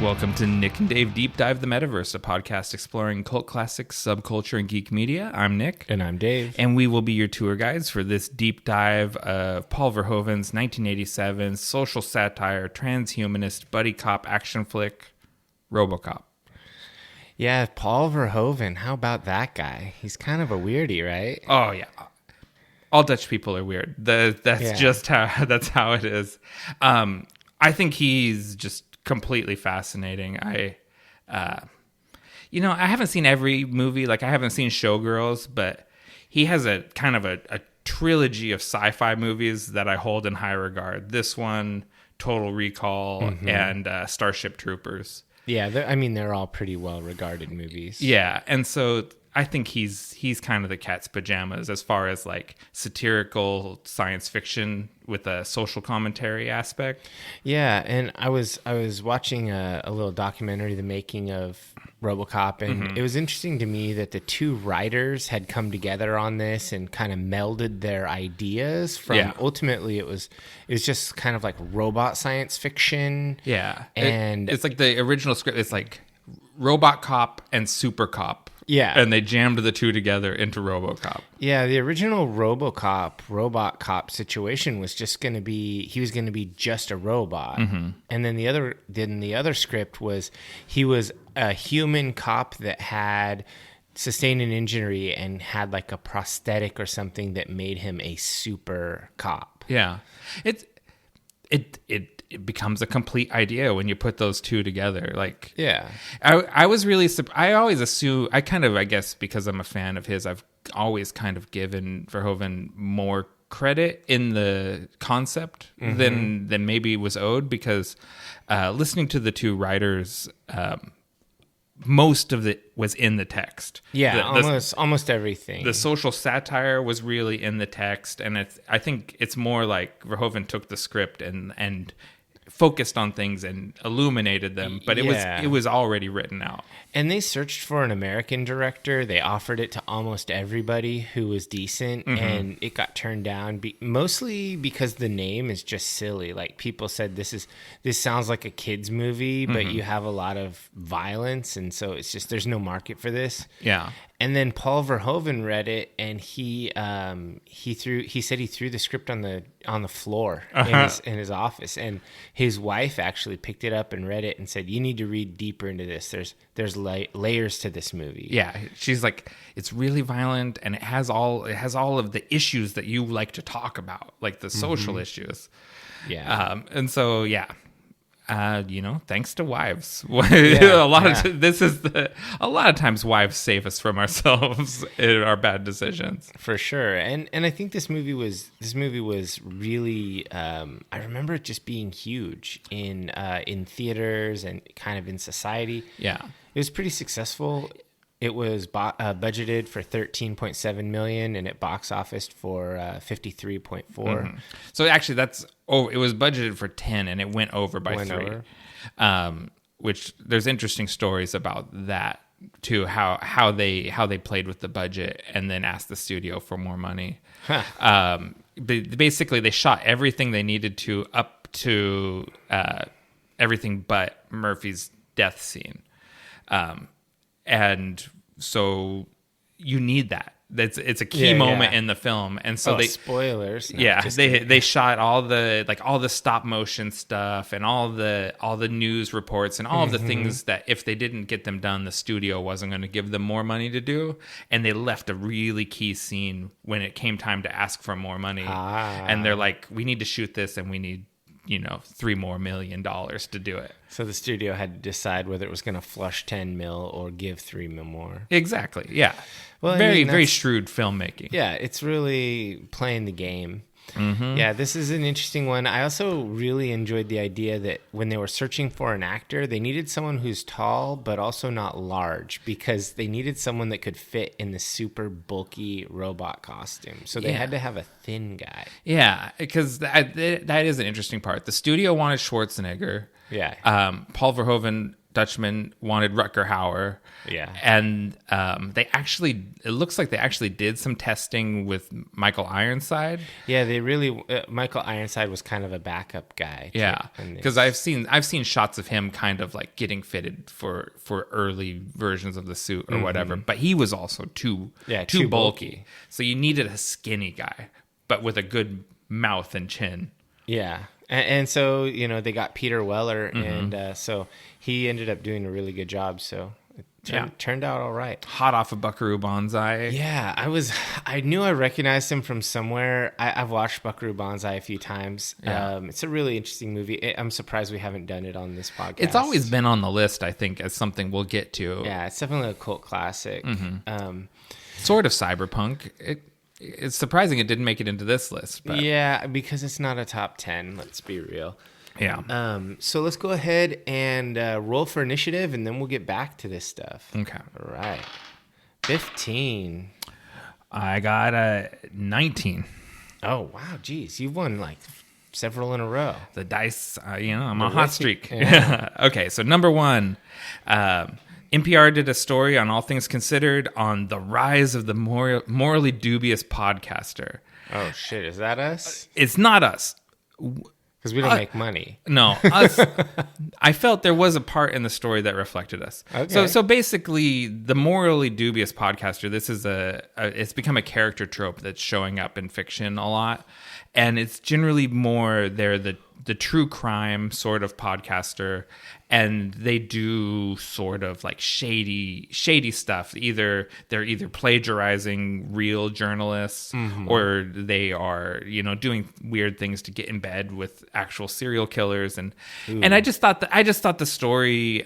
Welcome to Nick and Dave Deep Dive the Metaverse, a podcast exploring cult classics, subculture, and geek media. I'm Nick. And I'm Dave. And we will be your tour guides for this deep dive of Paul Verhoeven's 1987 social satire, trans-humanist, buddy cop action flick, Robocop. Yeah, Paul Verhoeven. How about that guy? He's kind of a weirdie, right? Oh, yeah. All Dutch people are weird. Just how it is. I think he's just completely fascinating. I haven't seen every movie. Like, I haven't seen Showgirls, but he has a kind of a trilogy of sci-fi movies that I hold in high regard. This one, Total Recall, and Starship Troopers. Yeah, they're all pretty well-regarded movies. Yeah, and so I think he's kind of the cat's pajamas as far as like satirical science fiction with a social commentary aspect. Yeah, and I was watching a little documentary, The Making of Robocop, and it was interesting to me that the two writers had come together on this and kind of melded their ideas from ultimately it was just kind of like robot science fiction. Yeah. And it's like the original script, it's like Robot Cop and Super Cop. Yeah. And they jammed the two together into Robocop. Yeah, the original Robot Cop situation was just going to be, he was going to be just a robot. And then the other script was he was a human cop that had sustained an injury and had like a prosthetic or something that made him a super cop. Yeah. It becomes a complete idea when you put those two together. Like, yeah, I was really, I always assume, I guess because I'm a fan of his, I've always kind of given Verhoeven more credit in the concept than maybe was owed, because listening to the two writers, most of it was in the text. Yeah, almost everything. The social satire was really in the text, and I think it's more like Verhoeven took the script and focused on things and illuminated them, but it was already written out. And they searched for an American director. They offered it to almost everybody who was decent, and it got turned down mostly because the name is just silly. Like, people said this sounds like a kids movie, but you have a lot of violence, and so it's just there's no market for this. Yeah. And then Paul Verhoeven read it, and he said he threw the script on the floor in his office, and his wife actually picked it up and read it and said, "You need to read deeper into this. There's layers to this movie." Yeah, she's like, it's really violent, and it has all of the issues that you like to talk about, like the social issues. Yeah, and so thanks to wives. A lot of times wives save us from ourselves in our bad decisions. For sure. And I think this movie was really I remember it just being huge in theaters and kind of in society. Yeah. It was pretty successful. It was budgeted for $13.7 million, and it box officed for $53.4. So actually, it was budgeted for 10, and it went over by 3. Which there's interesting stories about that too. How they played with the budget and then asked the studio for more money. Basically, they shot everything they needed to up to everything but Murphy's death scene. And so you need that. It's a key moment in the film, and so spoilers. No, they shot all the stop motion stuff and all the news reports and all of the things that if they didn't get them done, the studio wasn't going to give them more money to do, and they left a really key scene when it came time to ask for more money, and they're like, we need to shoot this, and we need $3 million to do it. So the studio had to decide whether it was going to flush 10 mil or give 3 mil more. Exactly. Yeah. Well, very shrewd filmmaking. Yeah. It's really playing the game. Yeah, this is an interesting one. I also really enjoyed the idea that when they were searching for an actor, they needed someone who's tall but also not large, because they needed someone that could fit in the super bulky robot costume. So they had to have a thin guy. Yeah, because that is an interesting part. The studio wanted Schwarzenegger. Yeah. Paul Verhoeven Dutchman wanted Rutger Hauer. Yeah. And it looks like they actually did some testing with Michael Ironside. Yeah, they really, Michael Ironside was kind of a backup guy. Yeah, because I've seen shots of him kind of like getting fitted for early versions of the suit or whatever. But he was also too bulky. So you needed a skinny guy, but with a good mouth and chin. Yeah. And so, they got Peter Weller, and so he ended up doing a really good job. So it turned out all right. Hot off of Buckaroo Banzai. Yeah, I knew I recognized him from somewhere. I've watched Buckaroo Banzai a few times. Yeah. It's a really interesting movie. I'm surprised we haven't done it on this podcast. It's always been on the list, I think, as something we'll get to. Yeah, it's definitely a cult classic. Sort of cyberpunk. It's surprising it didn't make it into this list. But. Yeah, because it's not a top 10, let's be real. Yeah. So let's go ahead and roll for initiative, and then we'll get back to this stuff. Okay. All right. 15. I got a 19. Oh, wow. Geez. You've won like several in a row. The dice, I'm on a hot streak. Yeah. Okay. So number 1, NPR did a story on All Things Considered on the rise of the morally dubious podcaster. Oh, shit. Is that us? It's not us. Because we don't make money. No. Us. I felt there was a part in the story that reflected us. Okay. So basically, the morally dubious podcaster, this is it's become a character trope that's showing up in fiction a lot. And it's generally more, they're the true crime sort of podcaster, and they do sort of like shady stuff. They're either plagiarizing real journalists, or they are doing weird things to get in bed with actual serial killers. And I just thought the story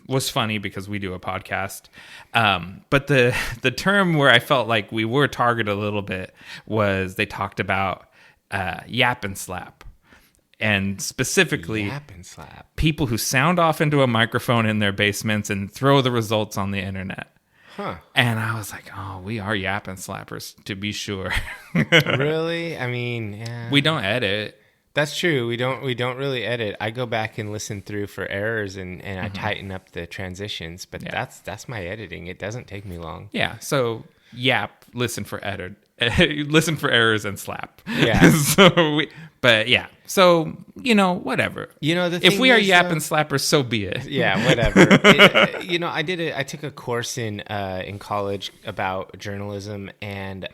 was funny because we do a podcast. But the term where I felt like we were targeted a little bit was they talked about yap and slap. And specifically, Yap and slap. People who sound off into a microphone in their basements and throw the results on the internet. Huh. And I was like, oh, we are yap and slappers, to be sure. Really? I mean, yeah. We don't edit. That's true. We don't really edit. I go back and listen through for errors, and I tighten up the transitions. But that's my editing. It doesn't take me long. Yeah. So yap, listen for listen for errors, and slap. Yeah. But yeah. So, whatever. The thing if we are is, yap and slappers, so be it. Yeah, whatever. I took a course in college about journalism, and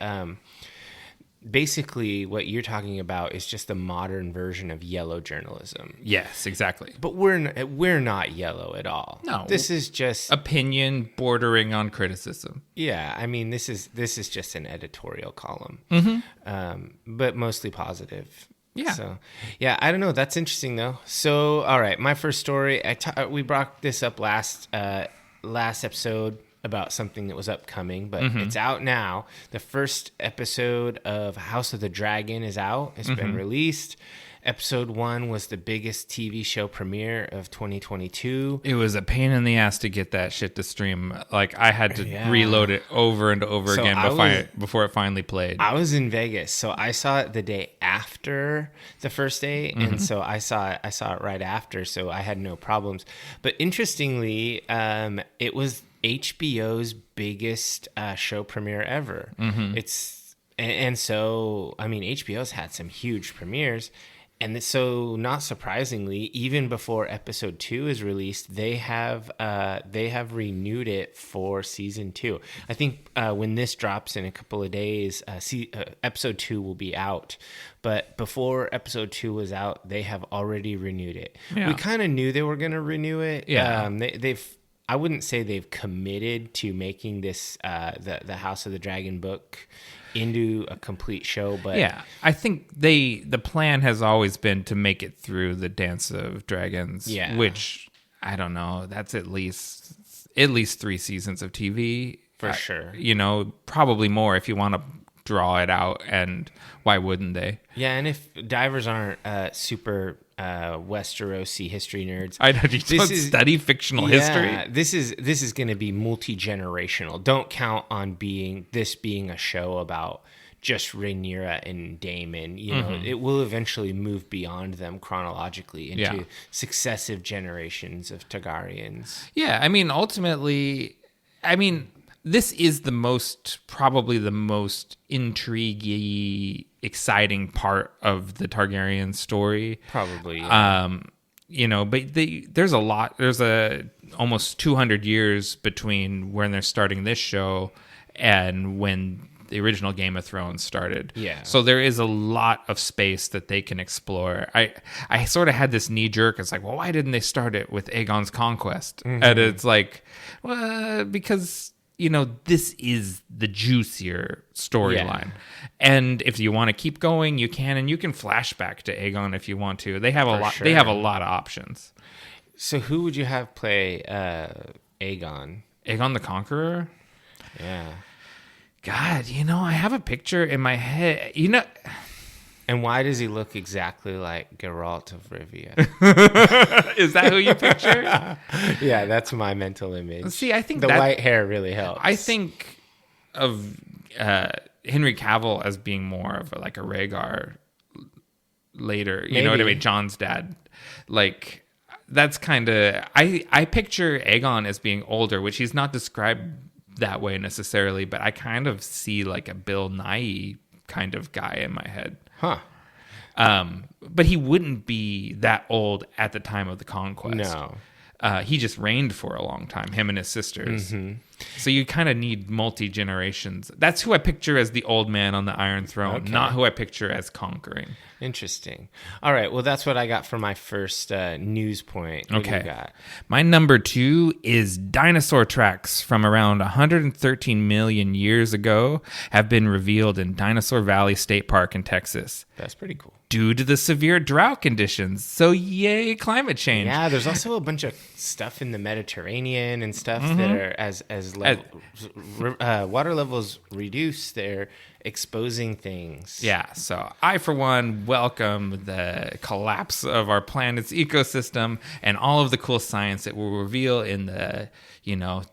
basically what you're talking about is just the modern version of yellow journalism. Yes, exactly. But we're not yellow at all. No. This is just opinion bordering on criticism. Yeah, I mean, this is just an editorial column. But mostly positive. Yeah. So, yeah, I don't know. That's interesting, though. So, all right, my first story. We brought this up last episode about something that was upcoming, but it's out now. The first episode of House of the Dragon is out. It's been released. Episode 1 was the biggest TV show premiere of 2022. It was a pain in the ass to get that shit to stream. Like, I had to reload it over and over again before it finally played. I was in Vegas, so I saw it the day after the first day, and so I saw it right after, so I had no problems. But interestingly, it was HBO's biggest show premiere ever. And so, I mean, HBO's had some huge premieres. And so, not surprisingly, even before episode 2 is released, they have renewed it for season 2. I think when this drops in a couple of days, episode 2 will be out. But before episode 2 was out, they have already renewed it. Yeah. We kind of knew they were going to renew it. Yeah. I wouldn't say they've committed to making this the House of the Dragon book into a complete show, but yeah, I think the plan has always been to make it through the Dance of Dragons, which I don't know, that's at least 3 seasons of TV for sure. Probably more if you want to draw it out, and why wouldn't they? Yeah, and if divers aren't super Westerosi history nerds, I know you don't study fictional history. This is going to be multi-generational. Don't count on being a show about just Rhaenyra and Daemon. You know, it will eventually move beyond them chronologically into successive generations of Targaryens. Yeah, I mean, ultimately, this is probably the most intriguing, exciting part of the Targaryen story. Probably, yeah. But there's almost 200 years between when they're starting this show and when the original Game of Thrones started. Yeah. So there is a lot of space that they can explore. I sort of had this knee jerk. It's like, well, why didn't they start it with Aegon's conquest? And it's like, well, because, this is the juicier storyline. Yeah. And if you want to keep going, you can, and you can flash back to Aegon if you want to. They have a lot. Sure. They have a lot of options. So who would you have play Aegon? Aegon the Conqueror? Yeah. God, I have a picture in my head. And why does he look exactly like Geralt of Rivia? Is that who you picture? Yeah, that's my mental image. See, I think the white hair really helps. I think of Henry Cavill as being more of a Rhaegar later. You know what I mean? Jon's dad. Like, that's kind of... I picture Aegon as being older, which he's not described that way necessarily, but I kind of see like a Bill Nighy kind of guy in my head. Huh. But he wouldn't be that old at the time of the conquest. No. He just reigned for a long time, him and his sisters. So you kind of need multi-generations. That's who I picture as the old man on the Iron Throne, not who I picture as conquering. Interesting. All right. Well, that's what I got for my first news point. What do you got? My number 2 is dinosaur tracks from around 113 million years ago have been revealed in Dinosaur Valley State Park in Texas. That's pretty cool. Due to the severe drought conditions. So yay, climate change. Yeah, there's also a bunch of stuff in the Mediterranean and stuff that are as water levels reduce, they're exposing things. Yeah, so I, for one, welcome the collapse of our planet's ecosystem and all of the cool science it will reveal in the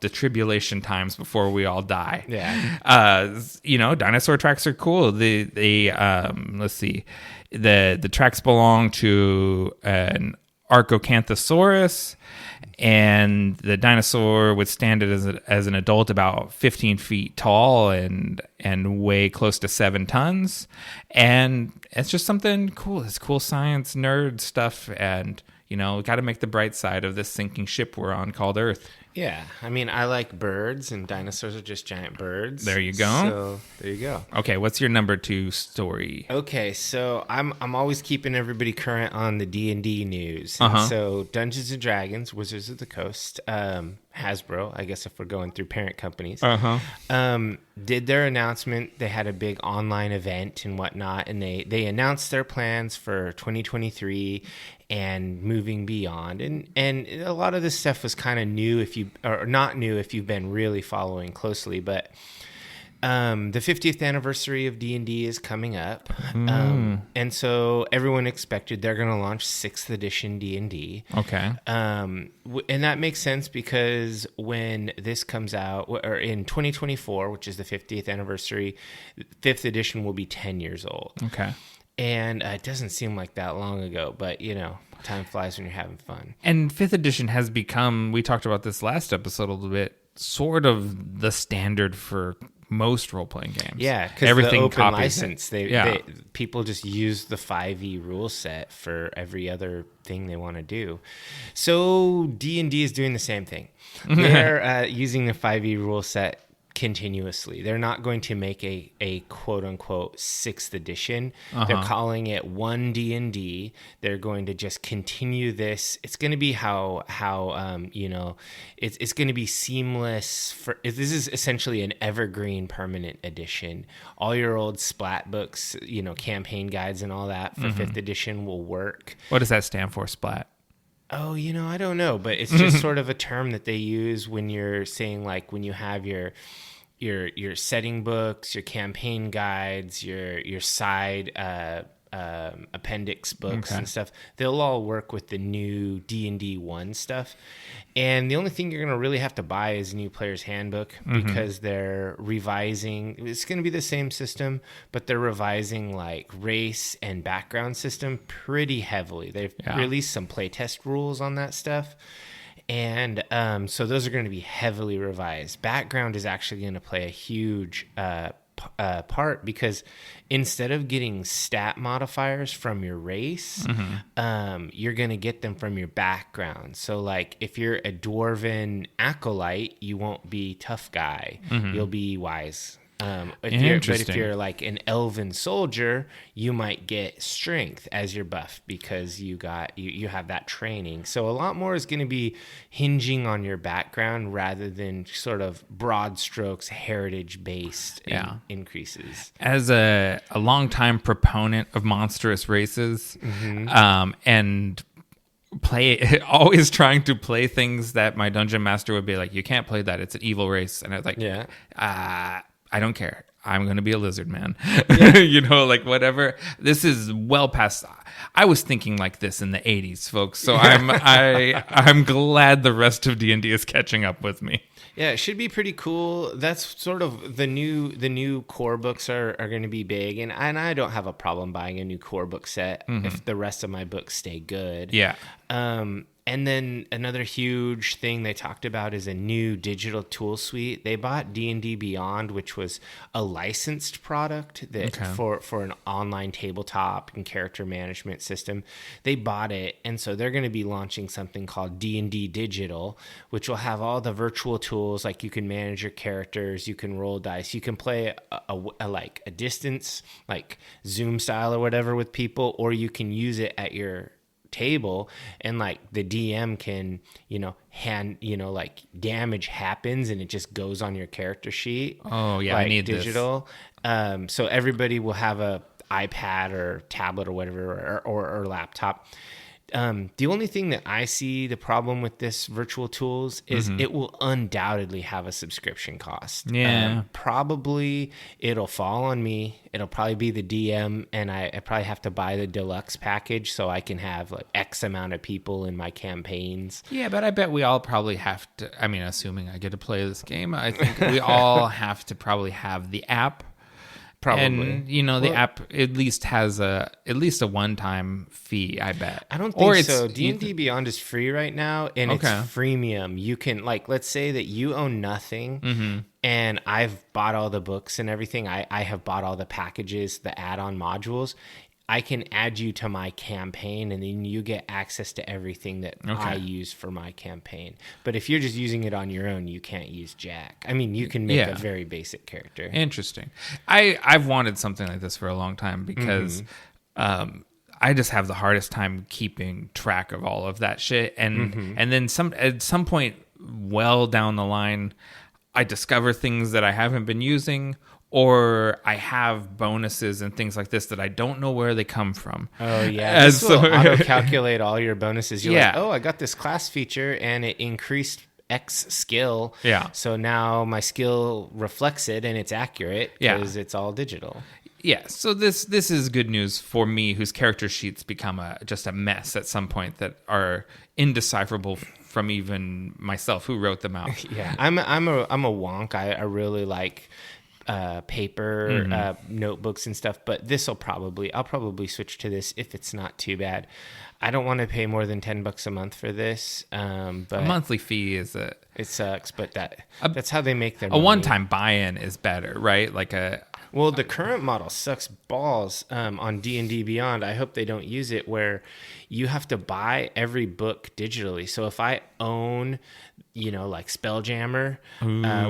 tribulation times before we all die. Yeah. Dinosaur tracks are cool. Let's see. The tracks belong to an Archocanthosaurus, and the dinosaur would stand as an adult about 15 feet tall and weigh close to 7 tons. And it's just something cool. It's cool science nerd stuff, and got to make the bright side of this sinking ship we're on called Earth. Yeah, I mean, I like birds, and dinosaurs are just giant birds. There you go. So there you go. Okay, what's your number 2 story? Okay, so I'm always keeping everybody current on the D&D news. So Dungeons and Dragons, Wizards of the Coast, Hasbro, I guess if we're going through parent companies, did their announcement. They had a big online event and whatnot, and they announced their plans for 2023 and moving beyond. And a lot of this stuff was kind of new or not new if you've been really following closely, but the 50th anniversary of D&D is coming up. And so everyone expected they're going to launch 6th edition D&D. Okay. And that makes sense because when this comes out, or in 2024, which is the 50th anniversary, 5th edition will be 10 years old. Okay. And it doesn't seem like that long ago, but time flies when you're having fun. And 5th edition has become, we talked about this last episode a little bit, sort of the standard for most role-playing games. Yeah, because the open license, people just use the 5e rule set for every other thing they want to do. So D&D is doing the same thing. They're using the 5e rule set continuously. They're not going to make a quote-unquote 6th edition. They're calling it 1 D&D. They're going to just continue this. It's going to be how it's going to be seamless. This is essentially an evergreen permanent edition. All your old Splat books, campaign guides and all that for 5th edition will work. What does that stand for, Splat? Oh, I don't know, but it's just sort of a term that they use when you're saying, like, when you have your setting books, your campaign guides, your side appendix books and stuff. They'll all work with the new D&D 1 stuff. And the only thing you're going to really have to buy is a new player's handbook because they're revising. It's going to be the same system, but they're revising like race and background system pretty heavily. They've released some playtest rules on that stuff. And so those are going to be heavily revised. Background is actually going to play a huge part because instead of getting stat modifiers from your race, you're going to get them from your background. So like if you're a dwarven acolyte, you won't be tough guy. You'll be wise. If you're like an elven soldier, you might get strength as your buff because you have that training. So a lot more is going to be hinging on your background rather than sort of broad strokes heritage based increases. As a longtime proponent of monstrous races, and always trying to play things that my dungeon master would be like, you can't play that, it's an evil race, and I was like, I don't care. I'm going to be a lizard man. Like whatever. This is well past. I was thinking like this in the 80s, folks. So I'm glad the rest of D&D is catching up with me. Yeah, it should be pretty cool. That's sort of the new core books are going to be big, and I don't have a problem buying a new core book set if the rest of my books stay good. Yeah. And then another huge thing they talked about is a new digital tool suite. They bought D&D Beyond, which was a licensed product that for an online tabletop and character management system. They bought it, and so they're going to be launching something called D&D Digital, which will have all the virtual tools, like you can manage your characters, you can roll dice, you can play a distance, like Zoom style or whatever with people, or you can use it at your table, and like the DM can like damage happens and it just goes on your character sheet. I need digital this. So everybody will have a iPad or tablet or whatever or laptop. The only thing that I see the problem with this virtual tools is it will undoubtedly have a subscription cost. Probably it'll fall on me. It'll probably be the DM, and I probably have to buy the deluxe package so I can have like X amount of people in my campaigns. Yeah, but I bet we all probably have to, I mean, assuming I get to play this game, I think we all have to probably have the app. Probably. And, the app at least has a one-time fee, I bet. I don't think so. D&D Beyond is free right now, and it's freemium. You can, like, let's say that you own nothing, and I've bought all the books and everything. I have bought all the packages, the add-on modules. I can add you to my campaign, and then you get access to everything that I use for my campaign. But if you're just using it on your own, you can't use Jack. I mean, you can make a very basic character. Interesting. I've wanted something like this for a long time because I just have the hardest time keeping track of all of that shit. And then at some point, well down the line, I discover things that I haven't been using, or I have bonuses and things like this that I don't know where they come from. Oh, yeah. This will auto-calculate all your bonuses. You're like, I got this class feature, and it increased X skill. Yeah. So now my skill reflects it, and it's accurate because it's all digital. Yeah, so this is good news for me, whose character sheets become just a mess at some point that are indecipherable from even myself, who wrote them out. Yeah, I'm a wonk. I really like paper notebooks and stuff, but I'll probably switch to this if it's not too bad. I don't want to pay more than $10 a month for this. But a monthly fee it sucks, but that's how they make their money. A one-time buy-in is better, right? Well, the current model sucks balls on D&D Beyond. I hope they don't use it where you have to buy every book digitally. So if I own, like Spelljammer,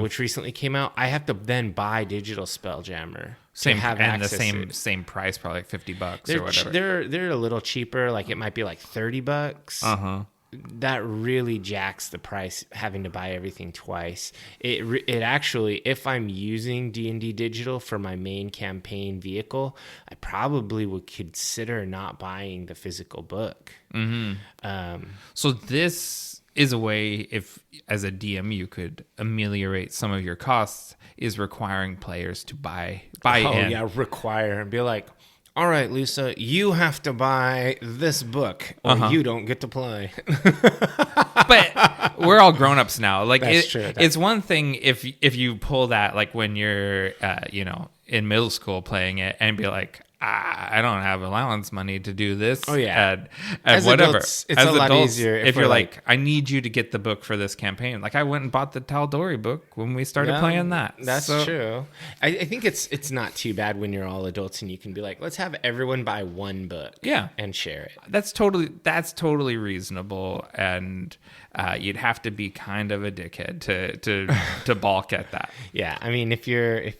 which recently came out, I have to then buy digital Spelljammer. The same price, probably like $50 or whatever. They're a little cheaper. Like it might be like $30. That really jacks the price, having to buy everything twice. It actually, if I'm using D&D Digital for my main campaign vehicle, I probably would consider not buying the physical book. So this is a way, if as a DM you could ameliorate some of your costs, is requiring players to buy in. Oh yeah, require and be like, all right, Lisa, you have to buy this book or you don't get to play. But we're all grown-ups now. Like, That's true. It's one thing if you pull that, like, when you're, in middle school playing it and be like, I don't have allowance money to do this. Oh, yeah. And As whatever. adults, it's a lot easier if you're like, I need you to get the book for this campaign. Like, I went and bought the Tal'Dorei book when we started playing that. That's true. I think it's not too bad when you're all adults and you can be like, let's have everyone buy one book. Yeah. And share it. That's totally reasonable. And you'd have to be kind of a dickhead to balk at that. Yeah, I mean, if your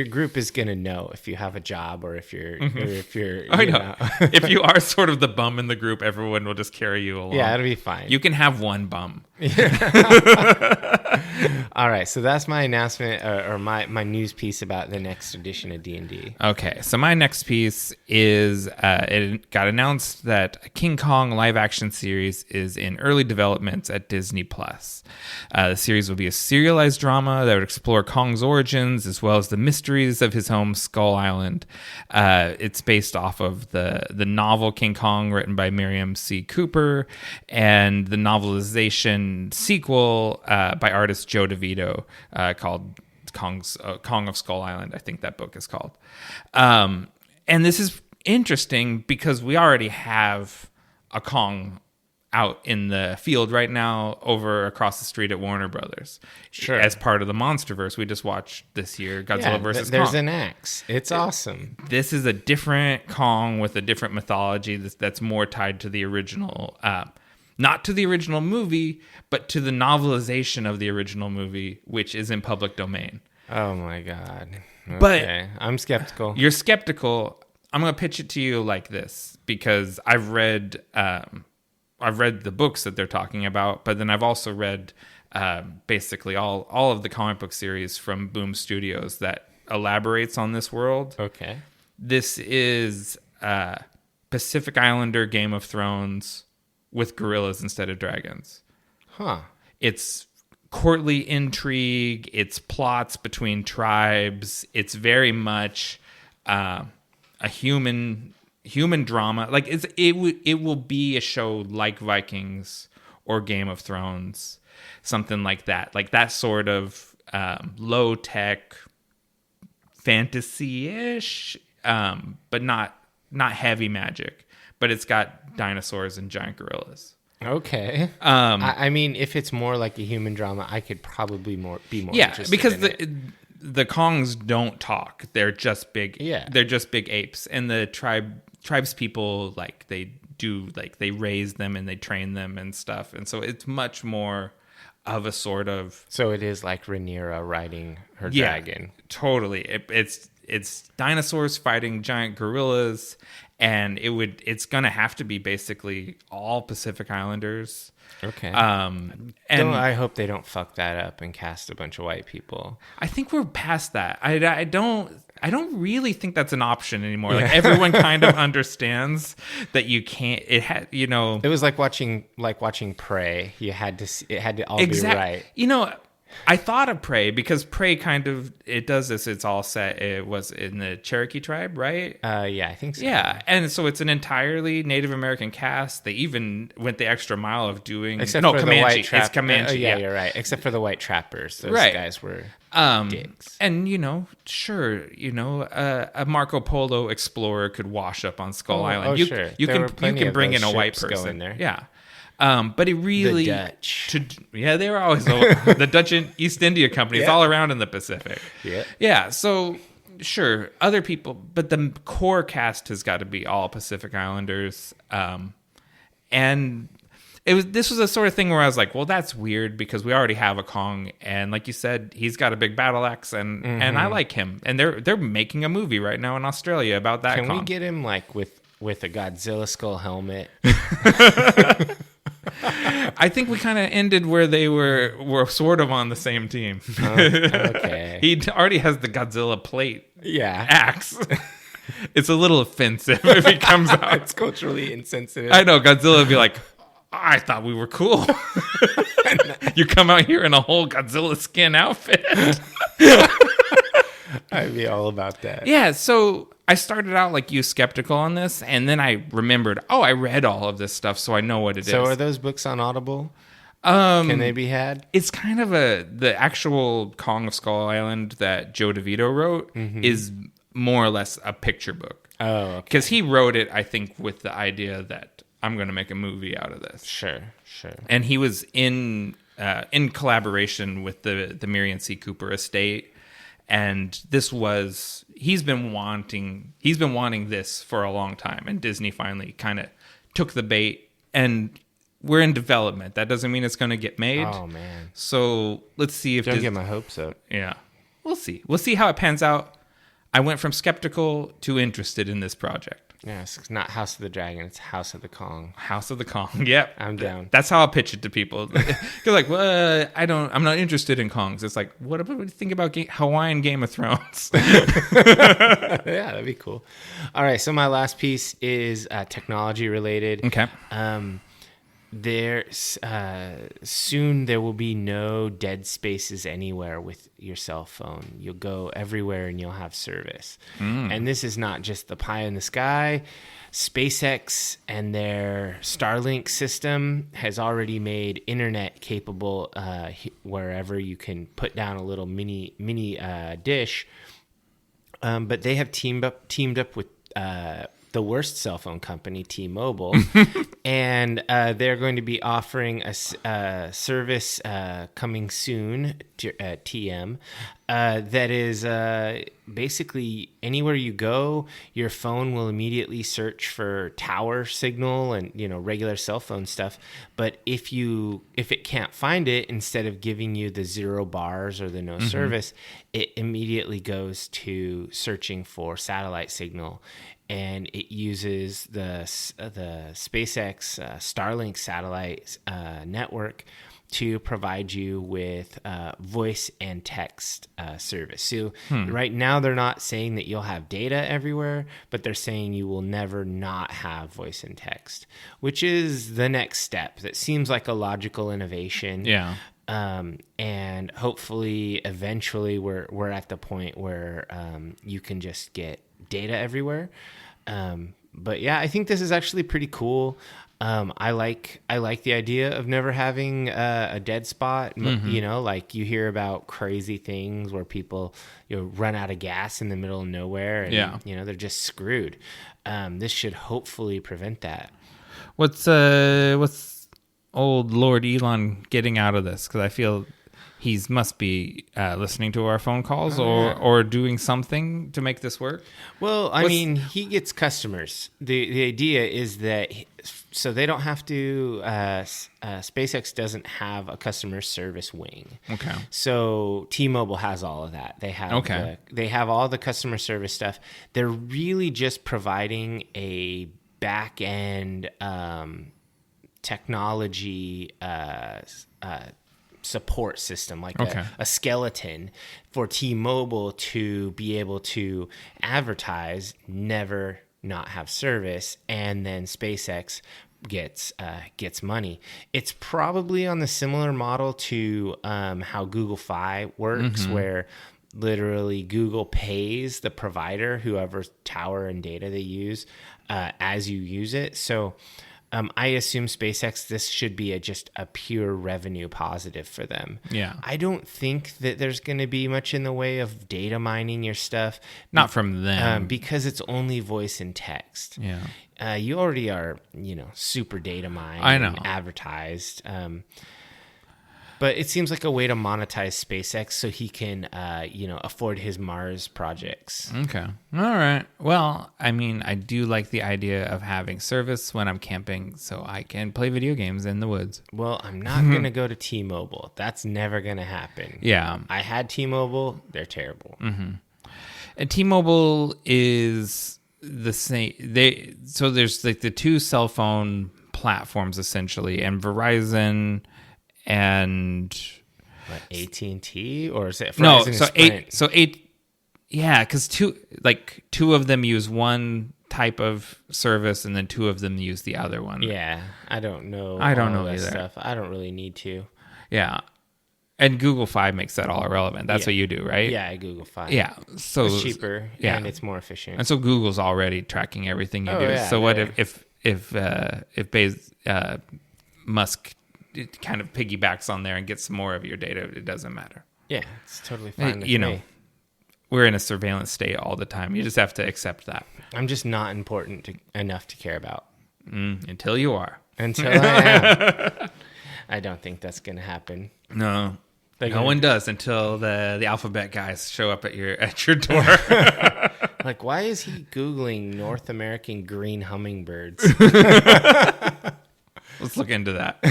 group is gonna know if you have a job or if you're I know. If you are sort of the bum in the group, everyone will just carry you along. Yeah, it'll be fine. You can have one bum. All right, so that's my announcement or my news piece about the next edition of D&D. Okay, so my next piece is it got announced that a King Kong live action series is in early development at Disney Plus. The series will be a serialized drama that would explore Kong's origins as well as the mysteries of his home, Skull Island. It's based off of the novel King Kong, written by Miriam C. Cooper, and the novelization sequel by artist Joe DeVito called Kong of Skull Island. I think that book is called. And this is interesting because we already have a Kong out in the field right now over across the street at Warner Brothers. Sure. As part of the Monsterverse we just watched this year, Godzilla vs. Kong. There's an axe. It's awesome. This is a different Kong with a different mythology that's more tied to the original, not to the original movie, but to the novelization of the original movie, which is in public domain. Oh my God. Okay. But I'm skeptical. You're skeptical. I'm going to pitch it to you like this because I've read the books that they're talking about, but then I've also read basically all of the comic book series from Boom Studios that elaborates on this world. Okay. This is Pacific Islander Game of Thrones with gorillas instead of dragons. Huh. It's courtly intrigue. It's plots between tribes. It's very much a human drama. Like it will be a show like Vikings or Game of Thrones, something like that. Like that sort of low tech fantasy-ish, but not heavy magic. But it's got dinosaurs and giant gorillas. Okay. I mean, if it's more like a human drama, I could probably be more interested because in it. The Kongs don't talk. They're just big. Yeah. They're just big apes, and the tribes people they raise them and they train them and stuff, and so it's much more of a sort of. So it is like Rhaenyra riding her dragon. Totally. It's dinosaurs fighting giant gorillas, and it's gonna have to be basically all Pacific Islanders. Okay. And I hope they don't fuck that up and cast a bunch of white people. I think we're past that. I don't really think that's an option anymore. Like everyone kind of understands that you can't. It was like watching Prey. It had to all be right. I thought of Prey because Prey kind of it does this. It's all set. It was in the Cherokee tribe, right? Yeah, I think so. Yeah, and so it's an entirely Native American cast. They even went the extra mile of doing Except for Comanche. the white trappers. It's Comanche. Yeah, you're right. Except for the white trappers. Those guys were dicks. And a Marco Polo explorer could wash up on Skull Island. You can bring in a white person there. Yeah. But it really the Dutch. They were always the Dutch and East India companies all around in the Pacific. Yeah. Yeah. So sure, other people, but the core cast has got to be all Pacific Islanders. And this was a sort of thing where I was like, well, that's weird because we already have a Kong, and like you said, he's got a big battle axe, and I like him. And they're making a movie right now in Australia about that. Can Kong. we get him like with a Godzilla skull helmet? I think we kind of ended where they were sort of on the same team. Okay. He already has the Godzilla plate axe. It's a little offensive if he comes out. It's culturally insensitive. I know. Godzilla would be like, I thought we were cool. You come out here in a whole Godzilla skin outfit. I'd be all about that. Yeah, so I started out like you skeptical on this, and then I remembered, I read all of this stuff, so I know what it is. So are those books on Audible? Can they be had? It's kind of the actual Kong of Skull Island that Joe DeVito wrote is more or less a picture book. Oh, okay. Because he wrote it, I think, with the idea that I'm going to make a movie out of this. Sure. And he was in collaboration with the Miriam C. Cooper estate, and he's been wanting this for a long time, and Disney finally kind of took the bait, and we're in development. That doesn't mean it's going to get made. Oh man! So let's see if don't get my hopes up. Yeah, we'll see. We'll see how it pans out. I went from skeptical to interested in this project. Yeah, it's not House of the Dragon, it's House of the Kong. House of the Kong. Yep. I'm down. That's how I'll pitch it to people. They're like, well, I'm not interested in Kongs. It's like, what do you think about Hawaiian Game of Thrones? Yeah, that'd be cool. All right, so my last piece is technology related. Okay. Soon there will be no dead spaces anywhere with your cell phone. You'll go everywhere and you'll have service. And this is not just the pie in the sky. SpaceX and their Starlink system has already made internet capable wherever you can put down a little mini dish. But they have teamed up with the worst cell phone company, T-Mobile, and they're going to be offering a service coming soon, TM, that is basically anywhere you go, your phone will immediately search for tower signal and regular cell phone stuff. But if it can't find it, instead of giving you the 0 bars or the no service, it immediately goes to searching for satellite signal. And it uses the SpaceX Starlink satellite network to provide you with voice and text service. So right now they're not saying that you'll have data everywhere, but they're saying you will never not have voice and text, which is the next step. That seems like a logical innovation. Yeah. And hopefully eventually we're at the point where you can just get data everywhere. But yeah, I think this is actually pretty cool. I like the idea of never having a dead spot. Like you hear about crazy things where people run out of gas in the middle of nowhere and they're just screwed. This should hopefully prevent that. What's old Lord Elon getting out of this? Because I feel he must be listening to our phone calls or doing something to make this work. Well, I mean, he gets customers. The idea is that so they don't have to. SpaceX doesn't have a customer service wing. Okay. So T-Mobile has all of that. They have they have all the customer service stuff. They're really just providing a back end technology support system, like a skeleton for T-Mobile to be able to advertise, never not have service, and then SpaceX gets money. It's probably on the similar model to how Google Fi works, where literally Google pays the provider, whoever tower and data they use, as you use it. So I assume SpaceX, this should be just a pure revenue positive for them. Yeah. I don't think that there's going to be much in the way of data mining your stuff. Not from them. Because it's only voice and text. Yeah. You already are, super data mined. I know. And advertised. But it seems like a way to monetize SpaceX so he can, afford his Mars projects. Okay. All right. Well, I mean, I do like the idea of having service when I'm camping so I can play video games in the woods. Well, I'm not going to go to T-Mobile. That's never going to happen. Yeah. I had T-Mobile. They're terrible. And T-Mobile is the same. So there's like the two cell phone platforms essentially, and Verizon and what, AT&T, or is it Verizon? Because two of them use one type of service and then two of them use the other one. Yeah, I don't know. I don't know that either. Stuff. I don't really need to. Yeah, And Google Fi makes that all irrelevant. That's what you do, right? Yeah, I Google Fi. Yeah. So it's cheaper and it's more efficient. And so Google's already tracking everything you do. Yeah, so what if Musk kind of piggybacks on there and gets some more of your data? It doesn't matter. Yeah, it's totally fine with me. We're in a surveillance state all the time. You just have to accept that. I'm just not important enough to care about. Until you are. Until I am. I don't think that's going to happen. No. No one does until the alphabet guys show up at your door. Like, why is he Googling North American green hummingbirds? Let's look into that.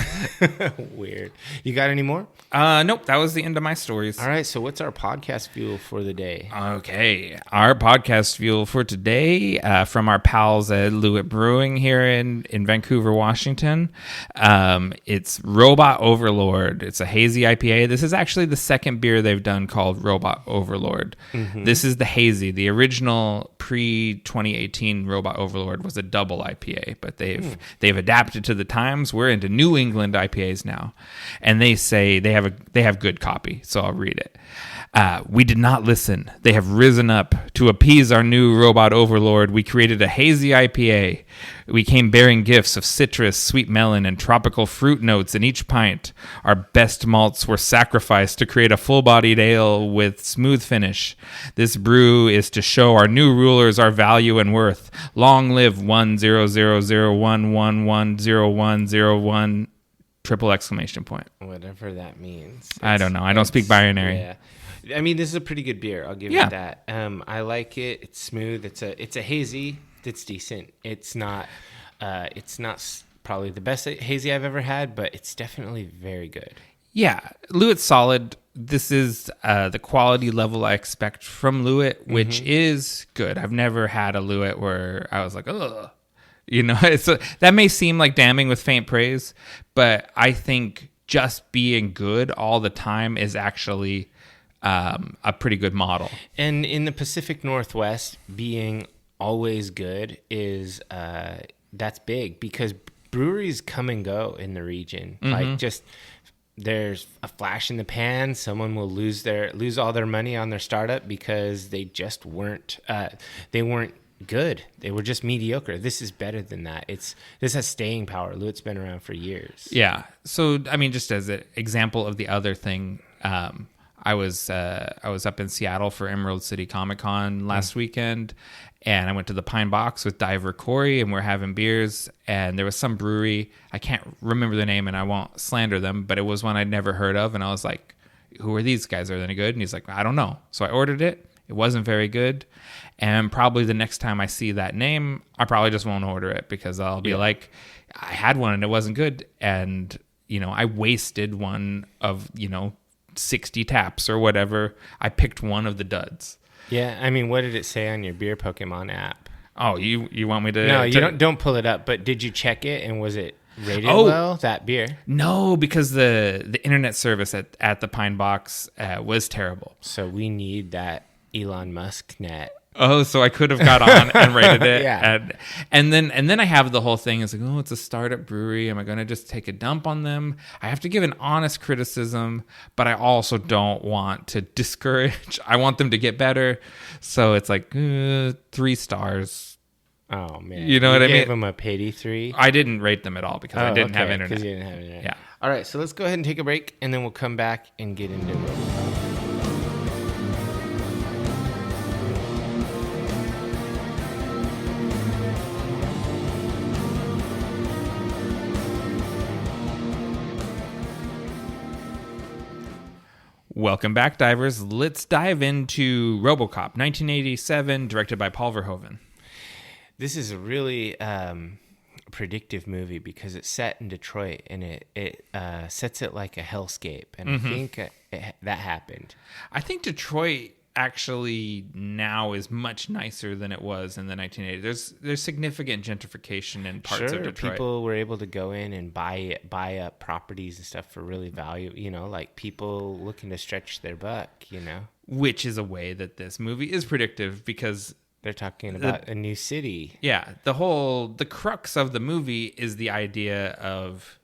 Weird. You got any more? Nope. That was the end of my stories. All right. So what's our podcast fuel for the day? Okay. Our podcast fuel for today from our pals at Lewitt Brewing here in Vancouver, Washington. It's Robot Overlord. It's a hazy IPA. This is actually the second beer they've done called Robot Overlord. Mm-hmm. This is the hazy. The original pre-2018 Robot Overlord was a double IPA, but they've adapted to the times. We're into New England IPAs now, and they say they have good copy, so I'll read it. We did not listen. They have risen up to appease our new Robot Overlord. We created a hazy IPA. We came bearing gifts of citrus, sweet melon, and tropical fruit notes in each pint. Our best malts were sacrificed to create a full-bodied ale with smooth finish. This brew is to show our new rulers our value and worth. Long live 10001110101 triple exclamation point. Whatever that means. I don't know. I don't speak binary. Yeah. I mean, this is a pretty good beer. I'll give you that. I like it. It's smooth. It's a hazy that's decent. It's not probably the best hazy I've ever had, but it's definitely very good. Yeah, Lewitt's solid. This is the quality level I expect from Lewitt, which is good. I've never had a Lewitt where I was like, ugh. You know, that may seem like damning with faint praise, but I think just being good all the time is actually a pretty good model. And in the Pacific Northwest, being always good is that's big because breweries come and go in the region. Like just there's a flash in the pan. Someone will lose all their money on their startup because they just weren't good. They were just mediocre. This is better than that. This has staying power. Lewitt's been around for years. Yeah. So I mean, just as an example of the other thing, I was up in Seattle for Emerald City Comic Con last weekend, and I went to the Pine Box with Diver Corey, and we're having beers. And there was some brewery, I can't remember the name, and I won't slander them, but it was one I'd never heard of, and I was like, "Who are these guys? Are they any good?" And he's like, "I don't know." So I ordered it. It wasn't very good. And probably the next time I see that name, I probably just won't order it because I'll be like, I had one and it wasn't good. And, I wasted one of, 60 taps or whatever. I picked one of the duds. Yeah. I mean, what did it say on your Beer Pokemon app? Oh, you want me to? No, you don't pull it up. But did you check it and was it rated well, that beer? No, because the internet service at the Pine Box was terrible. So we need that Elon Musk net. Oh, so I could have got on and rated it. Yeah. And then I have the whole thing. It's like, oh, it's a startup brewery. Am I going to just take a dump on them? I have to give an honest criticism, but I also don't want to discourage. I want them to get better. So it's like 3 stars. Oh, man. You know what I mean? You gave them a pity 3? I didn't rate them at all because I didn't have internet. Because you didn't have internet. Yeah. All right, so let's go ahead and take a break, and then we'll come back and get into Robocop. Welcome back, divers. Let's dive into Robocop, 1987, directed by Paul Verhoeven. This is a really predictive movie because it's set in Detroit, and it sets it like a hellscape, and I think that happened. I think Detroit actually now is much nicer than it was in the 1980s. There's significant gentrification in parts of Detroit. People were able to go in and buy up properties and stuff for really value, like people looking to stretch their buck, Which is a way that this movie is predictive because They're talking about a new city. Yeah, the crux of the movie is the idea of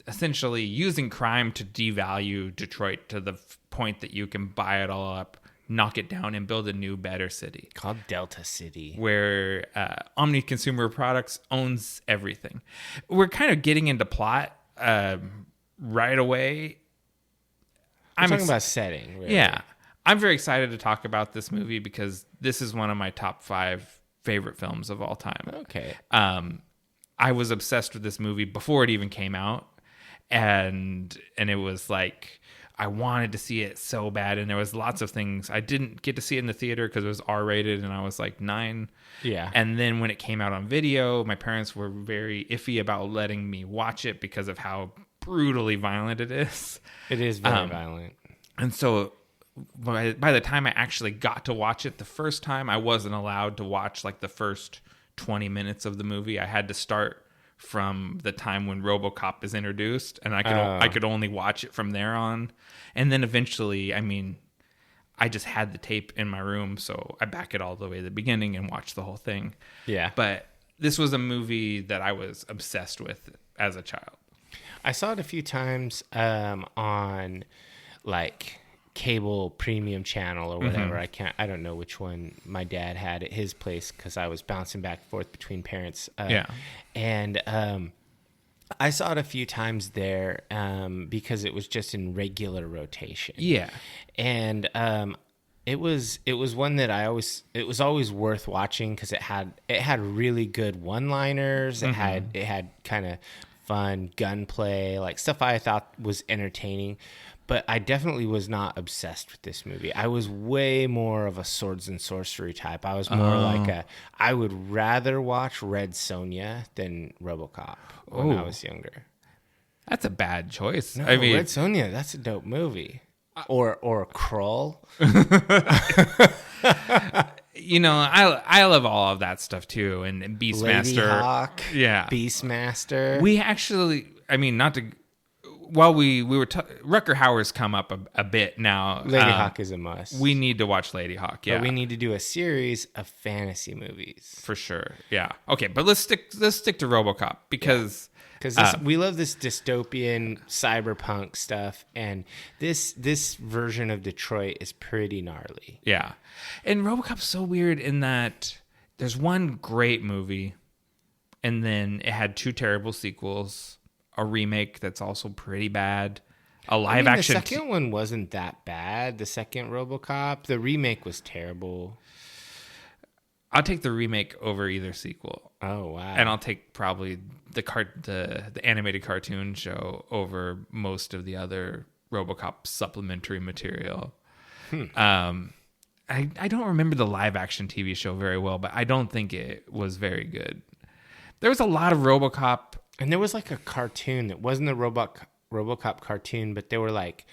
essentially using crime to devalue Detroit to the point that you can buy it all up, knock it down, and build a new, better city. Called Delta City. Where Omni Consumer Products owns everything. We're kind of getting into plot right away. I'm talking about setting, really. Yeah. I'm very excited to talk about this movie because this is one of my top 5 favorite films of all time. Okay. I was obsessed with this movie before it even came out, and it was like I wanted to see it so bad, and there was lots of things. I didn't get to see it in the theater because it was R-rated, and I was like 9. Yeah. And then when it came out on video, my parents were very iffy about letting me watch it because of how brutally violent it is. It is very violent. And so by the time I actually got to watch it the first time, I wasn't allowed to watch like the first 20 minutes of the movie. I had to start from the time when Robocop is introduced, and I could only watch it from there on. And then eventually, I mean, I just had the tape in my room, so I back it all the way to the beginning and watch the whole thing. Yeah. But this was a movie that I was obsessed with as a child. I saw it a few times on like cable premium channel or whatever. I don't know which one my dad had at his place because I was bouncing back and forth between parents. And I saw it a few times there because it was just in regular rotation. Yeah. And it was one that it was always worth watching because it had really good one-liners. It had kind of fun gunplay, like stuff I thought was entertaining. But I definitely was not obsessed with this movie. I was way more of a swords and sorcery type. I was more like I would rather watch Red Sonja than Robocop when I was younger. That's a bad choice. No, I mean, Red Sonja, that's a dope movie. Or Krull. You know, I love all of that stuff too, and Beastmaster. Lady Hawk. Yeah. Beastmaster. We actually, I mean, not to... While we were... Rucker Hauer's come up a bit now. Lady Hawk is a must. We need to watch Lady Hawk, yeah. But we need to do a series of fantasy movies. For sure, yeah. Okay, but let's stick to RoboCop because... Because we love this dystopian cyberpunk stuff, and this version of Detroit is pretty gnarly. Yeah. And RoboCop's so weird in that there's one great movie, and then it had 2 terrible sequels, a remake that's also pretty bad, a live action... The second one wasn't that bad, the second RoboCop. The remake was terrible. I'll take the remake over either sequel. Oh, wow. And I'll take probably the animated cartoon show over most of the other RoboCop supplementary material. I don't remember the live action TV show very well, but I don't think it was very good. There was a lot of RoboCop. And there was like a cartoon that wasn't a RoboCop cartoon, but there were like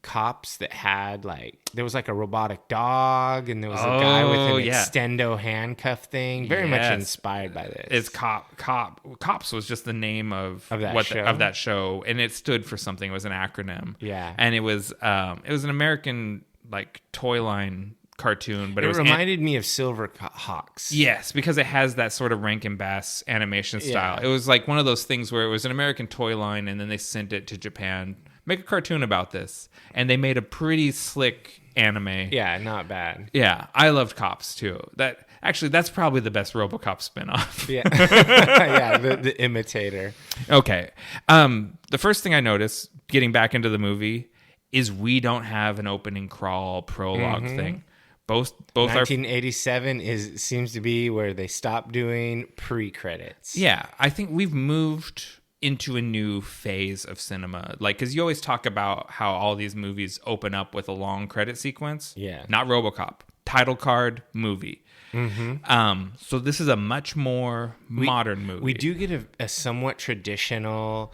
cops that had like, there was like a robotic dog, and there was a guy with an extendo handcuff thing. Very much inspired by this. It's Cops was just the name of that show, and it stood for something. It was an acronym. Yeah. And it was an American like toy line cartoon, but it reminded me of Silver Hawks. Yes, because it has that sort of Rankin Bass animation style. Yeah. It was like one of those things where it was an American toy line, and then they sent it to Japan. Make a cartoon about this, and they made a pretty slick anime. Yeah, not bad. Yeah, I loved Cops too. That's probably the best RoboCop spinoff. Yeah, yeah, the imitator. Okay, the first thing I noticed getting back into the movie is we don't have an opening crawl prologue thing. Both 1987 seems to be where they stopped doing pre-credits. Yeah, I think we've moved into a new phase of cinema. Like, because you always talk about how all these movies open up with a long credit sequence. Yeah. Not RoboCop. Title card, movie. So this is a much more modern movie. We do get a somewhat traditional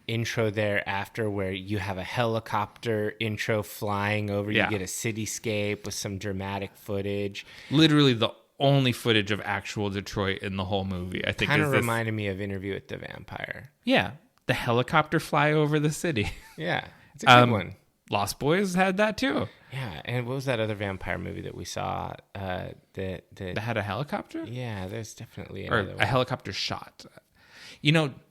intro there after, where you have a helicopter intro flying over. You get a cityscape with some dramatic footage. Literally the only footage of actual Detroit in the whole movie, I think. Kind of reminded me of Interview with the Vampire. Yeah, the helicopter fly over the city. Yeah, it's a good one. Lost Boys had that too. Yeah, and what was that other vampire movie that we saw? That had a helicopter? Yeah, there's definitely Or another a one. helicopter shot.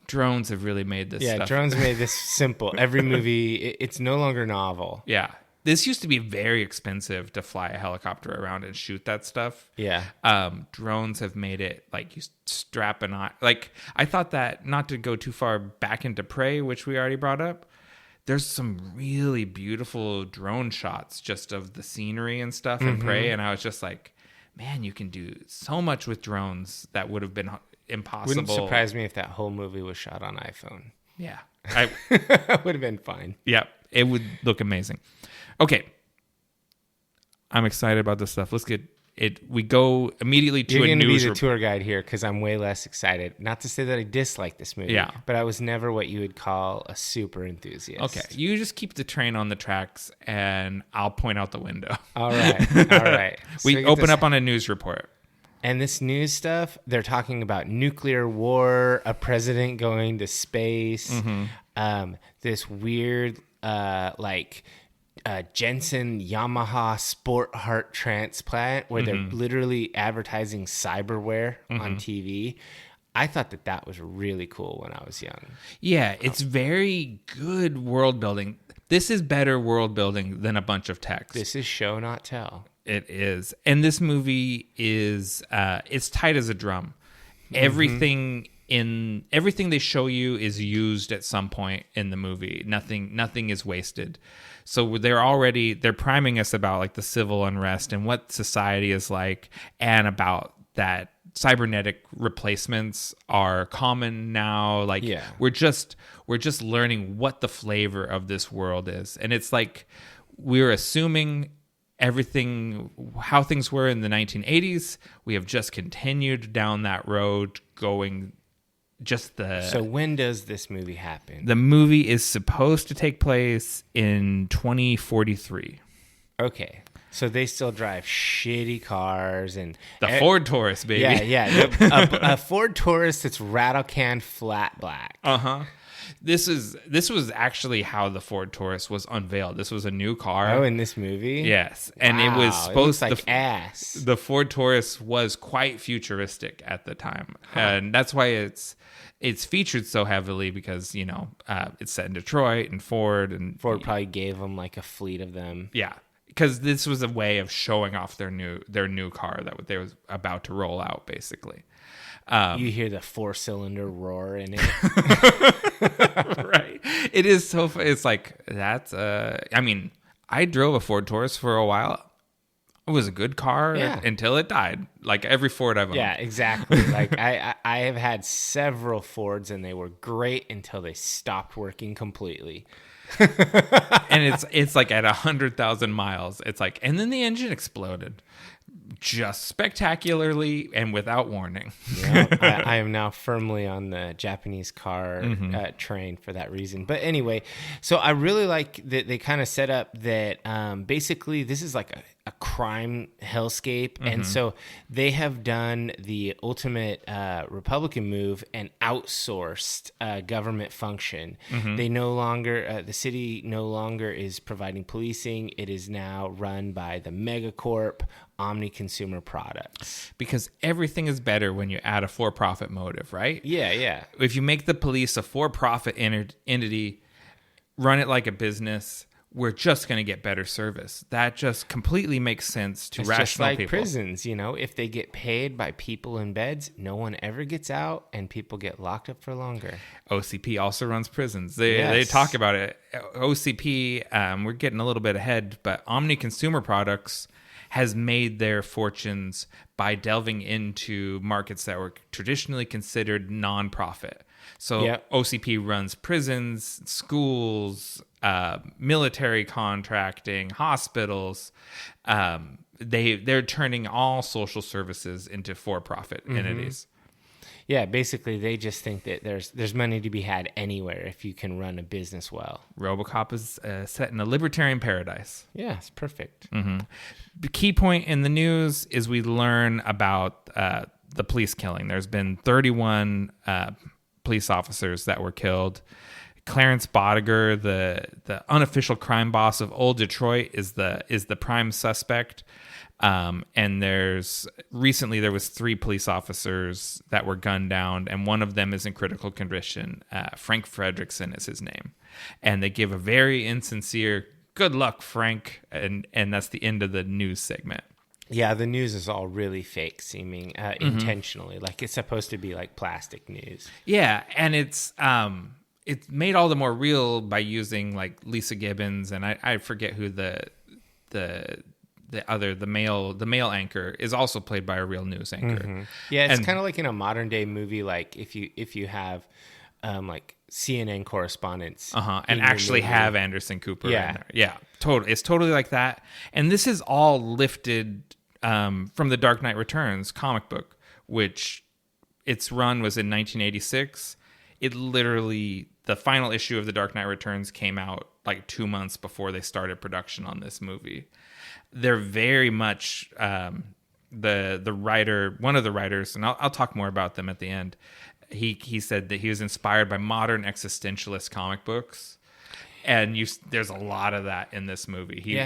Drones have really made this stuff. Drones made this simple. Every movie, it's no longer novel. Yeah. This used to be very expensive to fly a helicopter around and shoot that stuff. Yeah. Drones have made it like you strap an eye. Like, I thought that, not to go too far back into Prey, which we already brought up, there's some really beautiful drone shots just of the scenery and stuff in Prey. And I was just like, man, you can do so much with drones that would have been impossible. Wouldn't surprise me if that whole movie was shot on iPhone. Yeah. Would have been fine. Yeah, it would look amazing. Okay. I'm excited about this stuff. Let's get it. We go immediately to You're a going to be news the tour guide here because I'm way less excited. Not to say that I dislike this movie, but I was never what you would call a super enthusiast. Okay, you just keep the train on the tracks and I'll point out the window. All right. We open up on a news report. And this news stuff, they're talking about nuclear war, a president going to space, this weird, Jensen Yamaha Sport Heart transplant where they're literally advertising cyberware on TV. I thought that was really cool when I was young. Yeah, it's very good world building. This is better world building than a bunch of text. This is show, not tell. It is. And this movie is it's tight as a drum. Everything they show you is used at some point in the movie. Nothing is wasted. So they're priming us about like the civil unrest and what society is like, and about that cybernetic replacements are common now. Like we're just learning what the flavor of this world is. And it's like we're assuming everything, how things were in the 1980s. We have just continued down that road, going So when does this movie happen? The movie is supposed to take place in 2043. Okay. So they still drive shitty cars and the Ford Taurus, baby. Yeah. A Ford Taurus that's rattle can flat black. This was actually how the Ford Taurus was unveiled. This was a new car. Oh, in this movie? Yes. And it was supposed like ass. The Ford Taurus was quite futuristic at the time. And that's why it's featured so heavily, because, it's set in Detroit, and Ford probably gave them like a fleet of them. Yeah. Because this was a way of showing off their new car that they was about to roll out, basically. You hear the 4-cylinder roar in it. Right. It is so funny. It's like, that's I drove a Ford Taurus for a while. It was a good car until it died. Like every Ford I've owned. Yeah, exactly. Like I have had several Fords and they were great until they stopped working completely. And it's like at 100,000 miles, it's like, and then the engine exploded. Just spectacularly and without warning. Yeah, I am now firmly on the Japanese car train for that reason. But anyway, so I really like that they kind of set up that basically this is like a crime hellscape. And so they have done the ultimate Republican move and outsourced government function. They no longer, the city no longer is providing policing. It is now run by the megacorp, Omni Consumer Products. Because everything is better when you add a for-profit motive, right? Yeah. If you make the police a for-profit entity, run it like a business, we're just going to get better service. That just completely makes sense to rational just like people. Prisons, if they get paid by people in beds, no one ever gets out and people get locked up for longer. OCP also runs prisons. They talk about it. OCP, we're getting a little bit ahead, but Omni Consumer Products has made their fortunes by delving into markets that were traditionally considered non-profit. So OCP runs prisons, schools, military contracting, hospitals. They're turning all social services into for-profit entities. Yeah, basically they just think that there's money to be had anywhere if you can run a business well. Robocop is set in a libertarian paradise. Yeah, it's perfect. The key point in the news is we learn about the police killing. There's been 31 police officers that were killed. Clarence Bodiger, the unofficial crime boss of old Detroit, is the prime suspect. And there was 3 police officers that were gunned down, and one of them is in critical condition. Frank Fredrickson is his name, and they give a very insincere "good luck, Frank," and that's the end of the news segment. Yeah, the news is all really fake seeming, intentionally. Like it's supposed to be like plastic news. Yeah, and it's made all the more real by using like Lisa Gibbons, and I forget who the male anchor is, also played by a real news anchor. Mm-hmm. Yeah, it's kind of like in a modern day movie, like if you have like CNN correspondents, and actually have Anderson Cooper in there. Yeah, totally. It's totally like that. And this is all lifted from The Dark Knight Returns comic book, which its run was in 1986. It literally, the final issue of The Dark Knight Returns came out like 2 months before they started production on this movie. They're very much the writer, one of the writers, and I'll talk more about them at the end. He said that he was inspired by modern existentialist comic books, and there's a lot of that in this movie.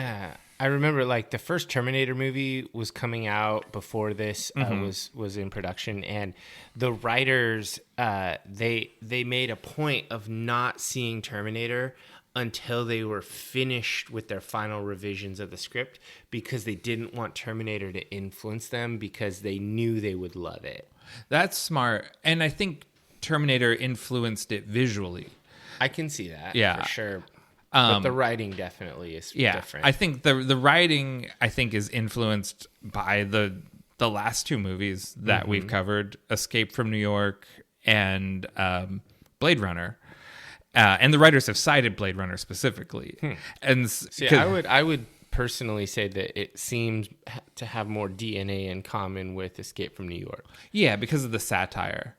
I remember like the first Terminator movie was coming out before this was in production, and the writers they made a point of not seeing Terminator until they were finished with their final revisions of the script, because they didn't want Terminator to influence them, because they knew they would love it. That's smart. And I think Terminator influenced it visually. I can see that, for sure. But the writing definitely is different. I think the writing, is influenced by the last 2 movies that we've covered, Escape from New York and Blade Runner. And the writers have cited Blade Runner specifically. And I would personally say that it seems to have more DNA in common with Escape from New York. Yeah, because of the satire.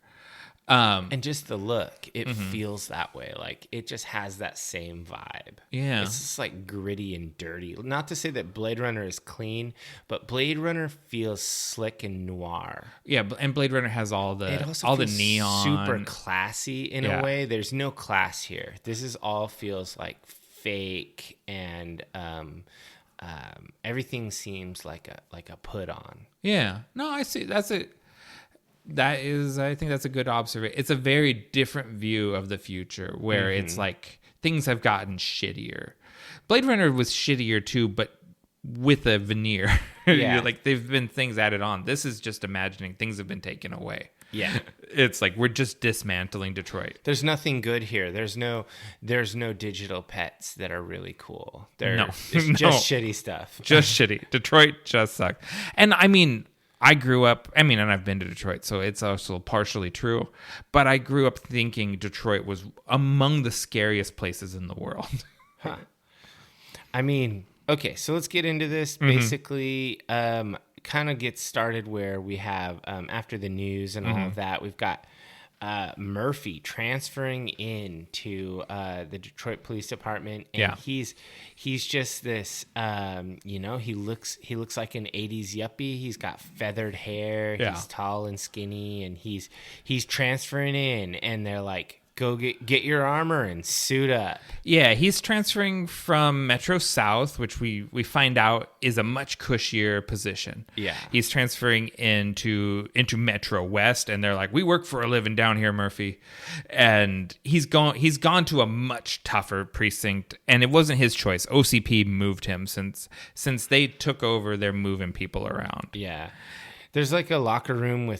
And just the look, it feels that way. Like it just has that same vibe. Yeah. It's just like gritty and dirty. Not to say that Blade Runner is clean, but Blade Runner feels slick and noir. Yeah, and Blade Runner has all the neon, super classy in a way. There's no class here. This is all feels like fake, and everything seems like a put on. Yeah. No, I see. I think that's a good observation. It's a very different view of the future, where it's like things have gotten shittier. Blade Runner was shittier too, but with a veneer. Yeah. Like they've been things added on. This is just imagining things have been taken away. Yeah. It's like we're just dismantling Detroit. There's nothing good here. There's no digital pets that are really cool. It's just shitty stuff. Just shitty. Detroit just sucks. And I mean, I grew up, and I've been to Detroit, so it's also partially true, but I grew up thinking Detroit was among the scariest places in the world. Huh. Okay, so let's get into this. Basically, kind of get started where we have, after the news and all of that, we've got Murphy transferring into the Detroit Police Department, and he's just this he looks like an 80s yuppie. He's got feathered hair, he's tall and skinny, and he's transferring in, and they're like, go get your armor and suit up. Yeah, he's transferring from Metro South, which we find out is a much cushier position. Yeah. He's transferring into Metro West, and they're like, we work for a living down here, Murphy. And he's gone to a much tougher precinct, and it wasn't his choice. OCP moved him since they took over, they're moving people around. Yeah. There's like a locker room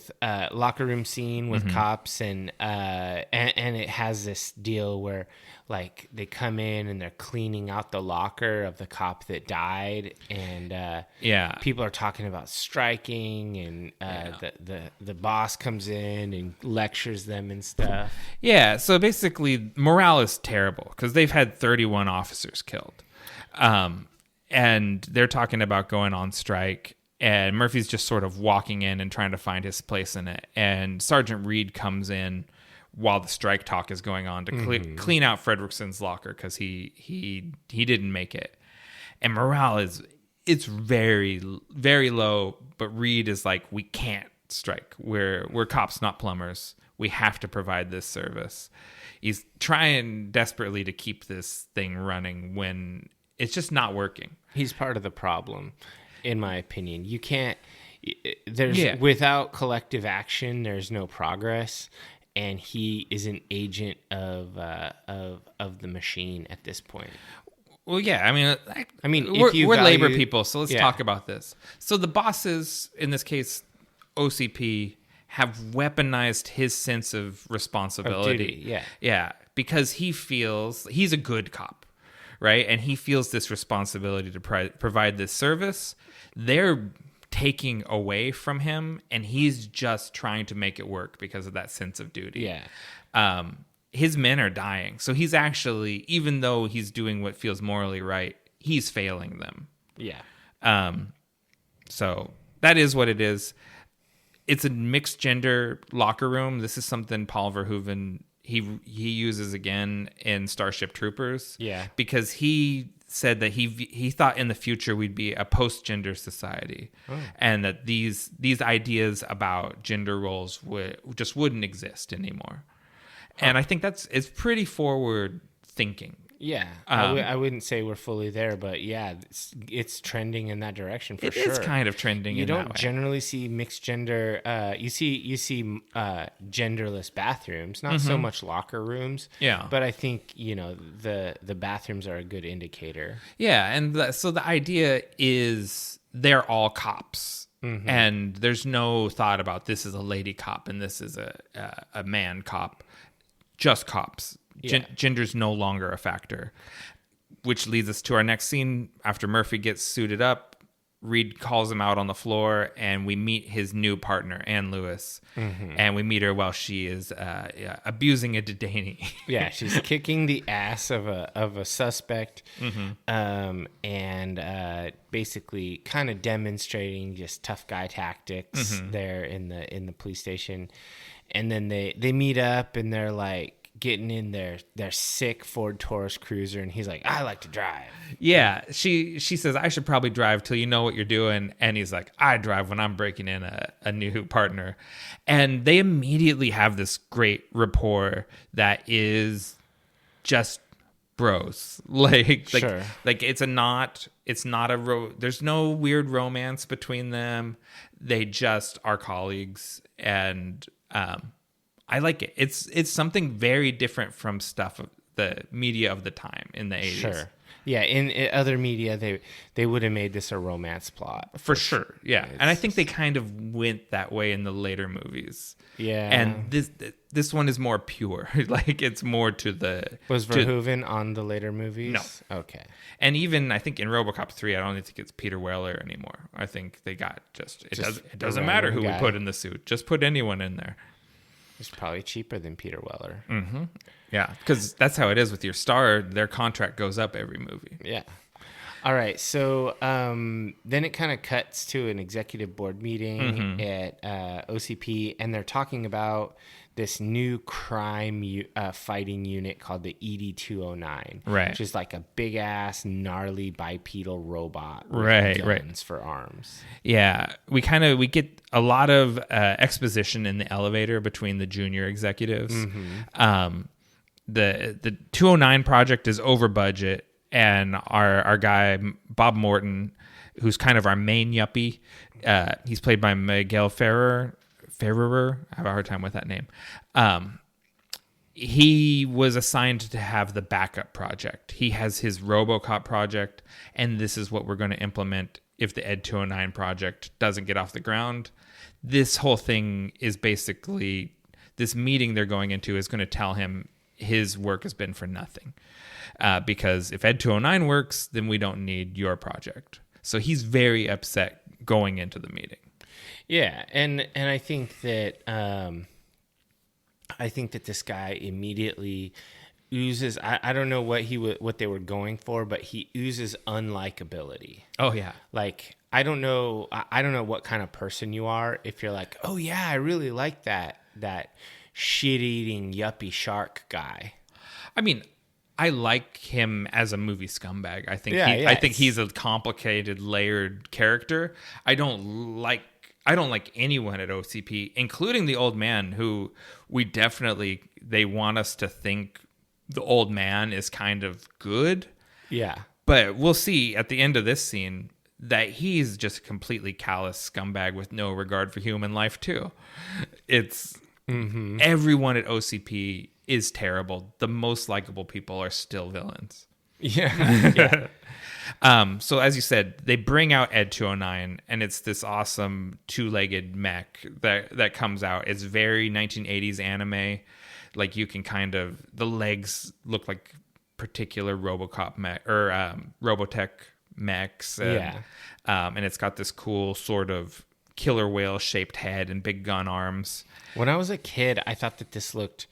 scene with cops, and it has this deal where like they come in and they're cleaning out the locker of the cop that died, and people are talking about striking, and the boss comes in and lectures them and stuff. Yeah, so basically morale is terrible because they've had 31 officers killed, and they're talking about going on strike. And Murphy's just sort of walking in and trying to find his place in it. And Sergeant Reed comes in while the strike talk is going on to clean out Fredrickson's locker because he didn't make it. And morale it's very, very low. But Reed is like, we can't strike. We're cops, not plumbers. We have to provide this service. He's trying desperately to keep this thing running when it's just not working. He's part of the problem, in my opinion. You can't. Without collective action, there's no progress, and he is an agent of the machine at this point. Well, yeah, I mean, we're labor people, so let's talk about this. So the bosses, in this case, OCP, have weaponized his sense of responsibility. Yeah, because he feels he's a good cop, right? And he feels this responsibility to provide this service. They're taking away from him, and he's just trying to make it work because of that sense of duty. Yeah. His men are dying. So he's actually, even though he's doing what feels morally right, he's failing them. Yeah. So that is what it is. It's a mixed gender locker room. This is something Paul Verhoeven, he uses again in Starship Troopers. Yeah. Because he said that he thought in the future we'd be a post-gender society, and that these ideas about gender roles just wouldn't exist anymore. And I think it's pretty forward thinking. Yeah, I wouldn't say we're fully there, but yeah, it's trending in that direction for sure. It is kind of trending. You don't generally see mixed gender. You see genderless bathrooms, not so much locker rooms. Yeah, but I think the bathrooms are a good indicator. Yeah, and so the idea is they're all cops. And there's no thought about this is a lady cop and this is a man cop. Just cops. Yeah. Gender's no longer a factor, which leads us to our next scene. After Murphy gets suited up, Reed calls him out on the floor, and we meet his new partner, Ann Lewis, and we meet her while she is abusing a detainee. Yeah, she's kicking the ass of a suspect, and basically kind of demonstrating just tough guy tactics there in the police station. And then they meet up, and they're like getting in their sick Ford Taurus Cruiser, and he's like, I like to drive. Yeah, she says, I should probably drive till you know what you're doing. And he's like, I drive when I'm breaking in a new partner. And they immediately have this great rapport that is just bros. Sure. Like it's not there's no weird romance between them. They just are colleagues, and I like it. It's something very different from the media of the time in the 80s. Sure. Yeah, in other media, they would have made this a romance plot. For sure, yeah. And I think they kind of went that way in the later movies. Yeah. And this one is more pure. Like, it's more to the... Was Verhoeven on the later movies? No. Okay. And even, I think, in Robocop 3, I don't even think it's Peter Weller anymore. I think they got it doesn't matter who we put in the suit. Just put anyone in there. It's probably cheaper than Peter Weller. Mm-hmm. Yeah, because that's how it is with your star. Their contract goes up every movie. Yeah. All right. So then it kind of cuts to an executive board meeting at OCP, and they're talking about this new crime fighting unit called the ED-209, right? Which is like a big ass gnarly bipedal robot, with guns for arms. Yeah, we get a lot of exposition in the elevator between the junior executives. The 209 project is over budget, and our guy Bob Morton, who's kind of our main yuppie, he's played by Miguel Ferrer. I have a hard time with that name. He was assigned to have the backup project. He has his Robocop project, and this is what we're going to implement if the ED-209 project doesn't get off the ground. This whole thing is basically, this meeting they're going into is going to tell him his work has been for nothing. Because if ED-209 works, then we don't need your project. So he's very upset going into the meeting. Yeah, and I think that this guy immediately oozes. I don't know what they were going for, but he oozes unlikability. Oh yeah, like I don't know what kind of person you are if you're like, oh yeah, I really like that shit-eating yuppie shark guy. I mean, I like him as a movie scumbag. I think he's a complicated, layered character. I I don't like anyone at OCP, including the old man, who they want us to think the old man is kind of good. Yeah. But we'll see at the end of this scene that he's just a completely callous scumbag with no regard for human life too. It's everyone at OCP is terrible. The most likable people are still villains. Yeah. So as you said, they bring out Ed 209, and it's this awesome two-legged mech that comes out. It's very 1980s anime. Like you can the legs look like particular Robocop mech or Robotech mechs. And, and it's got this cool sort of killer whale shaped head and big gun arms. When I was a kid, I thought that this looked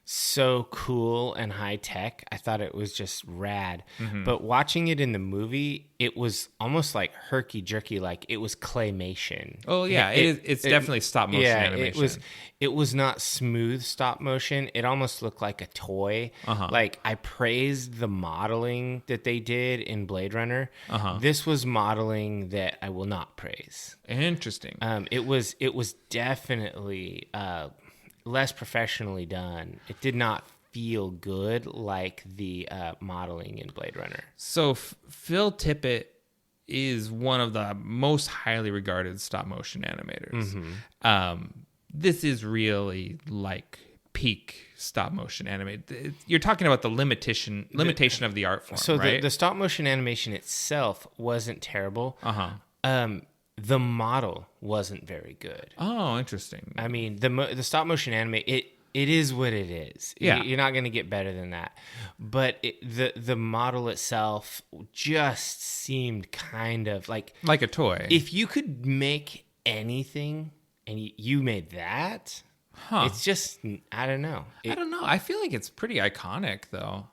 so cool and high tech. I thought it was just rad. But watching it in the movie, it was almost like herky jerky, like it was claymation. Oh yeah, it's definitely stop motion animation. It was not smooth stop motion. It almost looked like a toy. Like I praised the modeling that they did in Blade Runner. This was modeling that I will not praise. Interesting. It was definitely less professionally done. It did not feel good like the modeling in Blade Runner. So Phil Tippett is one of the most highly regarded stop motion animators. This is really like peak stop motion animated. You're talking about the limitation of the art form. So right? the stop motion animation itself wasn't terrible. The model wasn't very good. Oh, interesting. I mean, the stop motion anime, it is what it is. Yeah. You're not going to get better than that. But the model itself just seemed kind of like a toy. If you could make anything and you made that, it's just, I don't know. I don't know. I feel like it's pretty iconic, though.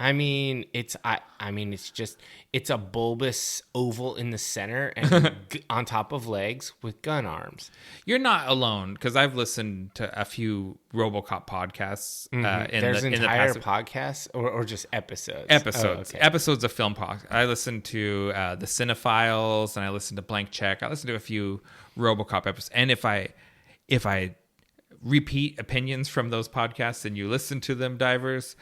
I mean, it's a bulbous oval in the center and on top of legs with gun arms. You're not alone, because I've listened to a few Robocop podcasts. There's entire podcasts or just episodes? Episodes. Episodes of film podcasts. I listened to the Cinephiles, and I listened to Blank Check. I listened to a few Robocop episodes. And if I repeat opinions from those podcasts and you listen to them, divers,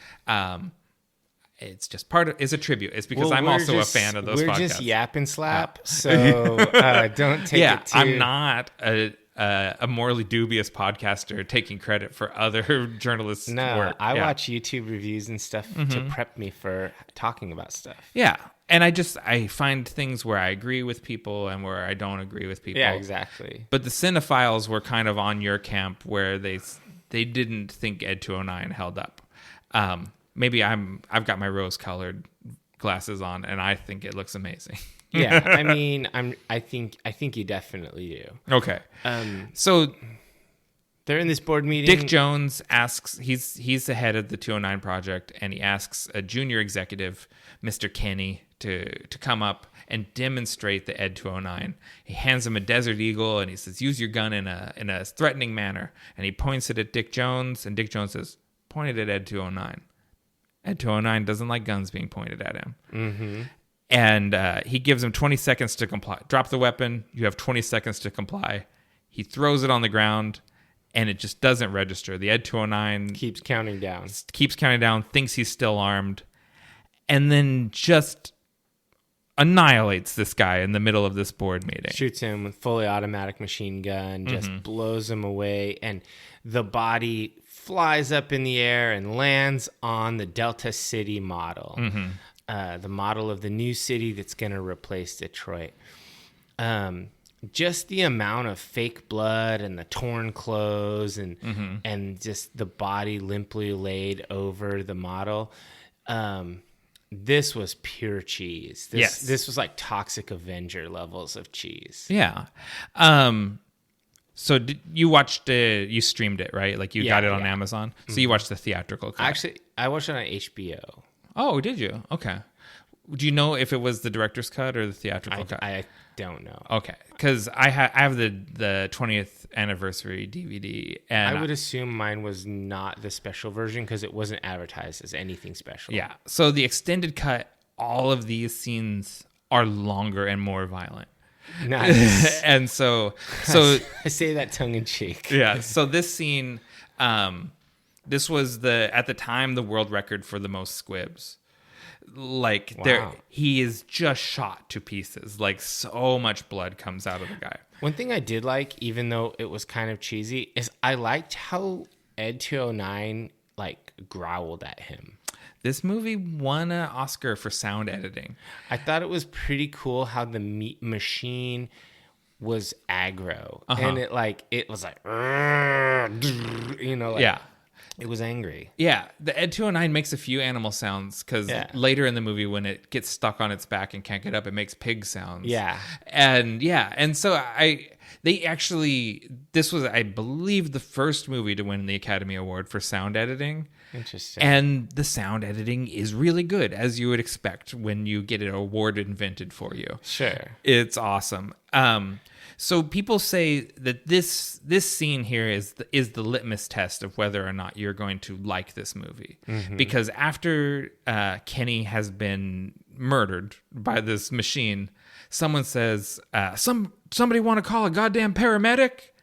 it's just it's a tribute. It's because I'm also a fan of those podcasts. We're just yap and slap, so don't take it too... I'm not a morally dubious podcaster taking credit for other journalists' work. I watch YouTube reviews and stuff to prep me for talking about stuff. Yeah, and I find things where I agree with people and where I don't agree with people. Yeah, exactly. But the Cinephiles were kind of on your camp where they didn't think Ed 209 held up. Maybe I've got my rose-colored glasses on, and I think it looks amazing. Yeah, I mean, I think you definitely do. Okay. So they're in this board meeting. Dick Jones asks, he's the head of the 209 project, and he asks a junior executive, Mr. Kenny, to come up and demonstrate the Ed 209. He hands him a Desert Eagle, and he says, "Use your gun in a threatening manner." And he points it at Dick Jones, and Dick Jones says, "Point it at Ed 209." Ed 209 doesn't like guns being pointed at him. And he gives him 20 seconds to comply. Drop the weapon. You have 20 seconds to comply. He throws it on the ground, and it just doesn't register. The Ed 209 keeps counting down, thinks he's still armed, and then just annihilates this guy in the middle of this board meeting. Shoots him with fully automatic machine gun, just blows him away, and the body flies up in the air and lands on the Delta City model, the model of the new city that's going to replace Detroit. Just the amount of fake blood and the torn clothes and just the body limply laid over the model. This was pure cheese. This was like Toxic Avenger levels of cheese. Yeah. So you watched it, you streamed it, right? Like you got it on Amazon. So you watched the theatrical cut. Actually, I watched it on HBO. Oh, did you? Okay. Do you know if it was the director's cut or the theatrical cut? I don't know. Okay. Because I have the 20th anniversary DVD. And I would assume mine was not the special version because it wasn't advertised as anything special. Yeah. So the extended cut, all of these scenes are longer and more violent. Nice. And so I say that tongue in cheek. yeah. So this scene, this was at the time the world record for the most squibs. Like Wow. he is just shot to pieces. Like so much blood comes out of the guy. One thing I did like, even though it was kind of cheesy, is I liked how Ed 209 like growled at him. This movie won an Oscar for sound editing. I thought it was pretty cool how the meat machine was aggro, and it was like, you know, like, Yeah. it was angry. Yeah, the Ed 209 makes a few animal sounds because later in the movie, when it gets stuck on its back and can't get up, it makes pig sounds. And so this was, I believe, the first movie to win the Academy Award for sound editing. Interesting. And the sound editing is really good, as you would expect when you get an award invented for you. Sure. It's awesome. So people say that this scene here is the litmus test of whether or not you're going to like this movie. Mm-hmm. Because after Kenny has been murdered by this machine, someone says, somebody want to call a goddamn paramedic?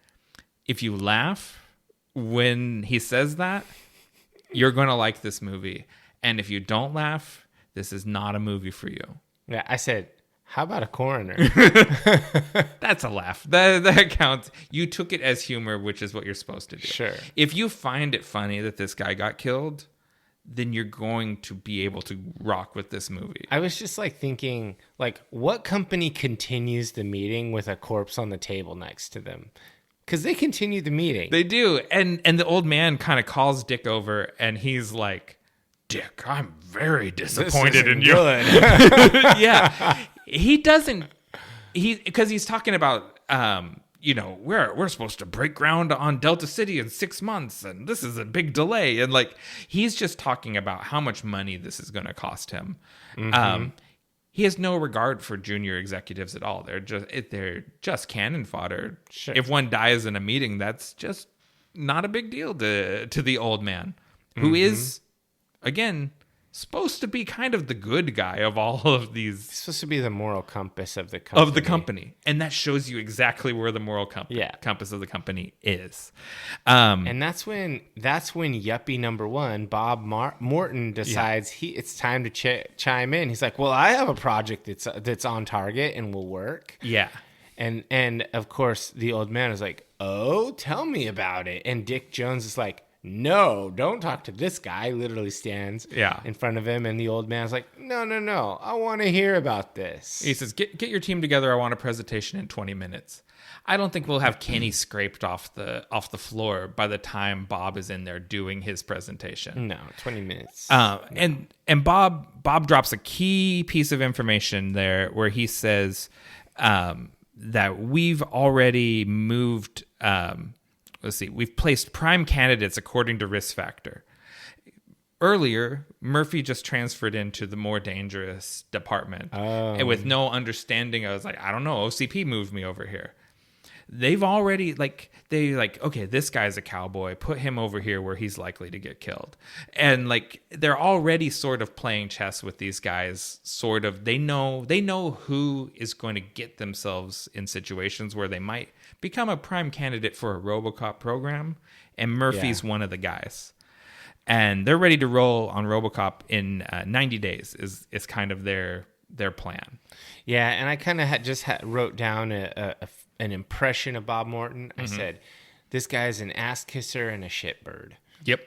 If you laugh when he says that, you're going to like this movie. And if you don't laugh, this is not a movie for you. Yeah, I said, how about a coroner? That's a laugh. That counts. You took it as humor, which is what you're supposed to do. Sure. If you find it funny that this guy got killed, then you're going to be able to rock with this movie. I was just like thinking, like, what company continues the meeting with a corpse on the table next to them? Because they continue the meeting. They do. And the old man kind of calls Dick over, and he's like, Dick, I'm very disappointed in you. Yeah. He doesn't, because he's talking about, we're supposed to break ground on Delta City in 6 months, and this is a big delay. And like, he's just talking about how much money this is going to cost him. Mm-hmm. He has no regard for junior executives at all. They're just cannon fodder. Sure. If one dies in a meeting, that's just not a big deal to the old man, who is, again, supposed to be kind of the good guy of all of these. He's supposed to be the moral compass of the company. And that shows you exactly where the moral compass of the company is. And that's when yuppie number one, Bob Morton, decides it's time to chime in. He's like, well, I have a project that's on target and will work. Yeah. And of course, the old man is like, oh, tell me about it. And Dick Jones is like, no, don't talk to this guy. Literally stands in front of him, and the old man's like, no, I want to hear about this. He says, get your team together. I want a presentation in 20 minutes. I don't think we'll have Kenny scraped off the floor by the time Bob is in there doing his presentation. No, 20 minutes. And Bob drops a key piece of information there where he says that we've already moved. We've placed prime candidates according to risk factor. Earlier, Murphy just transferred into the more dangerous department. And with no understanding, I was like, I don't know, OCP moved me over here. They've already, okay, this guy's a cowboy. Put him over here where he's likely to get killed. And, they're already sort of playing chess with these guys, sort of. They know who is going to get themselves in situations where they might become a prime candidate for a Robocop program, and Murphy's one of the guys. And they're ready to roll on Robocop in 90 days is kind of their plan. Yeah, and I kind of wrote down an impression of Bob Morton. I said, this guy's an ass kisser and a shitbird. Yep.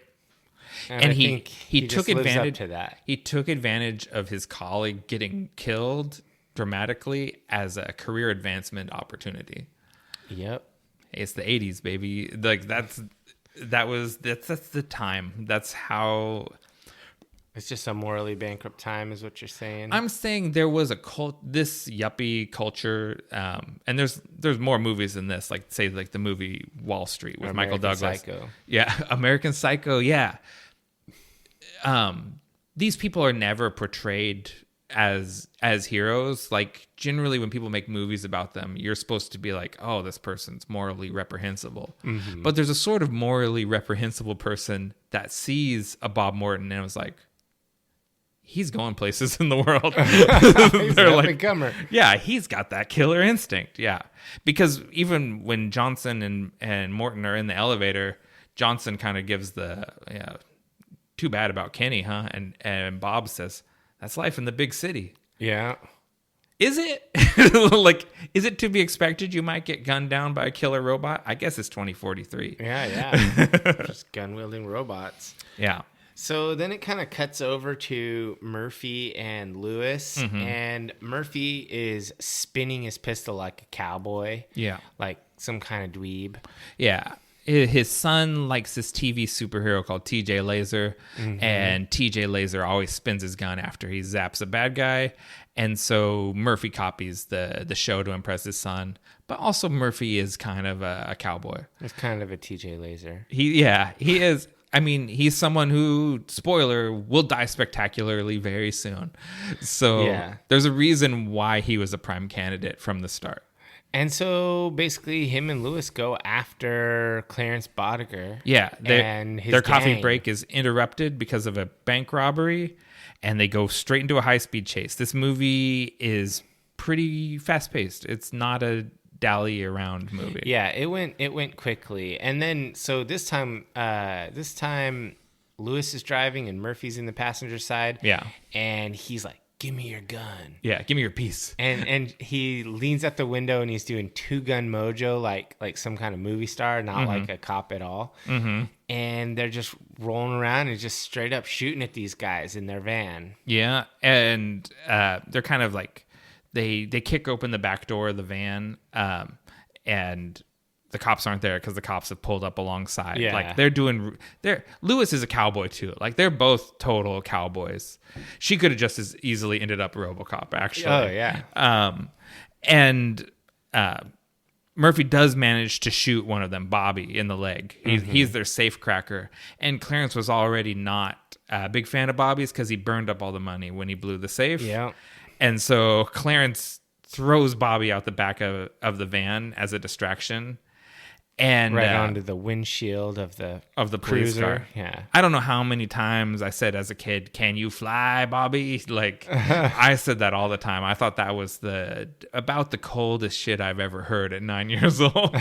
And he took advantage to that. He took advantage of his colleague getting killed dramatically as a career advancement opportunity. Yep. It's the 80s, baby. That's the time. That's how. It's just a morally bankrupt time, is what you're saying. I'm saying there was this yuppie culture, and there's more movies than this, like the movie Wall Street with Michael Douglas. Psycho. Yeah, American Psycho. Yeah. These people are never portrayed as heroes. Like, generally when people make movies about them, you're supposed to be like, oh, this person's morally reprehensible. Mm-hmm. But there's a sort of morally reprehensible person that sees a Bob Morton and was like, he's going places in the world. He's They're an like, up-and-comer. yeah, he's got that killer instinct. Yeah. Because even when Johnson and Morton are in the elevator, Johnson kind of gives the, too bad about Kenny, huh? And Bob says, that's life in the big city. Yeah. Is it? Like, is it to be expected you might get gunned down by a killer robot? I guess it's 2043. Yeah. Just gun-wielding robots. Yeah. So then it kind of cuts over to Murphy and Lewis, and Murphy is spinning his pistol like a cowboy. Yeah. Like some kind of dweeb. Yeah. His son likes this TV superhero called TJ Laser, and TJ Laser always spins his gun after he zaps a bad guy. And so Murphy copies the show to impress his son. But also Murphy is kind of a cowboy. It's kind of a TJ Laser. He is. I mean, he's someone who, spoiler, will die spectacularly very soon. So there's a reason why he was a prime candidate from the start. And so basically him and Lewis go after Clarence Boddicker. Yeah. And his their coffee gang. break is interrupted because of a bank robbery, and they go straight into a high-speed chase. This movie is pretty fast-paced. It's not a dally around movie. Yeah, it went quickly. And then so this time Lewis is driving and Murphy's in the passenger side. Yeah. And he's like, "Give me your gun." Yeah, give me your piece. And he leans out the window and he's doing two gun mojo like some kind of movie star, not like a cop at all. And they're just rolling around and just straight up shooting at these guys in their van. Yeah, and they're kind of like they kick open the back door of the van, and the cops aren't there because the cops have pulled up alongside. Yeah. Like Lewis is a cowboy too. Like they're both total cowboys. She could have just as easily ended up Robocop, actually. Oh yeah. And Murphy does manage to shoot one of them, Bobby, in the leg. He's their safe cracker. And Clarence was already not a big fan of Bobby's because he burned up all the money when he blew the safe. Yeah. And so Clarence throws Bobby out the back of the van as a distraction. And right onto the windshield of the police cruiser. car. Yeah. I don't know how many times I said as a kid, "Can you fly, Bobby?" Like I said that all the time. I thought that was about the coldest shit I've ever heard at 9 years old.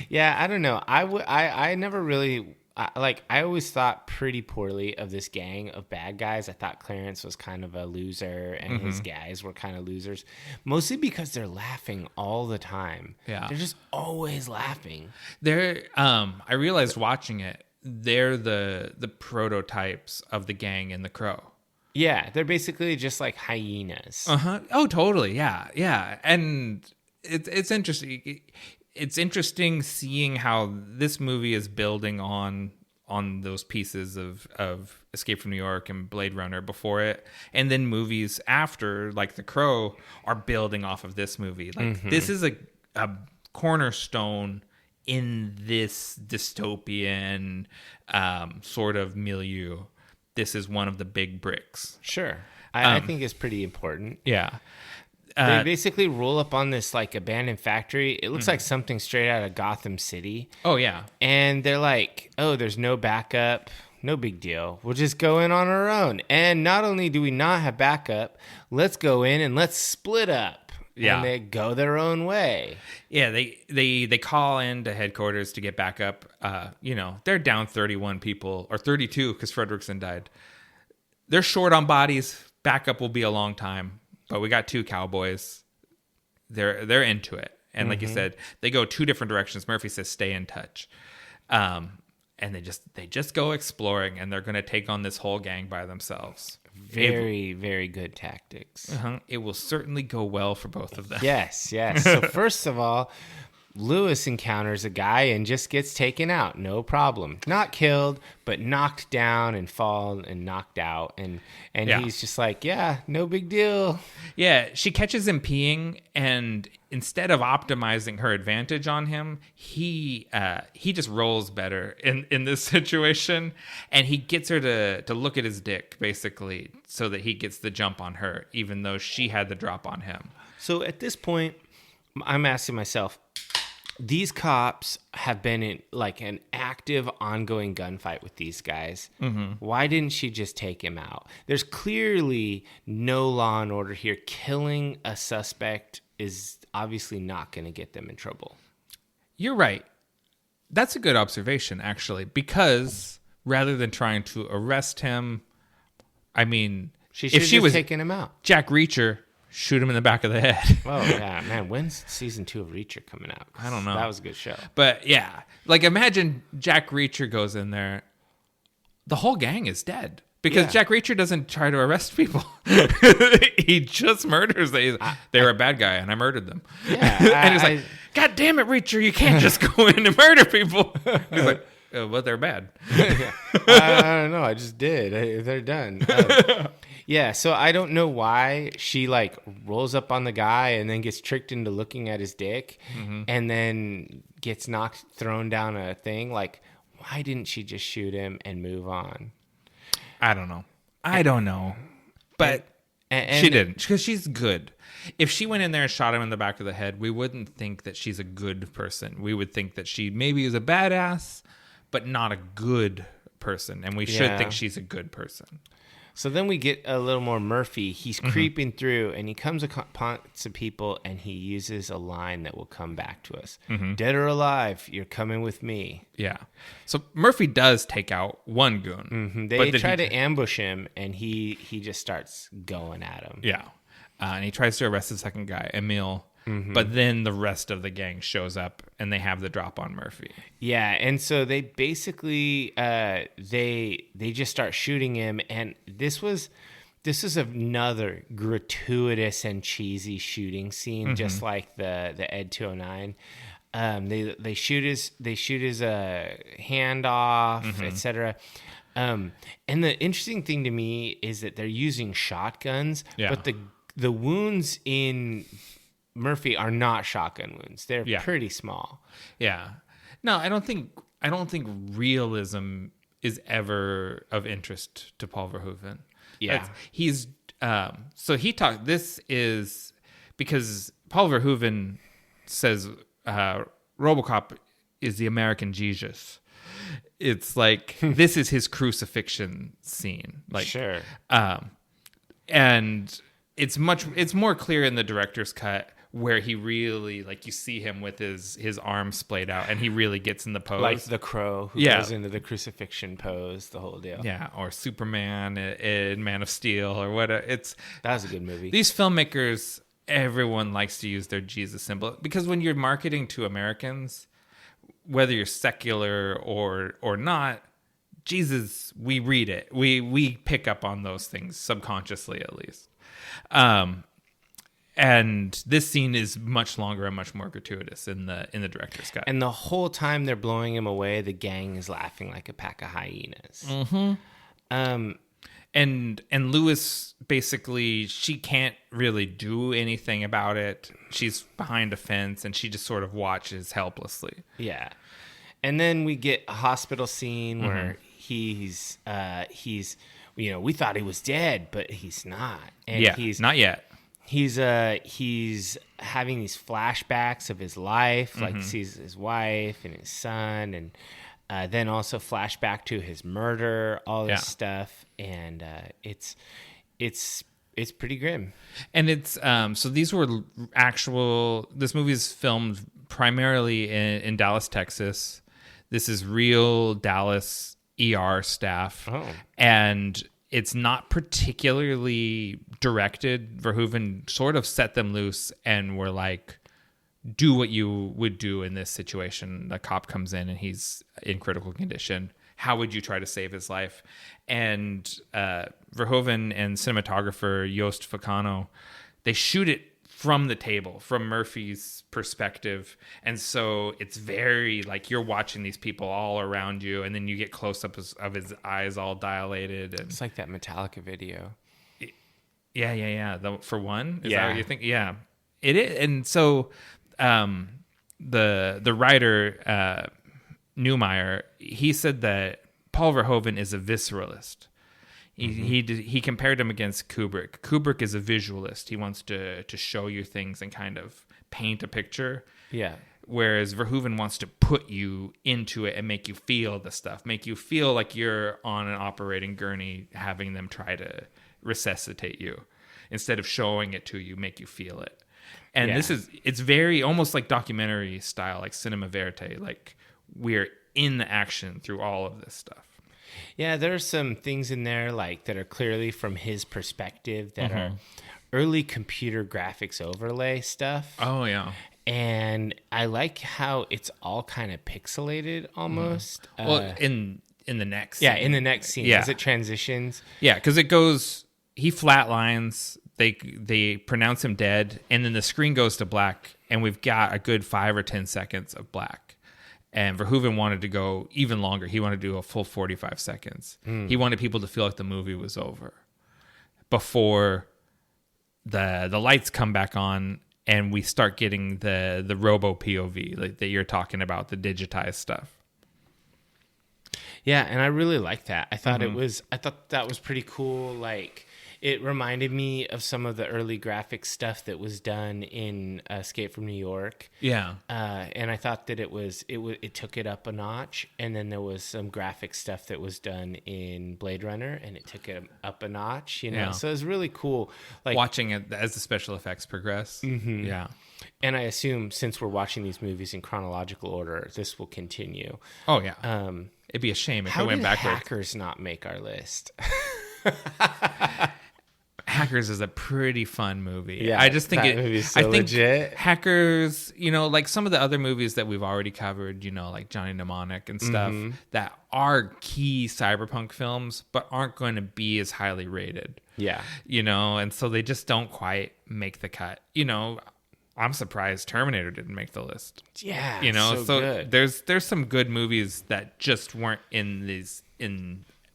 Yeah, I don't know. I never really I always thought pretty poorly of this gang of bad guys. I thought Clarence was kind of a loser and his guys were kind of losers, mostly because they're laughing all the time. Yeah. They're just always laughing. I realized watching it, they're the prototypes of the gang in The Crow. Yeah, they're basically just like hyenas. Oh, totally. Yeah. And it's interesting. It's interesting seeing how this movie is building on those pieces of Escape from New York and Blade Runner before it, and then movies after, like The Crow, are building off of this movie. Like this is a cornerstone in this dystopian sort of milieu. This is one of the big bricks. Sure, I think it's pretty important. Yeah. They basically roll up on this like abandoned factory. It looks like something straight out of Gotham City. Oh, yeah. And they're like, "Oh, there's no backup. No big deal. We'll just go in on our own. And not only do we not have backup, let's go in and let's split up." Yeah. And they go their own way. Yeah, they call in to headquarters to get backup. They're down 31 people, or 32 because Fredrickson died. They're short on bodies. Backup will be a long time. But we got two cowboys. They're into it. And like you said, they go two different directions. Murphy says, "Stay in touch." And they just go exploring, and they're going to take on this whole gang by themselves. Very, very good tactics. It will certainly go well for both of them. Yes. So first of all, Lewis encounters a guy and just gets taken out. No problem. Not killed, but knocked down and fall and knocked out. And he's just like, yeah, no big deal. Yeah, she catches him peeing, and instead of optimizing her advantage on him, he just rolls better in this situation. And he gets her to look at his dick, basically, so that he gets the jump on her, even though she had the drop on him. So at this point, I'm asking myself, these cops have been in like an active, ongoing gunfight with these guys. Mm-hmm. Why didn't she just take him out? There's clearly no law and order here. Killing a suspect is obviously not going to get them in trouble. You're right. That's a good observation, actually, because rather than trying to arrest him, I mean, if she was taking him out, Jack Reacher, shoot him in the back of the head. Oh, yeah, man. When's season 2 of Reacher coming out? I don't know. That was a good show. But yeah, like imagine Jack Reacher goes in there. The whole gang is dead because Jack Reacher doesn't try to arrest people. He just murders. They were a bad guy and I murdered them. Yeah, and he's like, God damn it, Reacher, you can't just go in and murder people. He's like, well, they're bad. I don't know. I just did. They're done. Yeah, so I don't know why she like rolls up on the guy and then gets tricked into looking at his dick and then gets thrown down a thing. Like, why didn't she just shoot him and move on? I don't know. But she didn't because she's good. If she went in there and shot him in the back of the head, we wouldn't think that she's a good person. We would think that she maybe is a badass, but not a good person. And we should think she's a good person. So then we get a little more Murphy. He's creeping through, and he comes upon some people, and he uses a line that will come back to us. Dead or alive, you're coming with me. Yeah. So Murphy does take out one goon. They try to ambush him, and he just starts going at him. Yeah. And he tries to arrest the second guy, Emil. But then the rest of the gang shows up and they have the drop on Murphy. Yeah, and so they basically they just start shooting him, and this is another gratuitous and cheesy shooting scene, just like the Ed 209. They shoot his hand off, etc. And the interesting thing to me is that they're using shotguns, but the wounds in Murphy are not shotgun wounds. They're pretty small. Yeah. No, I don't think realism is ever of interest to Paul Verhoeven. Yeah. He's this is because Paul Verhoeven says Robocop is the American Jesus. It's like this is his crucifixion scene. Like sure. And it's more clear in the director's cut where he really, like, you see him with his arms splayed out and he really gets in the pose. Like the Crow who goes into the crucifixion pose, the whole deal. Yeah, or Superman in Man of Steel or whatever. That was a good movie. These filmmakers, everyone likes to use their Jesus symbol because when you're marketing to Americans, whether you're secular or not, Jesus, we read it. We pick up on those things subconsciously at least. And this scene is much longer and much more gratuitous in the director's cut. And the whole time they're blowing him away, the gang is laughing like a pack of hyenas. And Lewis basically, she can't really do anything about it. She's behind a fence and she just sort of watches helplessly. Yeah. And then we get a hospital scene where he's we thought he was dead, but he's not. And he's not yet. He's having these flashbacks of his life, like sees his wife and his son, and then also flashback to his murder, all this stuff, and it's pretty grim. And it's so these were this movie is filmed primarily in Dallas, Texas. This is real Dallas ER staff, and it's not particularly directed. Verhoeven sort of set them loose and were like, do what you would do in this situation. The cop comes in and he's in critical condition. How would you try to save his life? And Verhoeven and cinematographer Joost Ficano, they shoot it from the table, from Murphy's perspective. And so it's very like you're watching these people all around you, and then you get close-ups of his eyes all dilated. And it's like that Metallica video. Yeah. For one? Is that what you think? Yeah. It is. And so the writer, Neumeier, he said that Paul Verhoeven is a visceralist. He compared him against Kubrick. Kubrick is a visualist. He wants to show you things and kind of paint a picture. Yeah. Whereas Verhoeven wants to put you into it and make you feel the stuff, make you feel like you're on an operating gurney, having them try to resuscitate you instead of showing it to you, make you feel it. And it's very almost like documentary style, like cinema verite. Like we're in the action through all of this stuff. Yeah, there are some things in there like that are clearly from his perspective that are early computer graphics overlay stuff. Oh, yeah. And I like how it's all kind of pixelated almost. Well, in the next scene. Yeah, in the next scene. As it transitions. Yeah, because it goes, he flatlines, they pronounce him dead, and then the screen goes to black, and we've got a good 5 or 10 seconds of black. And Verhoeven wanted to go even longer. He wanted to do a full 45 seconds. He wanted people to feel like the movie was over before the lights come back on and we start getting the robo POV like that you're talking about, the digitized stuff. Yeah, and I really like that. I thought that was pretty cool. Like, it reminded me of some of the early graphic stuff that was done in Escape from New York. Yeah. And I thought that it took it up a notch. And then there was some graphic stuff that was done in Blade Runner, and it took it up a notch. You know, Yeah. So it was really cool. Like watching it as the special effects progress. Mm-hmm. Yeah. And I assume since we're watching these movies in chronological order, this will continue. Oh yeah. It'd be a shame if it went backwards. How did Hackers not make our list? Hackers is a pretty fun movie. Yeah, I just think legit. Hackers, you know, like some of the other movies that we've already covered, you know, like Johnny Mnemonic and stuff, that are key cyberpunk films, but aren't going to be as highly rated. Yeah. You know, and so they just don't quite make the cut. You know, I'm surprised Terminator didn't make the list. Yeah. You know, so good. there's some good movies that just weren't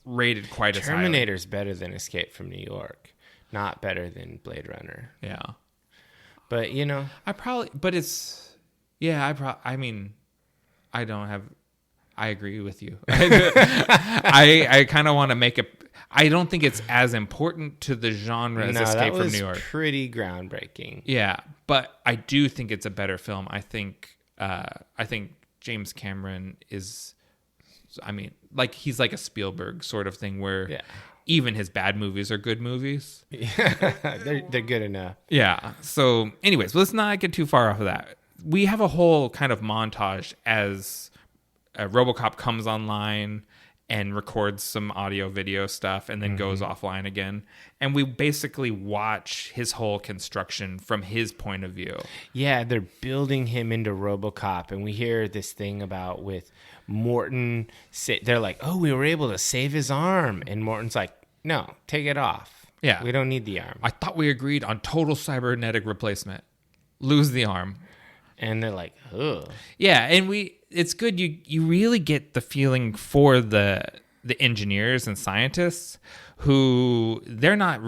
rated quite as highly. Terminator's better than Escape from New York. Not better than Blade Runner. Yeah. But, you know. I agree with you. I kind of want to make I don't think it's as important to the genre as Escape from New York. Pretty groundbreaking. Yeah, but I do think it's a better film. I think James Cameron is, like he's like a Spielberg sort of thing where even his bad movies are good movies. Yeah, they're good enough. Yeah. So anyways, let's not get too far off of that. We have a whole kind of montage as Robocop comes online and records some audio video stuff and then goes offline again. And we basically watch his whole construction from his point of view. Yeah, they're building him into Robocop. And we hear this thing about with Morton. They're like, oh, we were able to save his arm. And Morton's like, no, take it off. Yeah. We don't need the arm. I thought we agreed on total cybernetic replacement. Lose the arm. And they're like, ugh. Yeah, and it's good. You really get the feeling for the engineers and scientists who they're not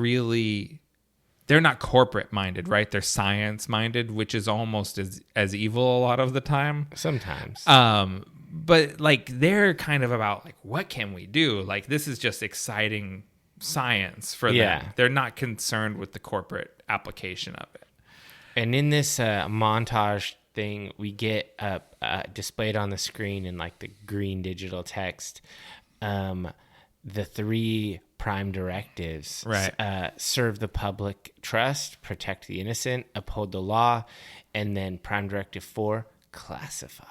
corporate minded, right? They're science minded, which is almost as evil a lot of the time. Sometimes. But like they're kind of about like, what can we do? Like this is just exciting science for them. They're not concerned with the corporate application of it. And in this montage thing, we get displayed on the screen in like the green digital text, the 3 prime directives. Right. Serve the public trust, protect the innocent, uphold the law, and then prime directive 4, classify.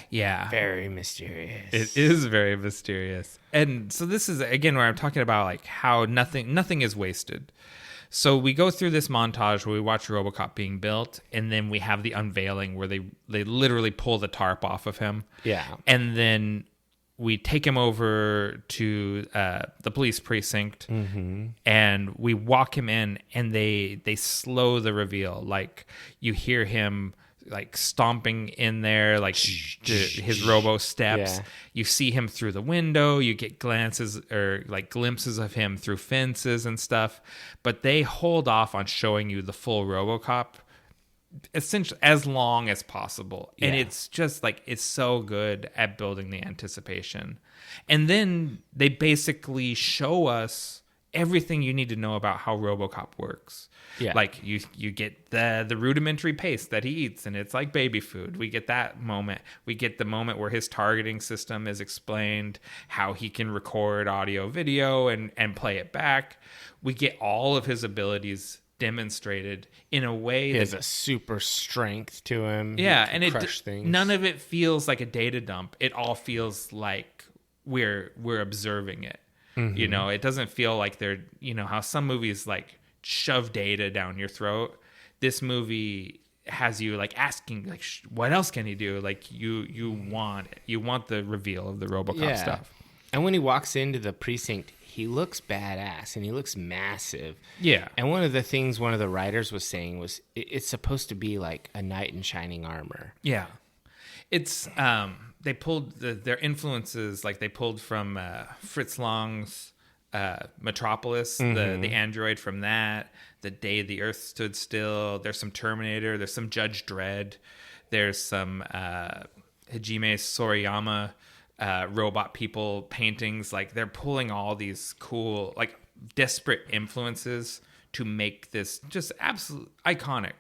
Yeah. Very mysterious. It is very mysterious. And so this is, again, where I'm talking about like how nothing is wasted. So we go through this montage where we watch Robocop being built, and then we have the unveiling where they literally pull the tarp off of him. Yeah. And then we take him over to the police precinct, and we walk him in, and they slow the reveal. Like you hear him like stomping in there, like his robo steps. Yeah. You see him through the window. You get glances or like glimpses of him through fences and stuff. But they hold off on showing you the full Robocop essentially as long as possible. And it's just like, it's so good at building the anticipation. And then they basically show us everything you need to know about how Robocop works. Yeah. Like you get the rudimentary paste that he eats, and it's like baby food. We get that moment. We get the moment where his targeting system is explained, how he can record audio, video, and play it back. We get all of his abilities demonstrated in a way he has a super strength to him. Yeah, and none of it feels like a data dump. It all feels like we're observing it. Mm-hmm. You know, it doesn't feel like they're, you know, how some movies like shove data down your throat. This movie has you like asking like what else can he do? Like you want the reveal of the Robocop stuff. And when he walks into the precinct, he looks badass and he looks massive. Yeah. And one of the things one of the writers was saying was it's supposed to be like a knight in shining armor. Yeah. It's they pulled their influences, like they pulled from Fritz Lang's Metropolis, the android from that, The Day the Earth Stood Still. There's some Terminator. There's some Judge Dredd. There's some Hajime Sorayama robot people paintings. Like they're pulling all these cool, like desperate influences to make this just absolute iconic.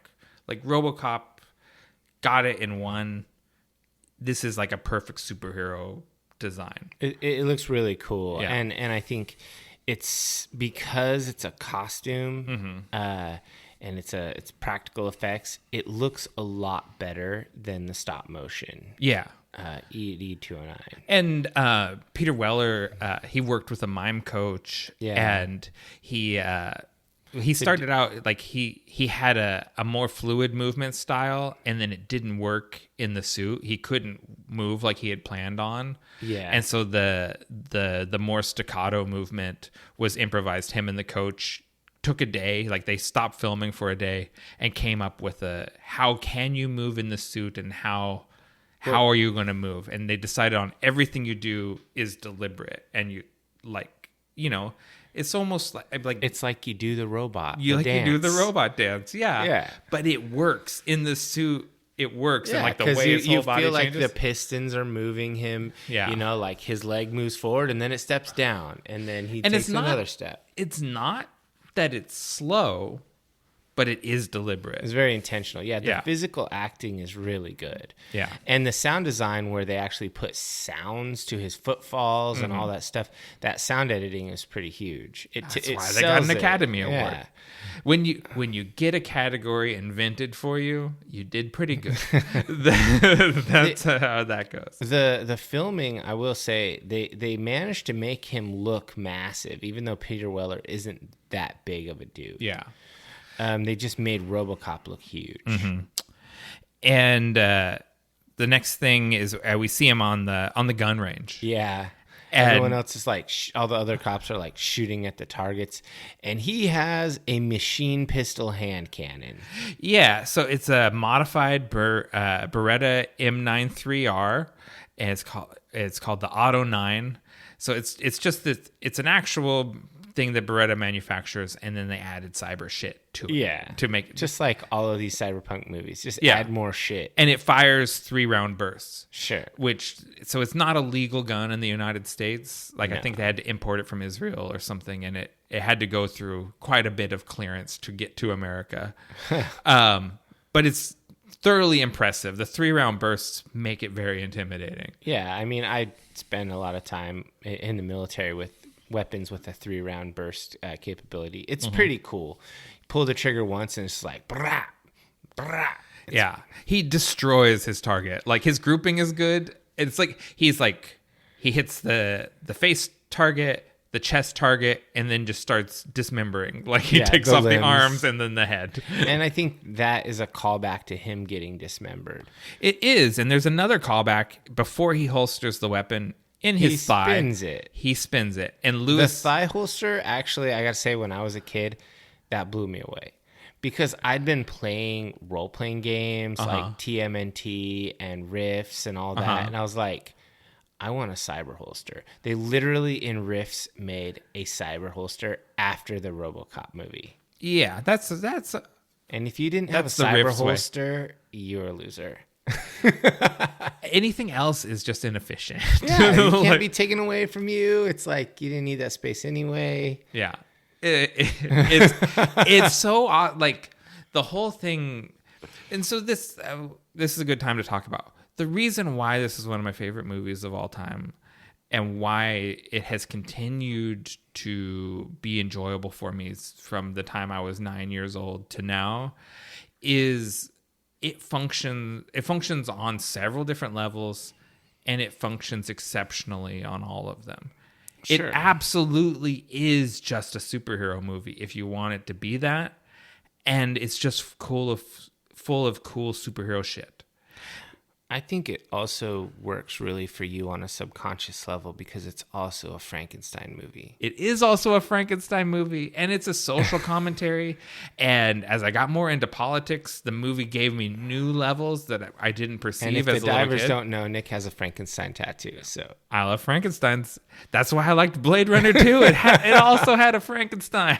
Like Robocop got it in one. This is like a perfect superhero design. It looks really cool. Yeah. And I think it's because it's a costume and it's practical effects. It looks a lot better than the stop motion. Yeah. N&DDD209. And Peter Weller, he worked with a mime coach, and he started out like he had a more fluid movement style, and then it didn't work in the suit. He couldn't move like he had planned on. Yeah. And so the more staccato movement was improvised. Him and the coach took a day, like they stopped filming for a day and came up with how can you move in the suit and how are you going to move? And they decided on everything you do is deliberate, and you like, you know, it's almost like it's like you do the robot. You do the robot dance, yeah. But it works in the suit. It works, and like the way his whole body changes. You feel like the pistons are moving him. Yeah, you know, like his leg moves forward, and then it steps down, and then he takes another step. It's not that it's slow, but it is deliberate. It's very intentional. Yeah, the physical acting is really good. Yeah. And the sound design where they actually put sounds to his footfalls and all that stuff, that sound editing is pretty huge. That's why they got an Academy Award. Yeah. When you get a category invented for you, you did pretty good. That's how that goes. The filming, I will say, they managed to make him look massive, even though Peter Weller isn't that big of a dude. Yeah. They just made Robocop look huge. Mm-hmm. And the next thing is we see him on the gun range. Yeah. Everyone else is like, all the other cops are like shooting at the targets. And he has a machine pistol hand cannon. Yeah. So it's a modified Beretta M93R. And it's called the Auto 9. So it's just that it's an actual thing that Beretta manufactures, and then they added cyber shit to it. Yeah. To make it. Just like all of these cyberpunk movies. Just add more shit. And it fires 3-round bursts. Sure. So it's not a legal gun in the United States. Like, no. I think they had to import it from Israel or something, and it had to go through quite a bit of clearance to get to America. But it's thoroughly impressive. The 3-round bursts make it very intimidating. Yeah. I mean, I spend a lot of time in the military with weapons with a 3-round burst capability. It's pretty cool. You pull the trigger once and it's like brah, brah. Yeah, he destroys his target. Like, his grouping is good. It's like he hits the face target, the chest target, and then just starts dismembering. Like, he takes off the arms and then the head. And I think that is a callback to him getting dismembered. It is. And there's another callback before he holsters the weapon in his thigh. He spins it. And the thigh holster, actually, I gotta say, when I was a kid, that blew me away. Because I'd been playing role-playing games like TMNT and Rifts and all that. And I was like, I want a cyber holster. They literally in Rifts made a cyber holster after the Robocop movie. Yeah, that's. And if you didn't have a cyber holster, you're a loser. Anything else is just inefficient. Yeah, it can't be taken away from you. It's like you didn't need that space anyway. Yeah. It's so odd, like the whole thing. And so this is a good time to talk about the reason why this is one of my favorite movies of all time, and why it has continued to be enjoyable for me from the time I was 9 years old to now, is it functions on several different levels, and it functions exceptionally on all of them. Sure. It absolutely is just a superhero movie if you want it to be that, and it's just full of cool superhero shit. I think it also works really for you on a subconscious level because it's also a Frankenstein movie. It is also a Frankenstein movie, and it's a social commentary. And as I got more into politics, the movie gave me new levels that I didn't perceive as a little kid. And if the divers don't know, Nick has a Frankenstein tattoo. So I love Frankensteins. That's why I liked Blade Runner 2. It also had a Frankenstein.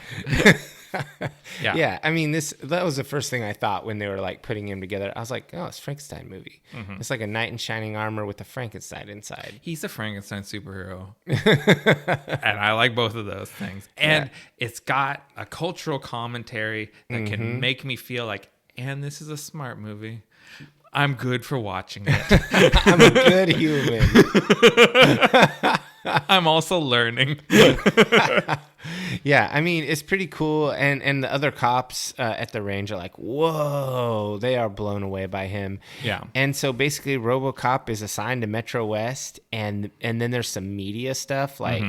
Yeah. I mean, that was the first thing I thought when they were like putting him together. I was like, oh, it's a Frankenstein movie. Mm-hmm. It's like a knight in shining armor with a Frankenstein inside. He's a Frankenstein superhero. And I like both of those things. And it's got a cultural commentary that can make me feel like, and this is a smart movie. I'm good for watching it. I'm a good human. I'm also learning. Yeah, I mean, it's pretty cool. And the other cops at the range are like, whoa, they are blown away by him. Yeah. And so basically Robocop is assigned to Metro West, and then there's some media stuff like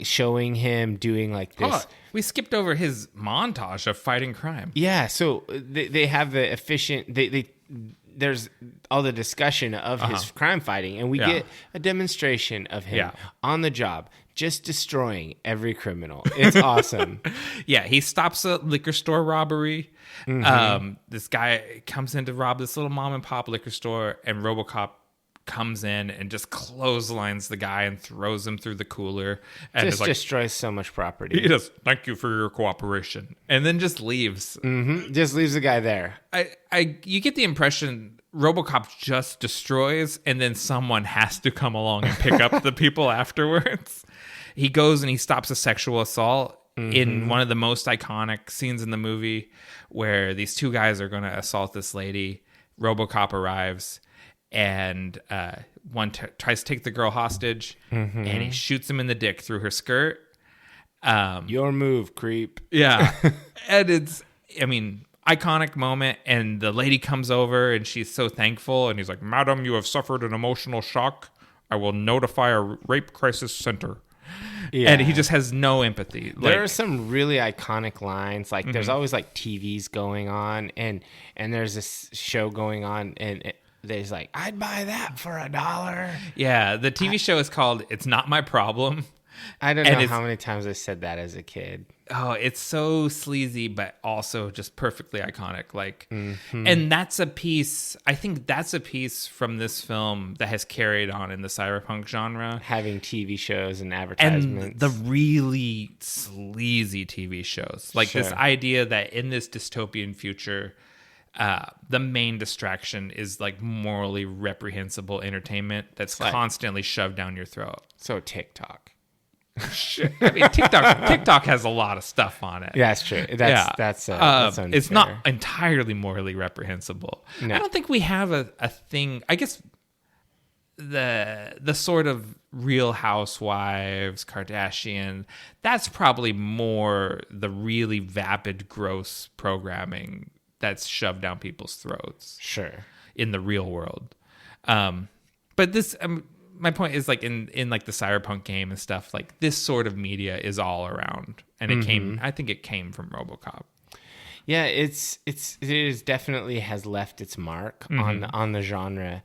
showing him doing like this. Oh, we skipped over his montage of fighting crime. Yeah, so they have the efficient there's all the discussion of his crime fighting, and we get a demonstration of him on the job, just destroying every criminal. It's awesome. Yeah, he stops a liquor store robbery. This guy comes in to rob this little mom and pop liquor store, and Robocop comes in and just clotheslines the guy and throws him through the cooler. And just destroys so much property. He does, thank you for your cooperation. And then just leaves. Just leaves the guy there. You get the impression Robocop just destroys, and then someone has to come along and pick up the people afterwards. He goes and he stops a sexual assault in one of the most iconic scenes in the movie, where these two guys are going to assault this lady. Robocop arrives, and one tries to take the girl hostage, and he shoots him in the dick through her skirt. Your move, creep. Yeah. And it's, I mean, iconic moment, and the lady comes over and she's so thankful, and he's like, "Madam, you have suffered an emotional shock. I will notify a rape crisis center." Yeah. And he just has no empathy. There are some really iconic lines. Like there's always like TVs going on, and there's this show going on, and there's like, "I'd buy that for $1." Yeah, the TV show is called "It's Not My Problem." I don't know how many times I said that as a kid. Oh, it's so sleazy, but also just perfectly iconic. Like, and that's a piece. I think that's a piece from this film that has carried on in the cyberpunk genre, having TV shows and advertisements, and the really sleazy TV shows. Like this idea that in this dystopian future, the main distraction is like morally reprehensible entertainment that's constantly shoved down your throat. So TikTok. I mean, TikTok has a lot of stuff on it. Yeah, that's true. That's unfair. It's not entirely morally reprehensible. No. I don't think we have a thing. I guess the sort of Real Housewives, Kardashian, that's probably more the really vapid, gross programming that's shoved down people's throats. Sure. In the real world. But this... my point is, like in like the cyberpunk game and stuff, like this sort of media is all around, and I think it came from Robocop. Yeah, it is definitely has left its mark on the genre.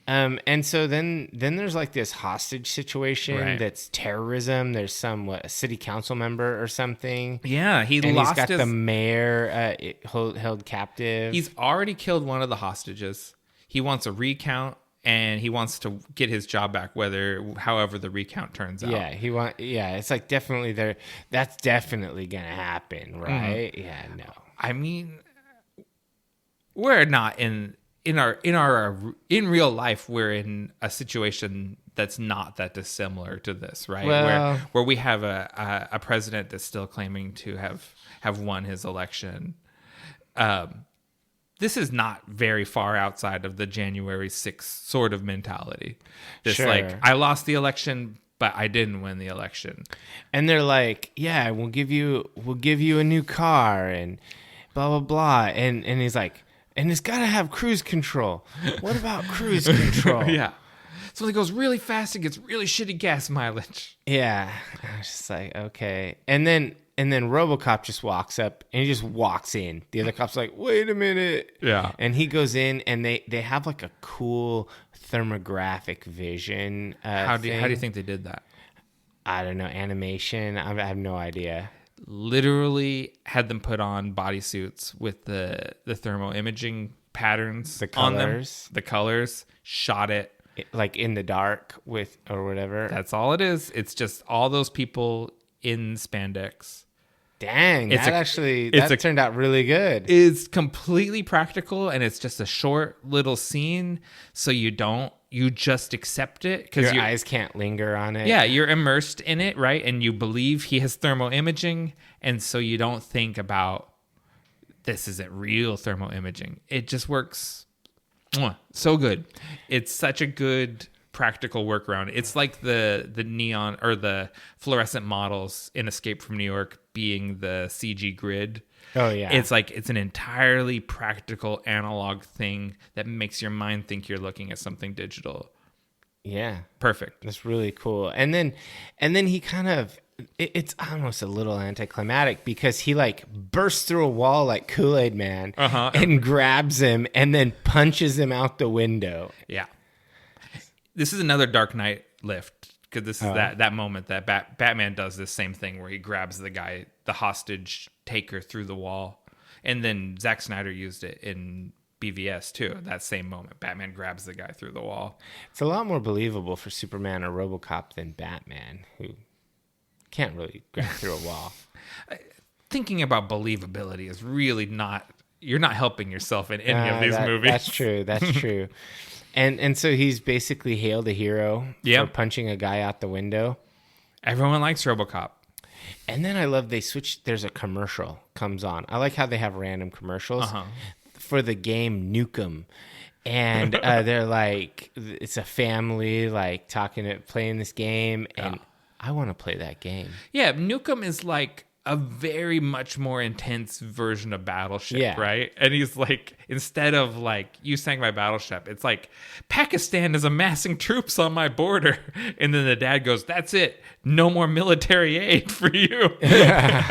And so then there's like this hostage situation that's terrorism. There's a city council member or something. Yeah, he's got the mayor held captive. He's already killed one of the hostages. He wants a recount. And he wants to get his job back, however the recount turns out. Yeah, it's like definitely there. That's definitely gonna happen, right? Yeah, no. I mean, we're not in real life. We're in a situation that's not that dissimilar to this, right? Well, where we have a president that's still claiming to have won his election. This is not very far outside of the January 6th sort of mentality. This Sure. like, I lost the election, but I didn't win the election. And they're like, yeah, we'll give you a new car and blah blah blah. And he's like, and it's gotta have cruise control. What about cruise control? Yeah. So it goes really fast, it gets really shitty gas mileage. Yeah. I was just like, okay. And then Robocop just walks up and he just walks in. The other cop's like, wait a minute. Yeah. And he goes in and they have like a cool thermographic vision. How do you think they did that? I don't know, animation. I have no idea. Literally had them put on bodysuits with the thermal imaging patterns on them. The colors, shot it. Like in the dark with or whatever. That's all it is. It's just all those people in spandex. Dang, that turned out really good. It's completely practical, and it's just a short little scene, so you just accept it because your eyes can't linger on it. Yeah, you're immersed in it, right? And you believe he has thermal imaging, and so you don't think about this isn't real thermal imaging. It just works so good. It's such a good practical workaround. It's like the neon or the fluorescent models in Escape from New York being the CG grid. Oh yeah. It's like it's an entirely practical analog thing that makes your mind think you're looking at something digital. Yeah. Perfect. That's really cool. And then he kind of it's almost a little anticlimactic because he like bursts through a wall like Kool-Aid Man and grabs him and then punches him out the window. Yeah. This is another Dark Knight lift because this is that moment that Batman does this same thing where he grabs the guy, the hostage taker, through the wall. And then Zack Snyder used it in BVS too. That same moment, Batman grabs the guy through the wall. It's a lot more believable for Superman or Robocop than Batman, who can't really grab through a wall. Thinking about believability is really not... You're not helping yourself in any of these movies. That's true. That's true. And so he's basically hailed a hero for punching a guy out the window. Everyone likes Robocop. And then I love they switch. There's a commercial comes on. I like how they have random commercials for the game Nukem. And they're like, it's a family like playing this game. And I want to play that game. Yeah, Nukem is like a very much more intense version of Battleship, right? And he's like, instead of like, you sank my Battleship, it's like, Pakistan is amassing troops on my border. And then the dad goes, that's it. No more military aid for you. Yeah.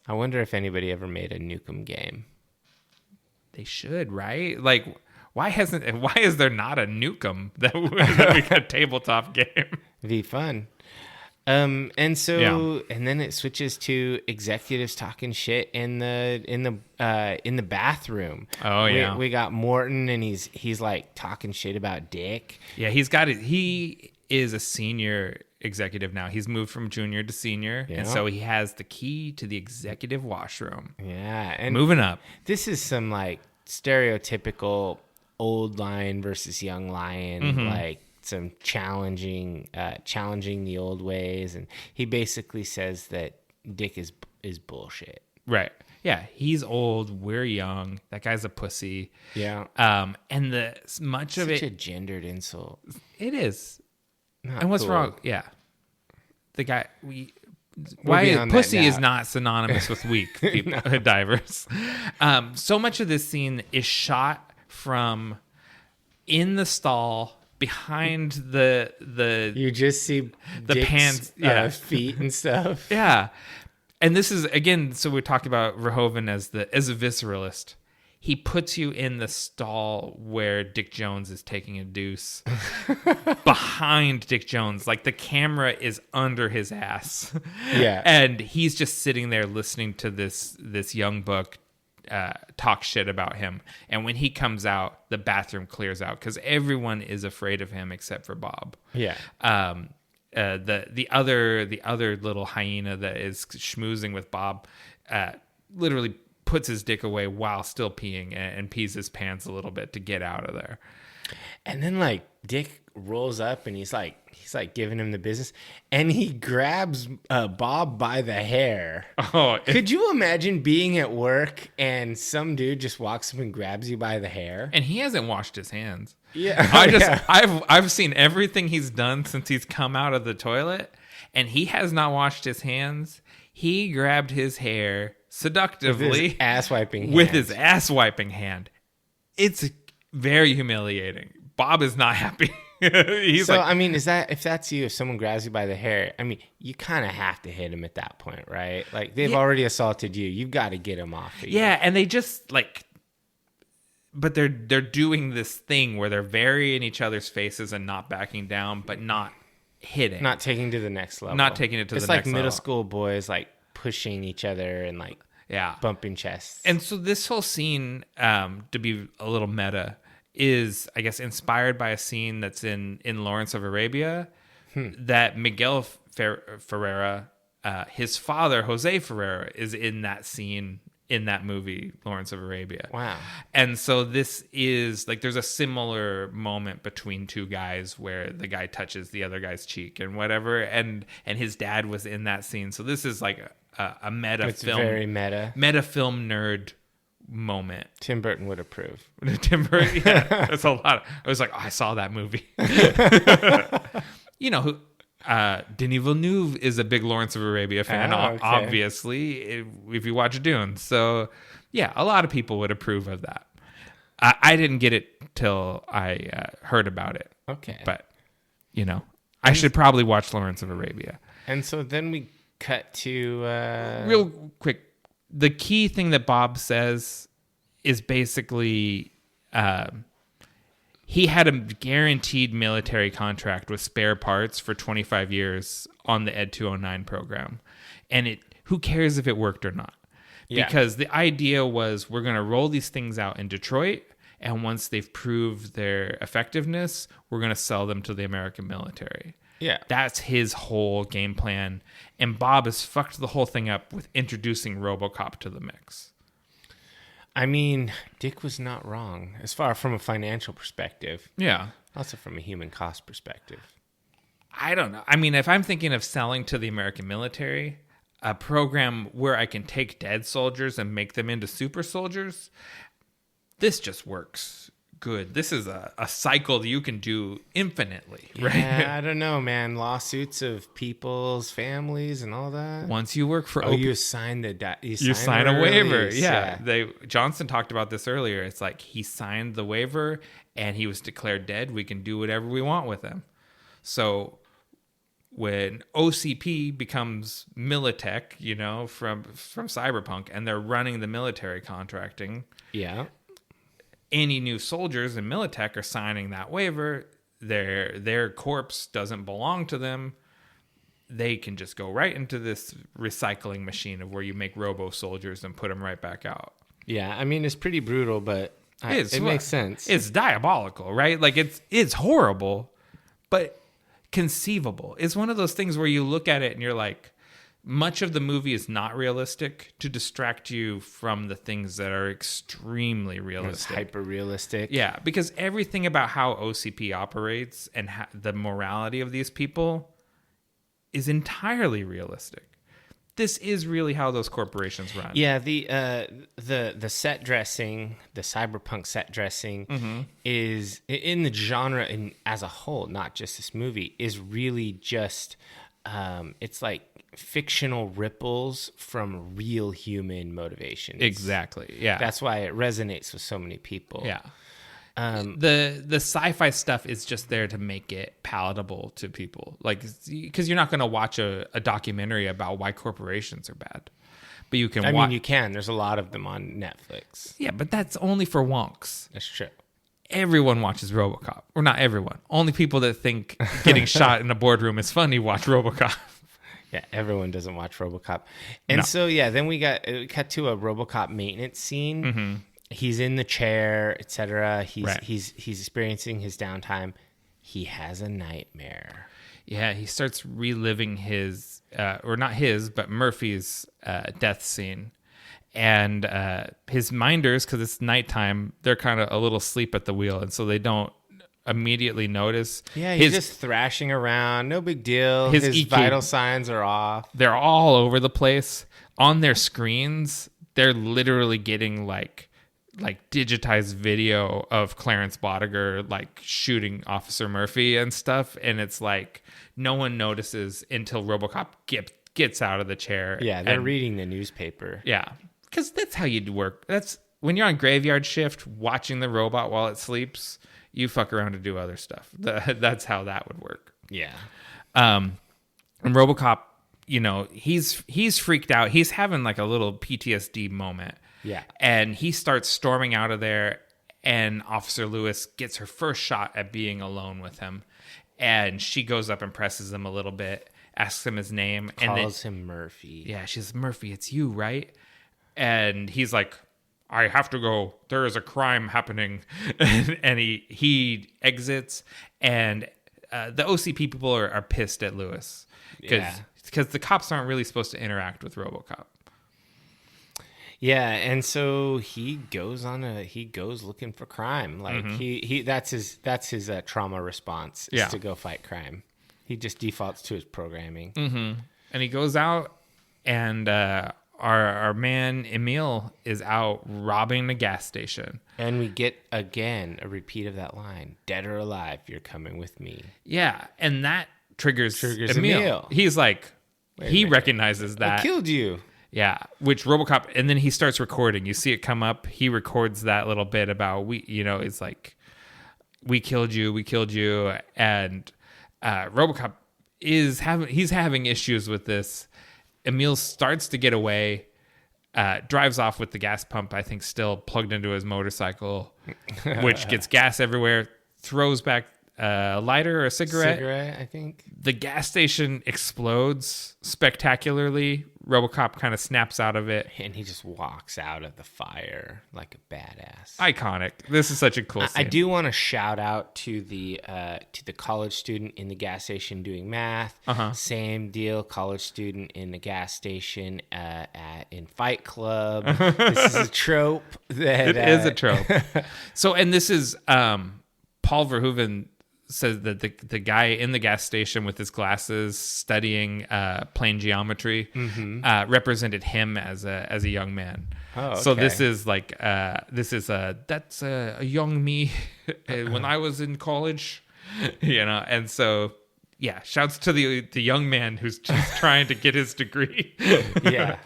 I wonder if anybody ever made a Nukem game. They should, right? Like, why is there not a Nukem that we got a tabletop game? It'd be fun. And then it switches to executives talking shit in the bathroom. Oh yeah, we got Morton and he's like talking shit about Dick. Yeah, he is a senior executive now. He's moved from junior to senior, and so he has the key to the executive washroom. Yeah, and moving up. This is some like stereotypical old lion versus young lion, like. Some challenging the old ways, and he basically says that Dick is bullshit. Right. Yeah, he's old. We're young. That guy's a pussy. Yeah. And such a gendered insult. It is. Not and what's cool. wrong? Yeah. The guy why pussy is not synonymous with weak people, divers. So much of this scene is shot from in the stall. Behind the you just see the Dick's, pants, feet and stuff. Yeah, and this is again. So we talked about Verhoeven as a visceralist. He puts you in the stall where Dick Jones is taking a deuce, behind Dick Jones, like the camera is under his ass. Yeah, and he's just sitting there listening to this young buck talk shit about him, and when he comes out, the bathroom clears out because everyone is afraid of him except for Bob. Yeah. The other little hyena that is schmoozing with Bob, literally puts his dick away while still peeing and pees his pants a little bit to get out of there. And then like Dick rolls up and he's like giving him the business, and he grabs Bob by the hair. Oh, could you imagine being at work and some dude just walks up and grabs you by the hair? And he hasn't washed his hands. Yeah. I've seen everything he's done since he's come out of the toilet, and he has not washed his hands. He grabbed his hair seductively with his ass wiping hand. It's very humiliating. Bob is not happy. He's so, I mean, if that's you, if someone grabs you by the hair, I mean, you kind of have to hit him at that point, right? Like, they've already assaulted you. You've got to get him off of you. Yeah, and they just, like, but they're doing this thing where they're very in each other's faces and not backing down, but not hitting. Not taking to the next level. Not taking it to the next level. It's like middle school boys, like, pushing each other and, like, bumping chests. And so this whole scene, to be a little meta, is, I guess, inspired by a scene that's in Lawrence of Arabia that Miguel Ferreira, his father, Jose Ferreira, is in that scene in that movie, Lawrence of Arabia. Wow. And so this is, like, there's a similar moment between two guys where the guy touches the other guy's cheek and whatever, and his dad was in that scene. So this is like a meta it's film. It's very meta. Meta film nerd moment. Tim Burton would approve. Tim Burton, yeah. That's a lot. I was like, I saw that movie. You know who? Denis Villeneuve is a big Lawrence of Arabia fan, obviously, if you watch Dune. So, yeah, a lot of people would approve of that. I didn't get it till I heard about it. Okay. But, you know, I should probably watch Lawrence of Arabia. And so then we cut to... Real quick. The key thing that Bob says is basically he had a guaranteed military contract with spare parts for 25 years on the Ed 209 program. And who cares if it worked or not? Yeah. Because the idea was we're going to roll these things out in Detroit, and once they've proved their effectiveness, we're going to sell them to the American military. Yeah. That's his whole game plan. And Bob has fucked the whole thing up with introducing Robocop to the mix. I mean, Dick was not wrong as far from a financial perspective. Yeah. Also from a human cost perspective. I don't know. I mean, if I'm thinking of selling to the American military, a program where I can take dead soldiers and make them into super soldiers, this just works good. This is a cycle that you can do infinitely, right? Yeah, I don't know, man. Lawsuits of people's families and all that. Once you work for you sign you sign a waiver. Yeah. Johnson talked about this earlier. It's like he signed the waiver and he was declared dead. We can do whatever we want with him. So when OCP becomes Militech, you know, from Cyberpunk, and they're running the military contracting. Yeah. Any new soldiers in Militech are signing that waiver. Their corpse doesn't belong to them. They can just go right into this recycling machine of where you make robo soldiers and put them right back out. Yeah, I mean, it's pretty brutal, but it makes sense. It's diabolical, right? Like it's horrible, but conceivable. It's one of those things where you look at it and you're like, much of the movie is not realistic to distract you from the things that are extremely realistic. It's hyper realistic. Yeah, because everything about how OCP operates and the morality of these people is entirely realistic. This is really how those corporations run. Yeah, the set dressing, the cyberpunk set dressing is in the genre and as a whole, not just this movie, is really just it's like fictional ripples from real human motivations. Exactly. Yeah. That's why it resonates with so many people. Yeah. The sci-fi stuff is just there to make it palatable to people, like, because you're not going to watch a documentary about why corporations are bad, but you can. I mean, you can. There's a lot of them on Netflix. Yeah, but that's only for wonks. That's true. Everyone watches Robocop, or not everyone. Only people that think getting shot in a boardroom is funny watch Robocop. Yeah, everyone doesn't watch Robocop, and so then we cut to a Robocop maintenance scene. Mm-hmm. He's in the chair, etc. He's experiencing his downtime. He has a nightmare. Yeah, he starts reliving his, or not his, but Murphy's death scene. and his minders, because it's nighttime, they're kind of a little asleep at the wheel, and so they don't immediately notice. Yeah, he's just thrashing around. No big deal. His EQ, vital signs are off. They're all over the place. On their screens, they're literally getting like digitized video of Clarence Bodiger like shooting Officer Murphy and stuff, and it's like no one notices until Robocop gets out of the chair. Yeah, they're reading the newspaper. Yeah, because that's how you work. That's when you're on graveyard shift watching the robot while it sleeps. You fuck around to do other stuff. That's how that would work. Yeah. And Robocop, he's freaked out. He's having like a little PTSD moment. Yeah. And he starts storming out of there, and Officer Lewis gets her first shot at being alone with him. And she goes up and presses him a little bit, asks him his name. Calls him Murphy. Yeah, she says, "Murphy, it's you, right?" And he's like, "I have to go. There is a crime happening." And he exits, and the OCP people are pissed at Lewis because the cops aren't really supposed to interact with RoboCop. Yeah, and so he goes looking for crime. Like he that's his trauma response is to go fight crime. He just defaults to his programming. Mm-hmm. And he goes out, and our man Emil is out robbing the gas station. And we get again a repeat of that line: "Dead or alive, you're coming with me." Yeah, and that triggers Emil. He's like, he recognizes that I killed you. Yeah, which RoboCop, and then he starts recording. You see it come up. He records that little bit about it's like, we killed you, and RoboCop he's having issues with this. Emil starts to get away, drives off with the gas pump, I think, still plugged into his motorcycle, which gets gas everywhere. Throws back a lighter or a cigarette. I think. The gas station explodes spectacularly. RoboCop kind of snaps out of it, and he just walks out of the fire like a badass. Iconic. This is such a cool scene. I do want to shout out to the college student in the gas station doing math. Same deal, college student in the gas station in Fight Club. This is a trope. It is a trope. So, and this is Paul Verhoeven says that the guy in the gas station with his glasses studying plane geometry represented him as a young man. Oh, okay. So this is like that's a young me when I was in college, and so yeah, shouts to the young man who's just trying to get his degree. Yeah.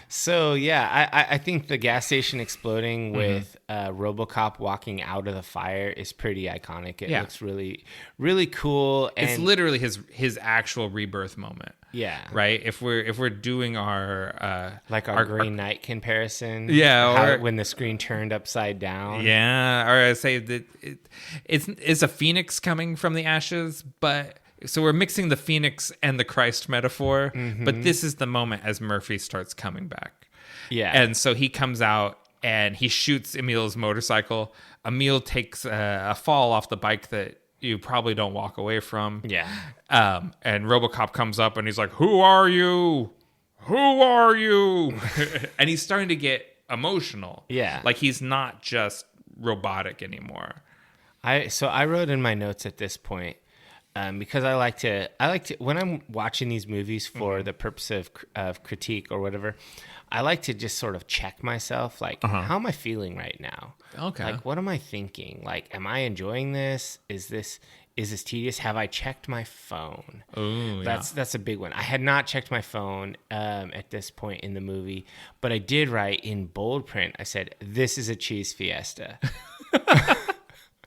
So yeah, I think the gas station exploding with RoboCop walking out of the fire is pretty iconic. It looks really, really cool. And it's literally his actual rebirth moment. Yeah. Right. If we're doing our our Green Knight comparison. Yeah. When the screen turned upside down. Yeah. Or I say that it's a phoenix coming from the ashes, but. So we're mixing the phoenix and the Christ metaphor, but this is the moment as Murphy starts coming back. Yeah. And so he comes out and he shoots Emil's motorcycle. Emil takes a fall off the bike that you probably don't walk away from. Yeah. And RoboCop comes up and he's like, "Who are you? Who are you?" And he's starting to get emotional. Yeah. Like he's not just robotic anymore. I wrote in my notes at this point, because I like to when I'm watching these movies for the purpose of critique or whatever, I like to just sort of check myself, like how am I feeling right now? Okay. Like what am I thinking? Like, am I enjoying this? Is this tedious? Have I checked my phone? Oh, yeah. That's a big one. I had not checked my phone at this point in the movie, but I did write in bold print. I said, "This is a cheese fiesta."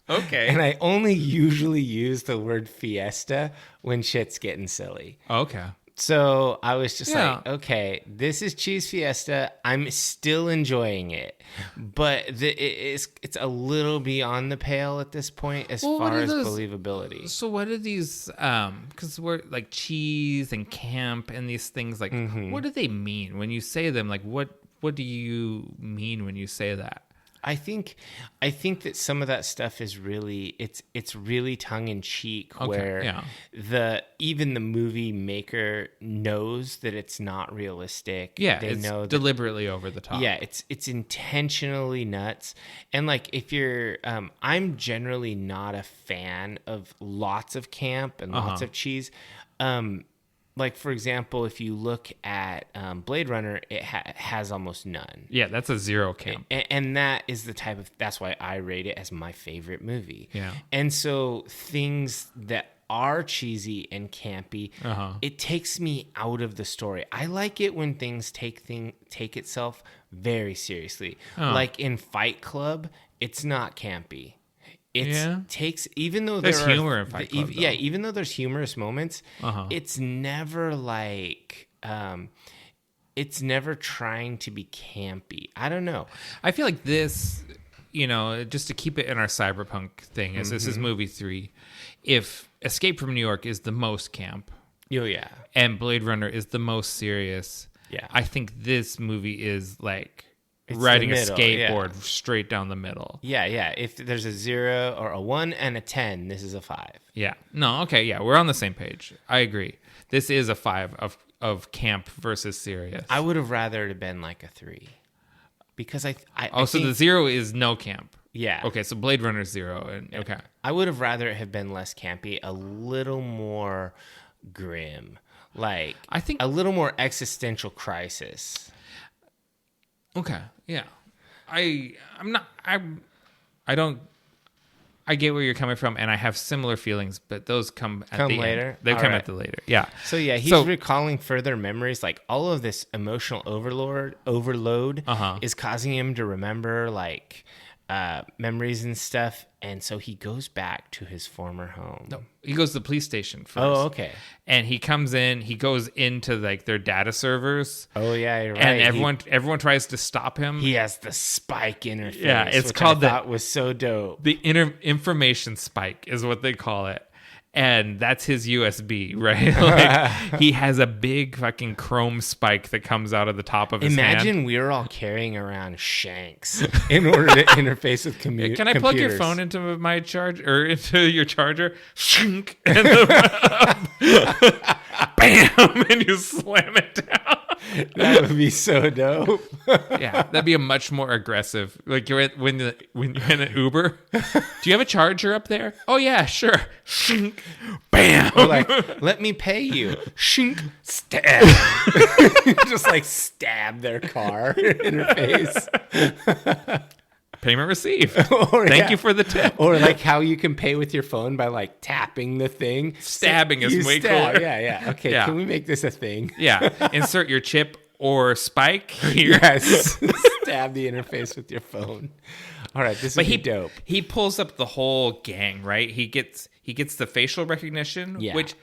Okay. And I only usually use the word fiesta when shit's getting silly. Okay. So I was just like, okay, this is cheese fiesta. I'm still enjoying it, but it's a little beyond the pale at this point as far as believability. So what are these? Because we're like cheese and camp and these things. Like, what do they mean when you say them? Like, what do you mean when you say that? I think that some of that stuff is really it's really tongue in cheek, where even the movie maker knows that it's not realistic. Yeah, they it's know deliberately over the top. Yeah, it's intentionally nuts. And like, if you're, I'm generally not a fan of lots of camp and lots of cheese. Like, for example, if you look at Blade Runner, it has almost none. Yeah, that's a zero camp. And that is the type of, that's why I rate it as my favorite movie. Yeah. And so things that are cheesy and campy, it takes me out of the story. I like it when things take itself very seriously. Like in Fight Club, it's not campy. Takes, even though there's humor in Fight Club, even though there's humorous moments, it's never like it's never trying to be campy. I don't know. I feel like this, just to keep it in our cyberpunk thing, as this is movie 3, if Escape from New York is the most camp, and Blade Runner is the most serious, I think this movie is like riding a skateboard straight down the middle. Yeah. If there's a 0 or a 1 and a 10, this is a 5. Yeah. No, okay, yeah, we're on the same page. I agree. This is a 5 of camp versus serious. I would have rather it have been like a 3. Because I so think, the 0 is no camp. Yeah. Okay, so Blade Runner's 0. And okay. I would have rather it have been less campy, a little more grim. Like, I think a little more existential crisis. Okay, yeah. I get where you're coming from, and I have similar feelings, but those come at the later. End. They come at the later. Yeah. So yeah, he's recalling further memories. Like, all of this emotional overload is causing him to remember like memories and stuff, and so he goes back to his former home. No, he goes to the police station first. Oh, okay. And he goes into like their data servers. Oh yeah, you're right. And everyone tries to stop him. He has the spike interface. Yeah, it's which called I thought was so dope. The information spike is what they call it. And that's his USB, right? Like, he has a big fucking chrome spike that comes out of the top of his hand. Imagine we were all carrying around shanks in order to interface with computers. Can I plug your phone into my charge or into your charger? And bam, and you slam it down. That would be so dope. Yeah, that'd be a much more aggressive. Like when you're in an Uber. Do you have a charger up there? Oh yeah, sure. Bam. Or like, let me pay you. Shink. Stab. Just like stab their car interface. Payment received. Thank you for the tip. Or like how you can pay with your phone by like tapping the thing. Stabbing is way cooler. Yeah. Okay, can we make this a thing? Yeah. Insert your chip or spike here. Yes. Stab the interface with your phone. All right, this would be dope. He pulls up the whole gang, right? He gets the facial recognition, which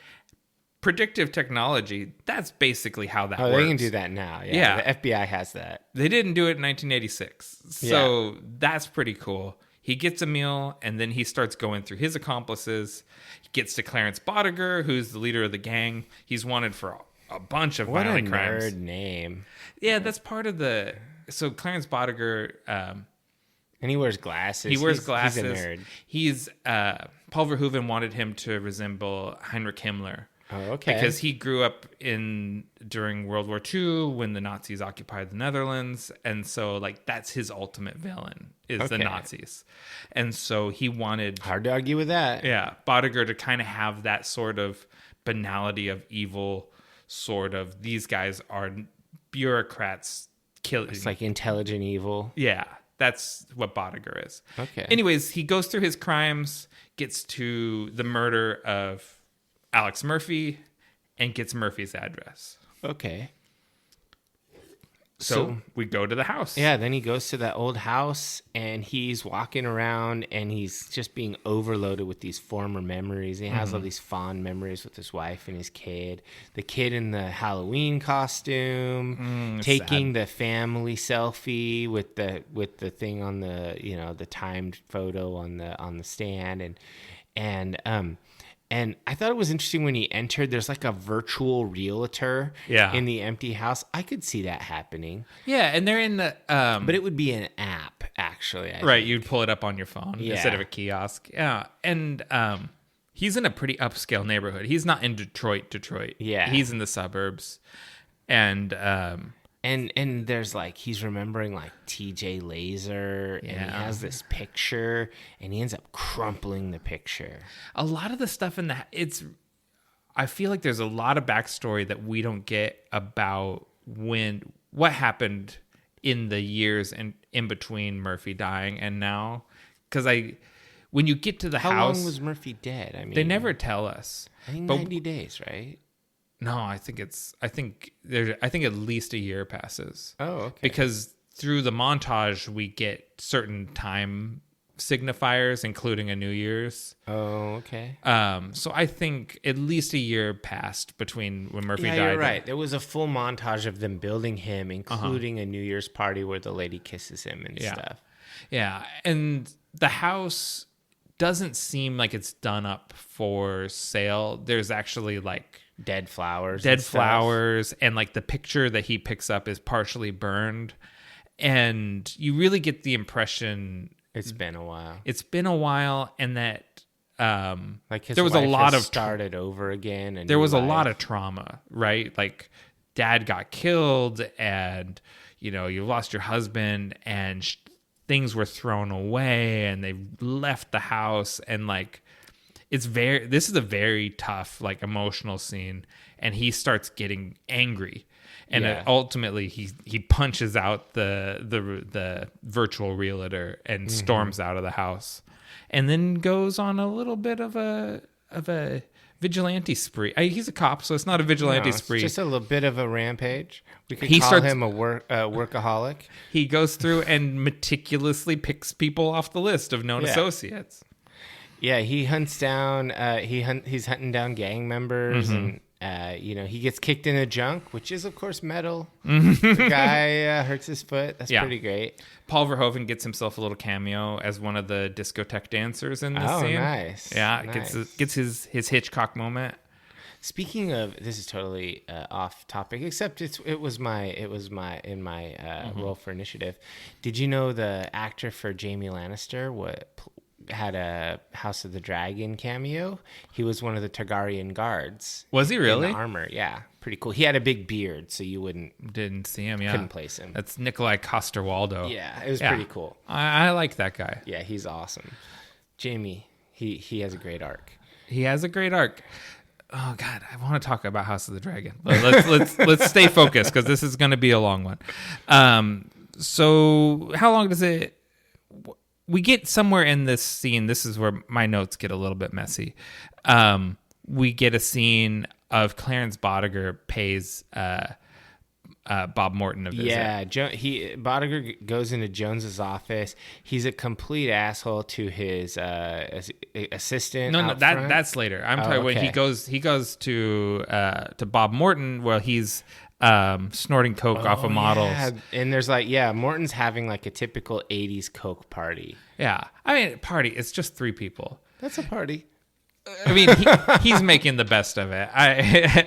predictive technology, that's basically how that works. They can do that now. Yeah. The FBI has that. They didn't do it in 1986. So that's pretty cool. He gets a meal, and then he starts going through his accomplices. He gets to Clarence Bodiger, who's the leader of the gang. He's wanted for a bunch of violent crimes. What a nerd name. Yeah, that's part of the... So Clarence Bodiger... and he wears glasses. He's a nerd. He's... Paul Verhoeven wanted him to resemble Heinrich Himmler. Oh, okay. Because he grew up during World War II when the Nazis occupied the Netherlands, and so like that's his ultimate villain is the Nazis, and so he wanted hard to argue with that. Yeah, Bodiger to kind of have that sort of banality of evil, sort of these guys are bureaucrats killing. It's like intelligent evil. Yeah, that's what Bodiger is. Okay. Anyways, he goes through his crimes, gets to the murder of Alex Murphy, and gets Murphy's address. Okay. So we go to the house. Yeah, then he goes to that old house, and he's walking around, and he's just being overloaded with these former memories. He has all these fond memories with his wife and his kid. The kid in the Halloween costume, taking the family selfie with the thing on the the timed photo on the stand, And I thought it was interesting when he entered, there's like a virtual realtor in the empty house. I could see that happening. Yeah, and they're in the... but it would be an app, actually. I think. You'd pull it up on your phone instead of a kiosk. Yeah, and he's in a pretty upscale neighborhood. He's not in Detroit. Yeah. He's in the suburbs. And... And there's like, he's remembering like TJ Laser, and he has this picture, and he ends up crumpling the picture. A lot of the stuff in I feel like there's a lot of backstory that we don't get about what happened in the years in between Murphy dying and now. Because when you get to the house. How long was Murphy dead? I mean, they never tell us. I think 90 days, right? No, I think at least a year passes. Oh, okay. Because through the montage we get certain time signifiers, including a New Year's. Oh, okay. So I think at least a year passed between when Murphy died. You're right. There was a full montage of them building him, including a New Year's party where the lady kisses him and stuff. Yeah, and the house doesn't seem like it's done up for sale. There's actually like dead flowers and like the picture that he picks up is partially burned, and you really get the impression it's been a while and that like his there was wife a lot has of started over again, and there was a lot of trauma, right? Like dad got killed, and you lost your husband, and things were thrown away, and they left the house, and like this is a very tough, like, emotional scene, and he starts getting angry, and ultimately he punches out the virtual realtor and storms out of the house, and then goes on a little bit of a vigilante spree. He's a cop, so it's not a vigilante spree. It's just a little bit of a rampage. We could call him a workaholic. He goes through and meticulously picks people off the list of known associates. Yeah, he hunts down. He's hunting down gang members, and he gets kicked in the junk, which is of course metal. The guy hurts his foot. That's pretty great. Paul Verhoeven gets himself a little cameo as one of the discotheque dancers in this scene. Oh, nice. Yeah, nice. Gets his Hitchcock moment. Speaking of, this is totally off topic, except it was my role for initiative. Did you know the actor for Jaime Lannister had a House of the Dragon cameo? He was one of the Targaryen guards. Was he really? In the armor, yeah. Pretty cool. He had a big beard, so you didn't see him, couldn't place him. That's Nikolai Coster-Waldau. Yeah, it was pretty cool. I like that guy. Yeah, he's awesome. Jamie, he has a great arc. He has a great arc. Oh God, I want to talk about House of the Dragon. Let's stay focused, because this is going to be a long one. So how long does it? We get somewhere in this scene. This is where my notes get a little bit messy. We get a scene of Clarence Bodiger pays Bob Morton a visit. Yeah, Bodiger goes into Jones's office. He's a complete asshole to his assistant. No, that's later. I'm talking when he goes to Bob Morton while he's snorting coke off of models. Yeah. And there's Morton's having like a typical 80s coke party. Yeah. I mean, party, it's just 3 people. That's a party. I mean, he's making the best of it. I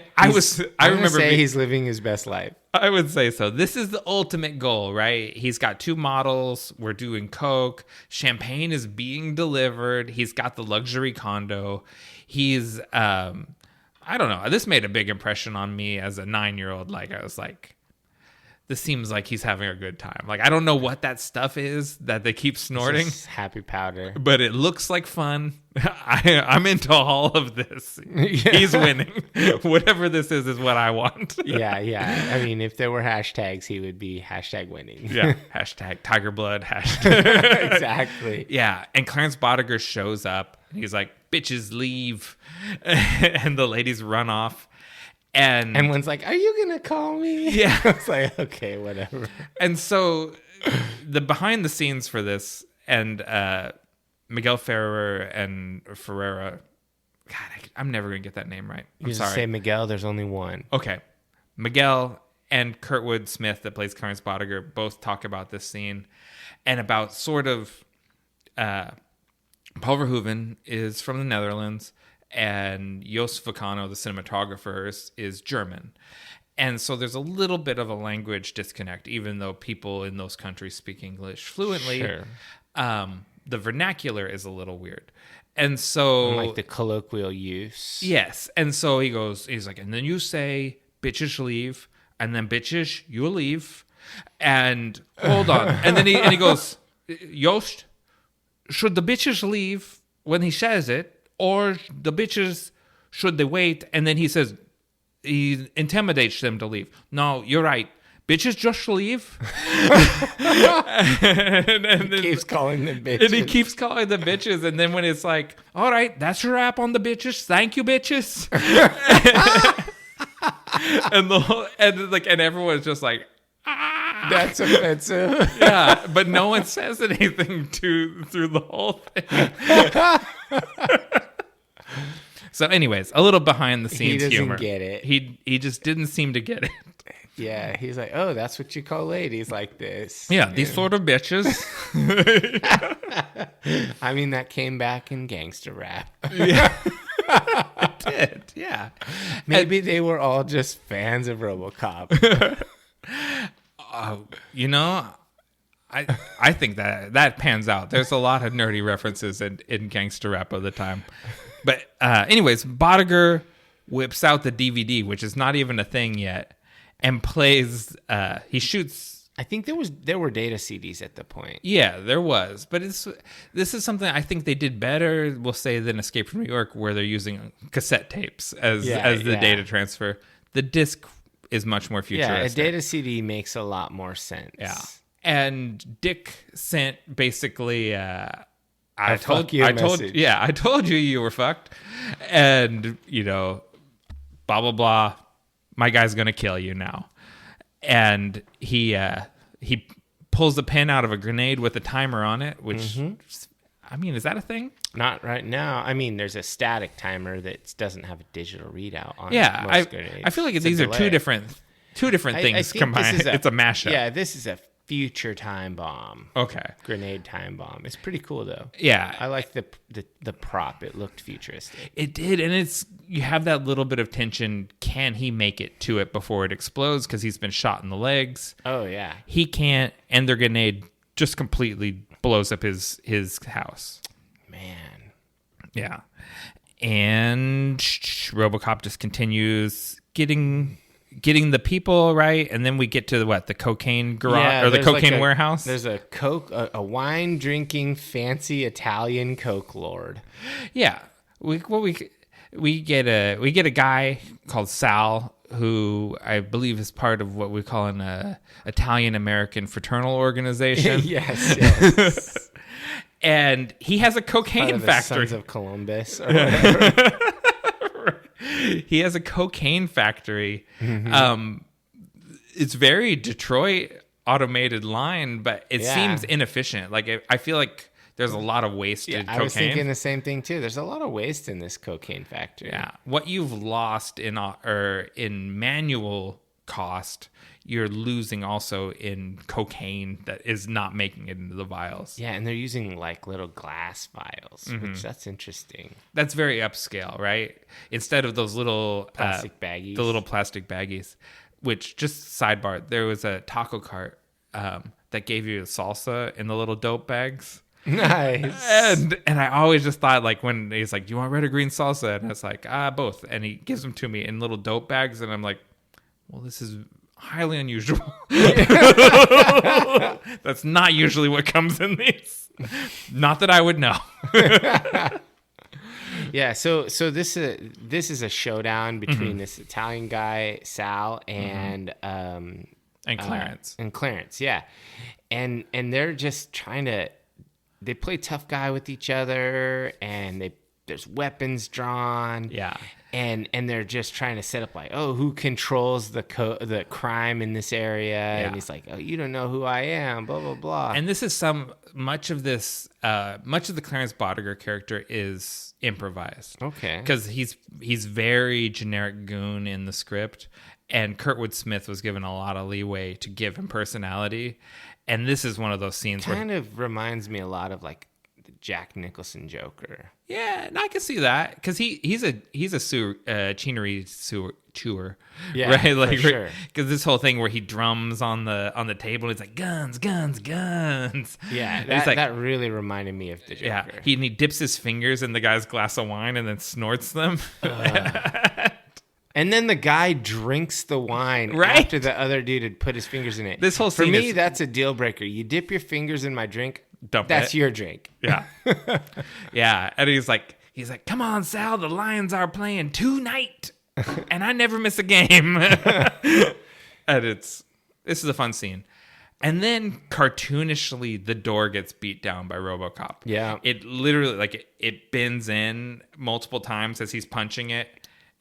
remember he's living his best life. I would say so. This is the ultimate goal, right? He's got 2 models. We're doing coke. Champagne is being delivered. He's got the luxury condo. He's, I don't know. This made a big impression on me as a 9-year-old. Like, I was like, this seems like he's having a good time. Like, I don't know what that stuff is that they keep snorting. It's happy powder. But it looks like fun. I'm into all of this. Yeah. He's winning. Whatever this is what I want. Yeah. I mean, if there were hashtags, he would be #winning. Yeah. #Tiger Blood. Exactly. Yeah. And Clarence Bodiger shows up. And he's like, bitches leave. And the ladies run off. And one's like, are you going to call me? Yeah. I was like, okay, whatever. And so the behind the scenes for this, and Miguel Ferreira, God, I'm never going to get that name right. I'm sorry. Say Miguel, there's only one. Okay. Miguel and Kurtwood Smith, that plays Clarence Bodiger, both talk about this scene and about sort of Paul Verhoeven is from the Netherlands, and Josef Vacano, the cinematographer, is German. And so there's a little bit of a language disconnect, even though people in those countries speak English fluently. Sure. The vernacular is a little weird. And so... like the colloquial use. Yes. And so he's like, and then you say, bitches leave, and then bitches, you leave, and hold on. And then he goes, Joost, should the bitches leave when he says it, or the bitches, should they wait? And then he says... He intimidates them to leave. No, you're right. Bitches just leave. and He keeps calling them bitches. And he keeps calling them bitches. And then when it's like, all right, that's a wrap on the bitches. Thank you, bitches. and everyone's just like, ah. That's offensive. Yeah, but no one says anything through the whole thing. So anyways, a little behind the scenes humor. He doesn't get it. He just didn't seem to get it. Yeah, he's like, oh, that's what you call ladies like this. Yeah, these sort of bitches. I mean, that came back in gangster rap. Yeah, it did. Yeah, Maybe they were all just fans of Robocop. I think that pans out. There's a lot of nerdy references in gangster rap of the time. But anyways, Bodiger whips out the DVD, which is not even a thing yet, and plays. He shoots. I think there were data CDs at the point. Yeah, there was, but this is something I think they did better. We'll say than Escape from New York, where they're using cassette tapes as the data transfer. The disc is much more futuristic. Yeah, a data CD makes a lot more sense. Yeah, and Dick sent basically. I told you you were fucked, and blah blah blah. My guy's gonna kill you now, and he pulls a pin out of a grenade with a timer on it. Which, I mean, is that a thing? Not right now. I mean, there's a static timer that doesn't have a digital readout on. Yeah, most grenades. I feel like these are two different things combined. It's a mashup. Yeah, this is a future time bomb. Okay. Grenade time bomb. It's pretty cool though. Yeah. I like the prop. It looked futuristic. It did, and you have that little bit of tension. Can he make it to it before it explodes? Because he's been shot in the legs. Oh yeah. He can't, and their grenade just completely blows up his house. Man. Yeah. And Robocop just continues getting the people right, and then we get to the cocaine garage or the cocaine warehouse. There's a wine drinking fancy Italian coke lord. Yeah, we get a guy called Sal, who I believe is part of what we call an Italian American fraternal organization. Yes. And he has a cocaine factory. Sons of Columbus or whatever. He has a cocaine factory. Mm-hmm. It's very Detroit automated line, but it seems inefficient. Like I feel like there's a lot of wasted cocaine. I was thinking the same thing too. There's a lot of waste in this cocaine factory. Yeah, what you've lost in manual cost, you're losing also in cocaine that is not making it into the vials. Yeah, and they're using like little glass vials, which that's interesting. That's very upscale, right? Instead of those little plastic baggies. The little plastic baggies, which, just sidebar, there was a taco cart that gave you salsa in the little dope bags. Nice. And I always just thought, like, when he's like, do you want red or green salsa? And I was like, both. And he gives them to me in little dope bags. And I'm like, well, this is highly unusual. That's not usually what comes in these. Not that I would know. Yeah, so this is a showdown between this Italian guy Sal and Clarence. And Clarence, yeah. And they're just trying to play tough guy with each other, and there's weapons drawn. Yeah. And they're just trying to set up like, oh, who controls the crime in this area? Yeah. And he's like, oh, you don't know who I am, blah blah blah. And this is much of the Clarence Bodiger character is improvised. Okay. Because he's very generic goon in the script, and Kurtwood Smith was given a lot of leeway to give him personality. And this is one of those scenes kind of reminds me a lot of like Jack Nicholson Joker. Yeah, and I can see that because he's a chinery chewer, Yeah, right? Like, for sure. Because this whole thing where he drums on the table, and it's like guns, guns, guns. Yeah, And he's like, that really reminded me of the Joker. yeah, he dips his fingers in the guy's glass of wine and then snorts them. And then the guy drinks the wine Right? after the other dude had put his fingers in it. This whole For scene me, is- that's a deal breaker. You dip your fingers in my drink, Dump that's it. your drink. Yeah. Yeah. And he's like, come on, Sal, the Lions are playing tonight. And I never miss a game. And this is a fun scene. And then cartoonishly, the door gets beat down by Robocop. Yeah. It literally, like, it bends in multiple times as he's punching it.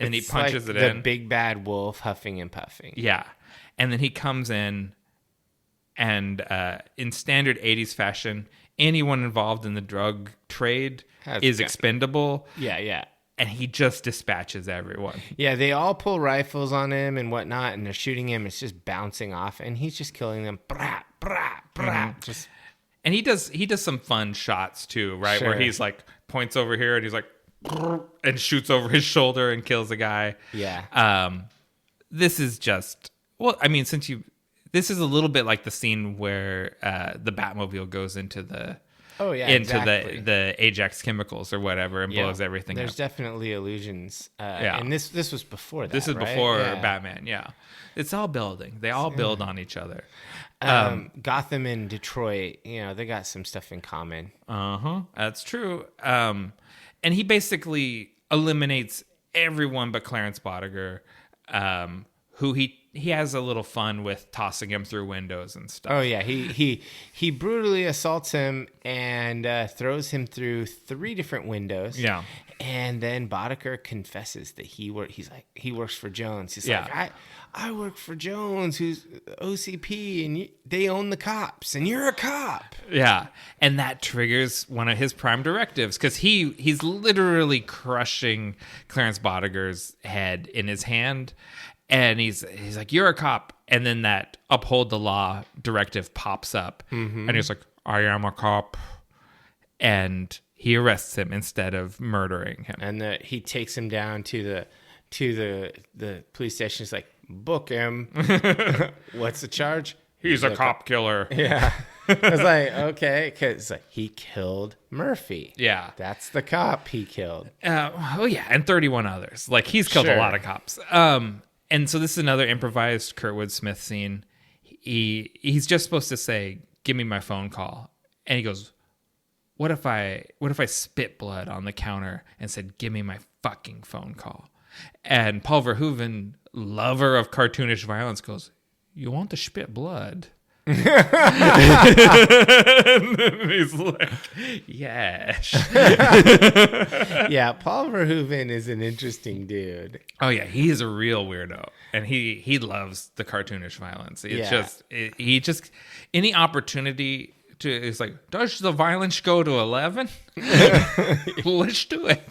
And It's he punches like it the in. big bad wolf huffing and puffing. Yeah. And then he comes in, and in standard 80s fashion, anyone involved in the drug trade is expendable. Yeah. And he just dispatches everyone. Yeah, they all pull rifles on him and whatnot, and they're shooting him. It's just bouncing off, and he's just killing them. Brah, brah, brah. Just And he does some fun shots too, right? Sure. Where he's like points over here and he's like and shoots over his shoulder and kills a guy. yeah. This is just this is a little bit like the scene where the Batmobile goes into the Exactly. the Ajax chemicals or whatever and blows everything There's up. definitely illusions. Yeah. And this was before that. This is right? before Yeah. Batman, yeah. It's all building. They all build on each other. Gotham and Detroit, they got some stuff in common. That's true. And he basically eliminates everyone but Clarence Bodiger, who he has a little fun with tossing him through windows and stuff. Oh yeah, he brutally assaults him and throws him through 3 different windows. Yeah. And then Boddicker confesses that he works for Jones. He's like, I work for Jones, who's OCP, and they own the cops, and you're a cop. Yeah, and that triggers one of his prime directives because he's literally crushing Clarence Bodiger's head in his hand, and he's like, "You're a cop," and then that uphold the law directive pops up, and he's like, "I am a cop," and he arrests him instead of murdering him. And he takes him down to the police station. He's like, book him. What's the charge? He's a cop killer. Yeah. I was like, okay, because he killed Murphy. Yeah. That's the cop he killed. And 31 others. Like, he's killed a lot of cops. And so this is another improvised Kurtwood Smith scene. He's just supposed to say, "Give me my phone call," and he goes, What if I spit blood on the counter and said, "Give me my fucking phone call"? And Paul Verhoeven, lover of cartoonish violence, goes, "You want to spit blood?" And he's like, "Yes." Yeah, Paul Verhoeven is an interesting dude. Oh yeah, he is a real weirdo, and he loves the cartoonish violence. It's he just any opportunity to, it's like, does the violence go to 11? Let's do it.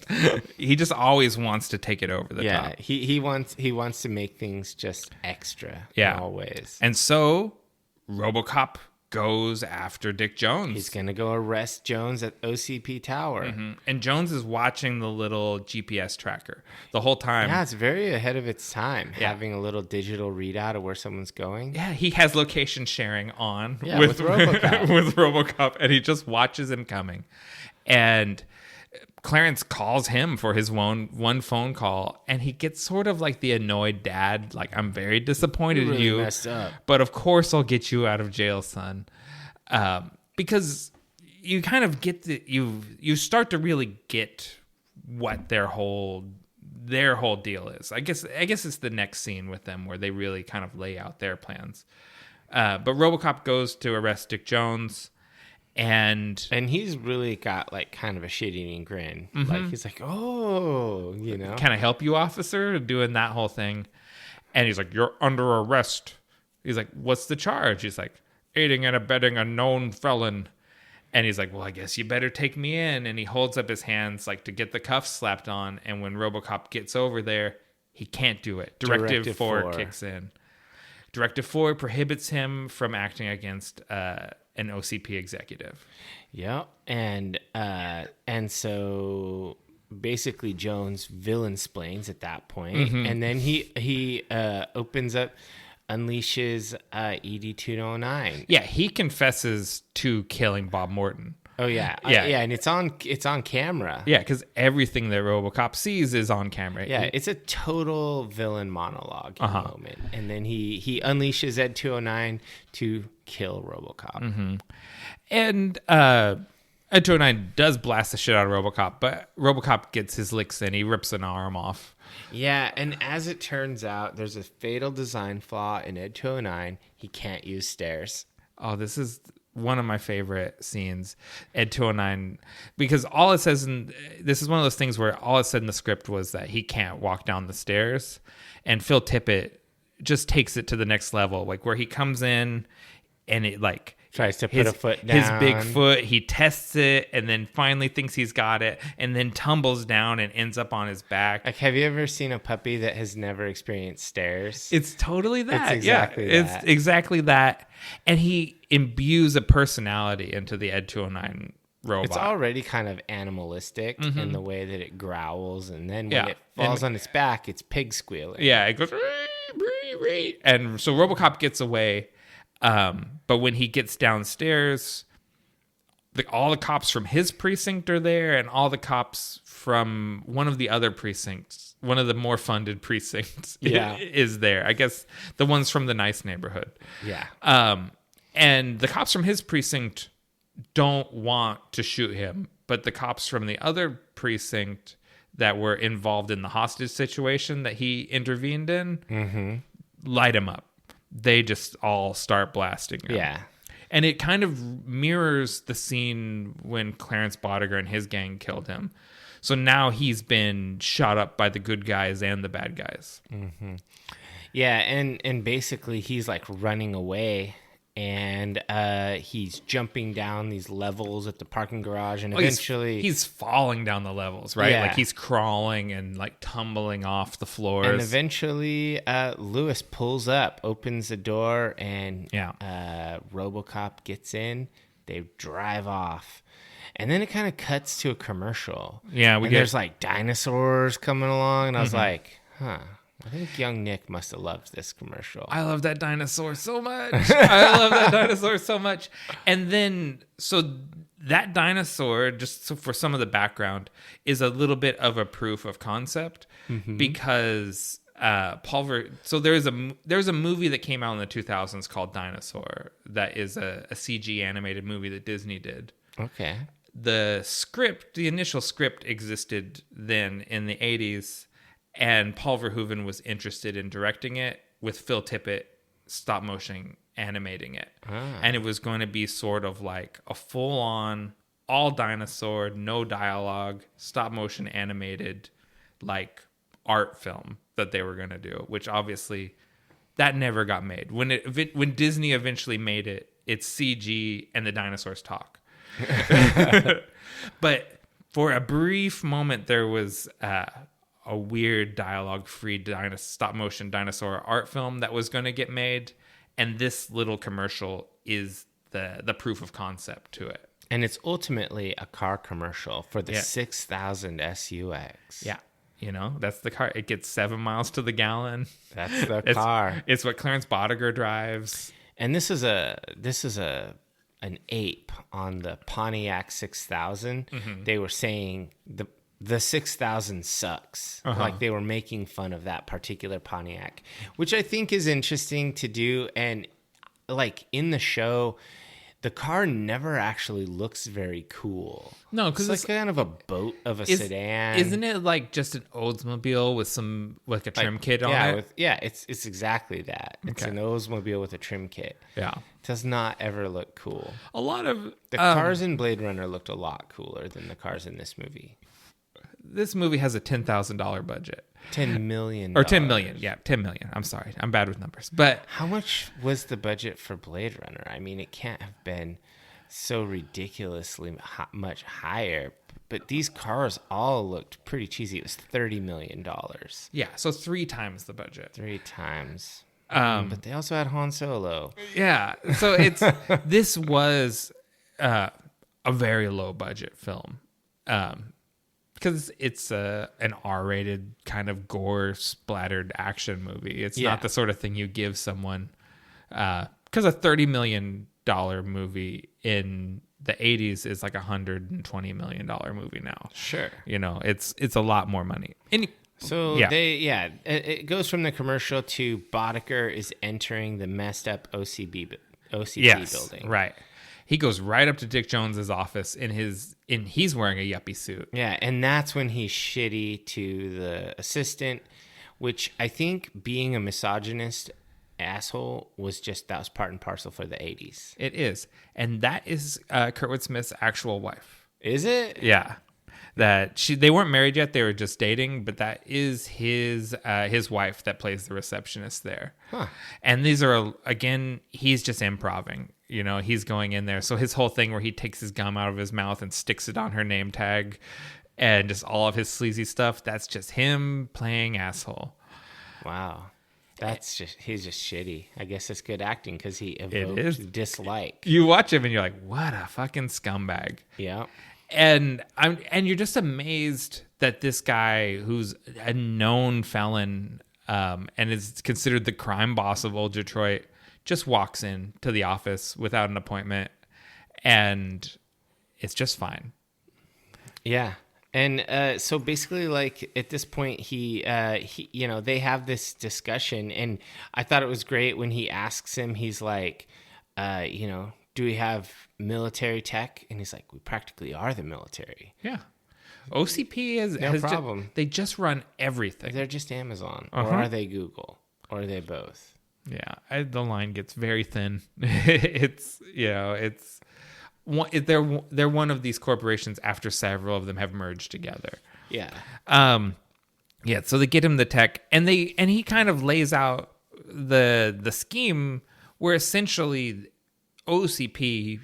He just always wants to take it over the top. He wants to make things just extra. Yeah, in all ways. And so Robocop goes after Dick Jones. He's gonna go arrest Jones at OCP Tower. And Jones is watching the little GPS tracker the whole time. Yeah, it's very ahead of its time, having a little digital readout of where someone's going. Yeah, he has location sharing on with Robocop. with Robocop, and he just watches him coming. And Clarence calls him for his one phone call, and he gets sort of like the annoyed dad, like, "I'm very disappointed in you, messed up. but of course I'll get you out of jail, son." Because you kind of get you start to really get what their whole deal is. I guess it's the next scene with them where they really kind of lay out their plans. But Robocop goes to arrest Dick Jones. And he's really got like kind of a shit-eating grin. Like he's like, "Oh, can I help you, officer?" Doing that whole thing. And he's like, "You're under arrest." He's like, "What's the charge?" He's like, "Aiding and abetting a known felon." And he's like, "Well, I guess you better take me in." And he holds up his hands like to get the cuffs slapped on. And when Robocop gets over there, he can't do it. Directive 4 kicks in. Directive 4 prohibits him from acting against an OCP executive. Yeah, and so basically Jones villain-splains at that point, and then he opens up, unleashes ED-209. Yeah, he confesses to killing Bob Morton. Oh yeah, Yeah. and it's on camera. Yeah, because everything that RoboCop sees is on camera. Yeah, it's a total villain monologue in the moment, and then he unleashes Ed-209 to kill RoboCop. And Ed-209 does blast the shit out of RoboCop, but RoboCop gets his licks in. He rips an arm off. Yeah, and as it turns out, there's a fatal design flaw in Ed-209. He can't use stairs. Oh, this is one of my favorite scenes, Ed-209, because all it says this is one of those things where all it said in the script was that he can't walk down the stairs, and Phil Tippett just takes it to the next level, like where he comes in and it like tries to put a foot down. His big foot, he tests it and then finally thinks he's got it and then tumbles down and ends up on his back. Like, have you ever seen a puppy that has never experienced stairs? It's totally that. It's exactly that. It's exactly that. And he imbues a personality into the Ed-209 robot. It's already kind of animalistic in the way that it growls, and then when it falls on its back, it's pig squealing. Yeah, it goes, and so RoboCop gets away. But when he gets downstairs, all the cops from his precinct are there, and all the cops from one of the other precincts, one of the more funded precincts, is there. I guess the ones from the nice neighborhood. Yeah. And the cops from his precinct don't want to shoot him, but the cops from the other precinct that were involved in the hostage situation that he intervened in light him up. They just all start blasting him. Yeah. And it kind of mirrors the scene when Clarence Bodiger and his gang killed him. So now he's been shot up by the good guys and the bad guys. Yeah, and basically he's like running away, and he's jumping down these levels at the parking garage, and eventually he's falling down the levels, right? Yeah. Like he's crawling and like tumbling off the floors. And eventually Lewis pulls up, opens the door, and RoboCop gets in. They drive off. And then it kind of cuts to a commercial. Yeah, there's like dinosaurs coming along, and I was like, I think young Nick must have loved this commercial. I love that dinosaur so much. I love that dinosaur so much. And then, so that dinosaur, just so for some of the background, is a little bit of a proof of concept because so there's a movie that came out in the 2000s called Dinosaur that is a CG animated movie that Disney did. Okay. The initial script existed then in the 80s. And Paul Verhoeven was interested in directing it with Phil Tippett stop motion animating it. And it was going to be sort of like a full on, all dinosaur, no dialogue, stop motion animated, like art film that they were going to do, which obviously that never got made. When Disney eventually made it, it's CG and the dinosaurs talk. But for a brief moment, there was a weird dialogue-free stop-motion dinosaur art film that was going to get made, and this little commercial is the proof of concept to it. And it's ultimately a car commercial for the 6000 SUX. Yeah, that's the car. It gets 7 miles to the gallon. That's the car. It's what Clarence Bodiger drives. And this is an ape on the Pontiac 6000. They were saying the 6000 sucks. Like they were making fun of that particular Pontiac, which I think is interesting to do. And like in the show, the car never actually looks very cool. No, because it's like kind of a boat of a sedan. Isn't it like just an Oldsmobile with some like a trim kit on it? It's exactly that. It's an Oldsmobile with a trim kit. Yeah. It does not ever look cool. A lot of the cars in Blade Runner looked a lot cooler than the cars in this movie. This movie has a $10,000 budget. $10 million. Or $10 million. Yeah, $10 million. I'm sorry. I'm bad with numbers. But how much was the budget for Blade Runner? I mean, it can't have been so ridiculously much higher. But these cars all looked pretty cheesy. It was $30 million. Yeah, so 3 times the budget. 3 times. But they also had Han Solo. Yeah. So this was a very low budget film. Because it's an R-rated kind of gore splattered action movie. It's not the sort of thing you give someone. Because a $30 million movie in the 80s is like a $120 million movie now. Sure. It's a lot more money. So it goes from the commercial to Boddicker is entering the messed up OCP building. Right. He goes right up to Dick Jones's office he's wearing a yuppie suit. Yeah, and that's when he's shitty to the assistant, which I think being a misogynist asshole was part and parcel for the 80s. It is. And that is Kurtwood Smith's actual wife. Is it? Yeah. They weren't married yet, they were just dating, but that is his wife that plays the receptionist there. Huh. And these are, again, he's just improvising. He's going in there. So his whole thing where he takes his gum out of his mouth and sticks it on her name tag and just all of his sleazy stuff, that's just him playing asshole. Wow. He's just shitty. I guess it's good acting because he evokes dislike. You watch him and you're like, what a fucking scumbag. Yeah. And you're just amazed that this guy who's a known felon and is considered the crime boss of old Detroit just walks in to the office without an appointment, and it's just fine. Yeah. And so basically, like, at this point, he they have this discussion, and I thought it was great when he asks him, he's like, do we have military tech? And he's like, we practically are the military. Yeah. OCP has problem. They just run everything. They're just Amazon. Or are they Google? Or are they both? Yeah. The line gets very thin. They're one of these corporations after several of them have merged together. Yeah. So they get him the tech, and he kind of lays out the scheme where essentially OCP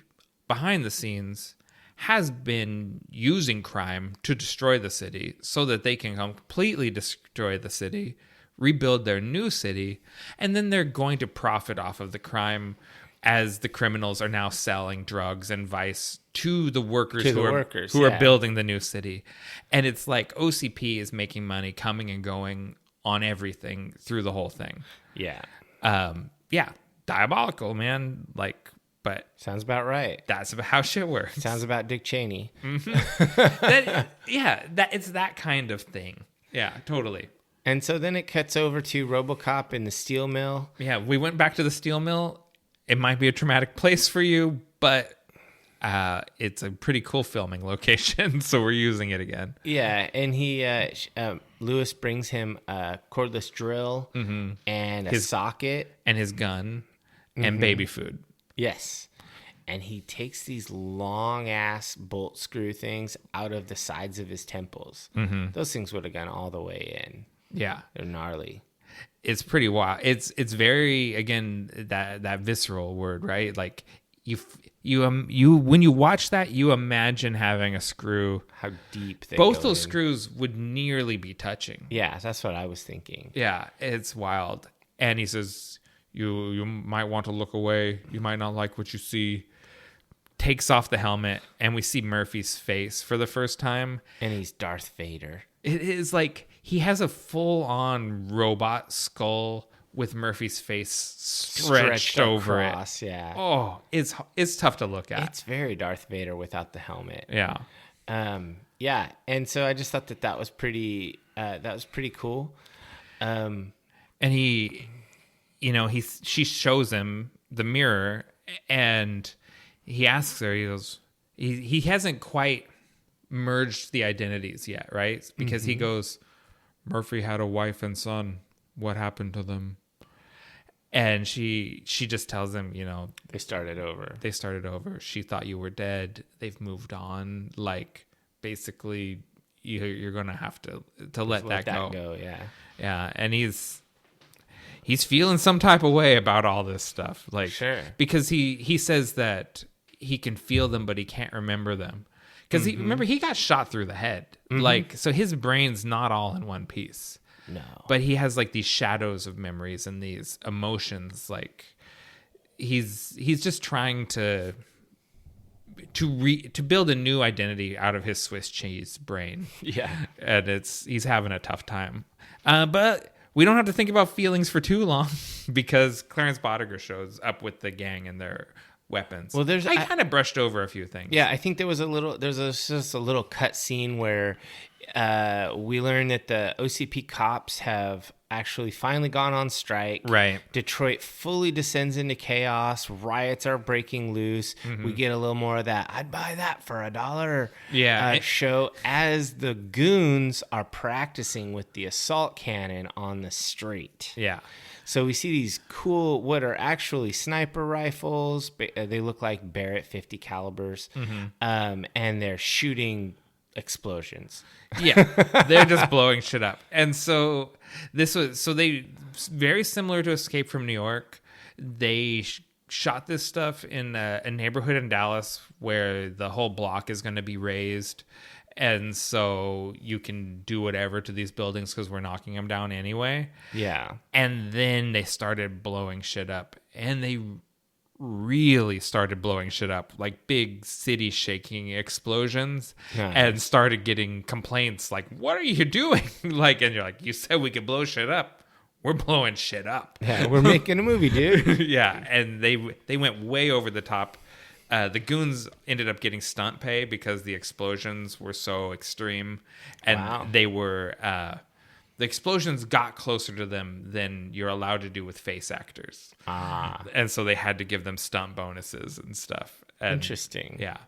behind the scenes has been using crime to destroy the city so that they can completely destroy the city, rebuild their new city, and then they're going to profit off of the crime as the criminals are now selling drugs and vice to the workers who are building the new city. And it's like OCP is making money coming and going on everything through the whole thing. Yeah. Diabolical, man. Like, but sounds about right. That's about how shit works. Sounds about Dick Cheney. Mm-hmm. It's that kind of thing. Yeah, totally. And so then it cuts over to Robocop in the steel mill. Yeah, we went back to the steel mill. It might be a traumatic place for you, but it's a pretty cool filming location, so we're using it again. Yeah, and Lewis brings him a cordless drill and a socket. And his gun and baby food. Yes. And he takes these long-ass bolt screw things out of the sides of his temples. Mm-hmm. Those things would have gone all the way in. Yeah. They're gnarly. It's pretty wild. It's very, again, that visceral word, right? Like you when you watch that, you imagine having a screw. How deep they both go those in. Screws would nearly be touching. Yeah, that's what I was thinking. Yeah, it's wild. And he says, you might want to look away. You might not like what you see. Takes off the helmet, and we see Murphy's face for the first time. And he's Darth Vader. It is like he has a full-on robot skull with Murphy's face stretched over across, it. Yeah. Oh, it's tough to look at. It's very Darth Vader without the helmet. Yeah. Yeah. And so I just thought that was pretty cool. And she shows him the mirror, and he asks her, he goes, he hasn't quite merged the identities yet, right? Because he goes, Murphy had a wife and son. What happened to them? And she just tells him, they started over. She thought you were dead. They've moved on. Like, basically, you're going to have to let that go. Yeah. Yeah. And he's feeling some type of way about all this stuff. Like, sure. Because he says that he can feel them, but he can't remember them. Because remember, he got shot through the head. Like, so his brain's not all in one piece. No. But he has like these shadows of memories and these emotions. Like he's just trying to build a new identity out of his Swiss cheese brain. Yeah. And he's having a tough time. But we don't have to think about feelings for too long because Clarence Bodiger shows up with the gang and their weapons. Well, I kind of brushed over a few things. Yeah, I think just a little cut scene where we learn that the OCP cops have actually finally gone on strike. Right. Detroit fully descends into chaos. Riots are breaking loose. We get a little more of that. I'd buy that for $1. Yeah. Show as the goons are practicing with the assault cannon on the street. Yeah. So we see these cool, what are actually sniper rifles. They look like Barrett 50 calibers, and they're shooting explosions. Yeah, they're just blowing shit up. And so they very similar to Escape from New York. They shot this stuff in a neighborhood in Dallas where the whole block is going to be razed. And so you can do whatever to these buildings because we're knocking them down anyway. Yeah. And then they started blowing shit up. And they really started blowing shit up, like big city shaking explosions. Nice. And started getting complaints like, what are you doing? Like, and you're like, you said we could blow shit up. We're blowing shit up. Yeah, we're making a movie, dude. Yeah. And they went way over the top. The goons ended up getting stunt pay because the explosions were so extreme, and Wow. they were the explosions got closer to them than you're allowed to do with face actors. And so they had to give them stunt bonuses and stuff. And Interesting. yeah,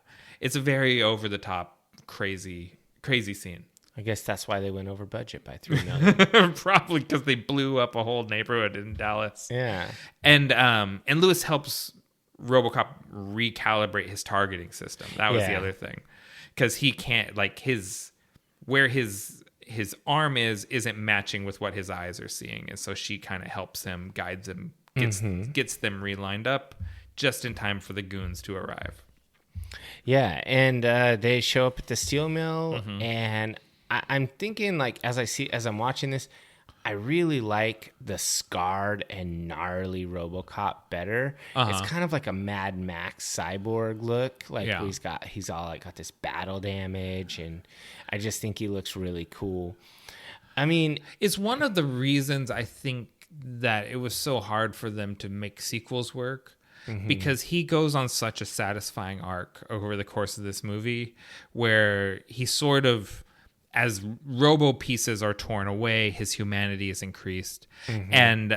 it's a very over the top, crazy scene. I guess that's why they went over budget by $3 million. Probably because they blew up a whole neighborhood in Dallas. Yeah. And Lewis helps Robocop recalibrate his targeting system. That was the other thing, because he can't, like, his arm isn't matching with what his eyes are seeing, and so she kind of helps him, guides him, gets them relined up just in time for the goons to arrive. Yeah, and they show up at the steel mill, and I'm thinking, like, as I'm watching this, I really like the scarred and gnarly Robocop better. It's kind of like a Mad Max cyborg look. Like he's all like got this battle damage, and I just think he looks really cool. I mean, it's one of the reasons I think that it was so hard for them to make sequels work. Because he goes on such a satisfying arc over the course of this movie where he sort of, as robo pieces are torn away, his humanity is increased. And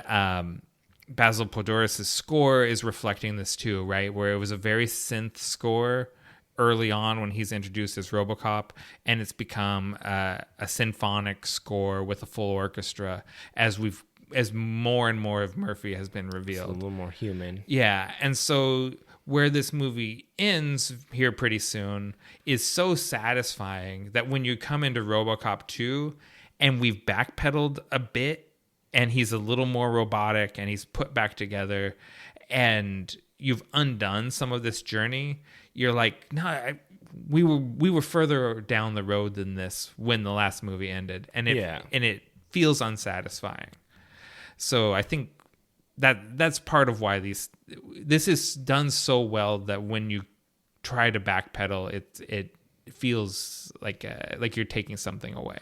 Basil Podoros' score is reflecting this too, right? Where it was a very synth score early on when he's introduced as Robocop, and it's become a symphonic score with a full orchestra as more and more of Murphy has been revealed. it's a little more human. Yeah, and so where this movie ends here pretty soon is so satisfying that when you come into RoboCop 2 and we've backpedaled a bit and he's a little more robotic and he's put back together and you've undone some of this journey, you're like, no, we were further down the road than this when the last movie ended, and it feels unsatisfying. So I think that's part of why this is done so well that when you try to backpedal, it feels like you're taking something away.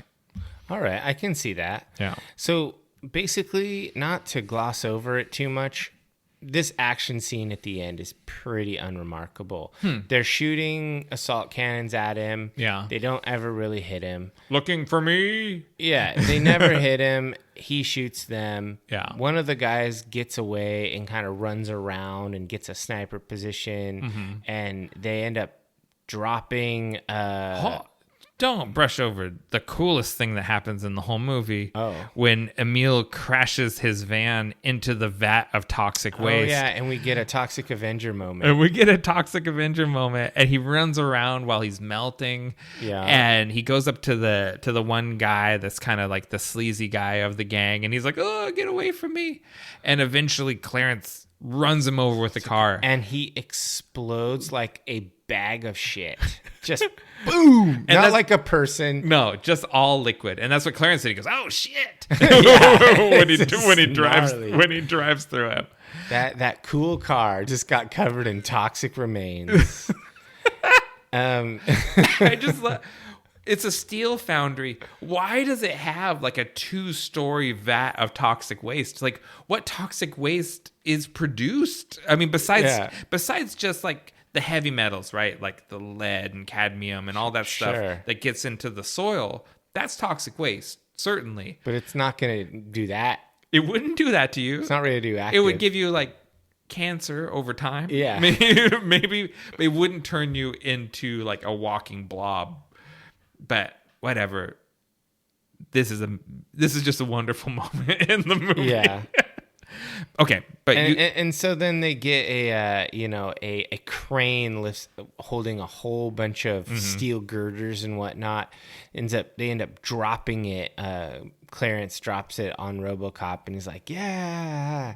All right, I can see that. Yeah. So basically, not to gloss over it too much, this action scene at the end is pretty unremarkable. They're shooting assault cannons at him. Yeah. They don't ever really hit him. Looking for me? Yeah, they never hit him. He shoots them. Yeah. One of the guys gets away and kind of runs around and gets a sniper position, and they end up dropping... Don't brush over the coolest thing that happens in the whole movie. Oh. When Emil crashes his van into the vat of toxic waste. Oh, yeah, and we get a Toxic Avenger moment. And we get a Toxic Avenger moment, and he runs around while he's melting. Yeah. And he goes up to the one guy that's kind of like the sleazy guy of the gang, and he's like, "Oh, get away from me!" And eventually, Clarence runs him over with the car, and he explodes like a bag of shit. Just boom. And not like a person. No, just all liquid. And that's what Clarence said. He goes, "Oh shit!" Yeah, when he drives through it. That cool car just got covered in toxic remains. I just it's a steel foundry. Why does it have like a 2-story vat of toxic waste? Like, what toxic waste is produced? I mean, besides just like the heavy metals, right? Like the lead and cadmium and all that stuff that gets into the soil. That's toxic waste, certainly. But it's not going to do that. It wouldn't do that to you. It's not radioactive. It would give you like cancer over time. Yeah. Maybe it wouldn't turn you into like a walking blob. But whatever. This is just a wonderful moment in the movie. Yeah. Okay, but and so then they get a crane lifts holding a whole bunch of steel girders and whatnot. They end up dropping it. Clarence drops it on Robocop and he's like, yeah.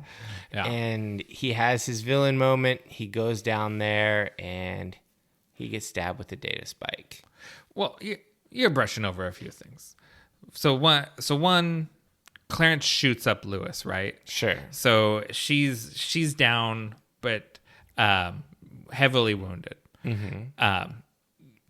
And he has his villain moment. He goes down there and he gets stabbed with a data spike. Well, you're brushing over a few things. So one, Clarence shoots up Lewis, right? Sure. So she's down, but heavily wounded. Mm-hmm.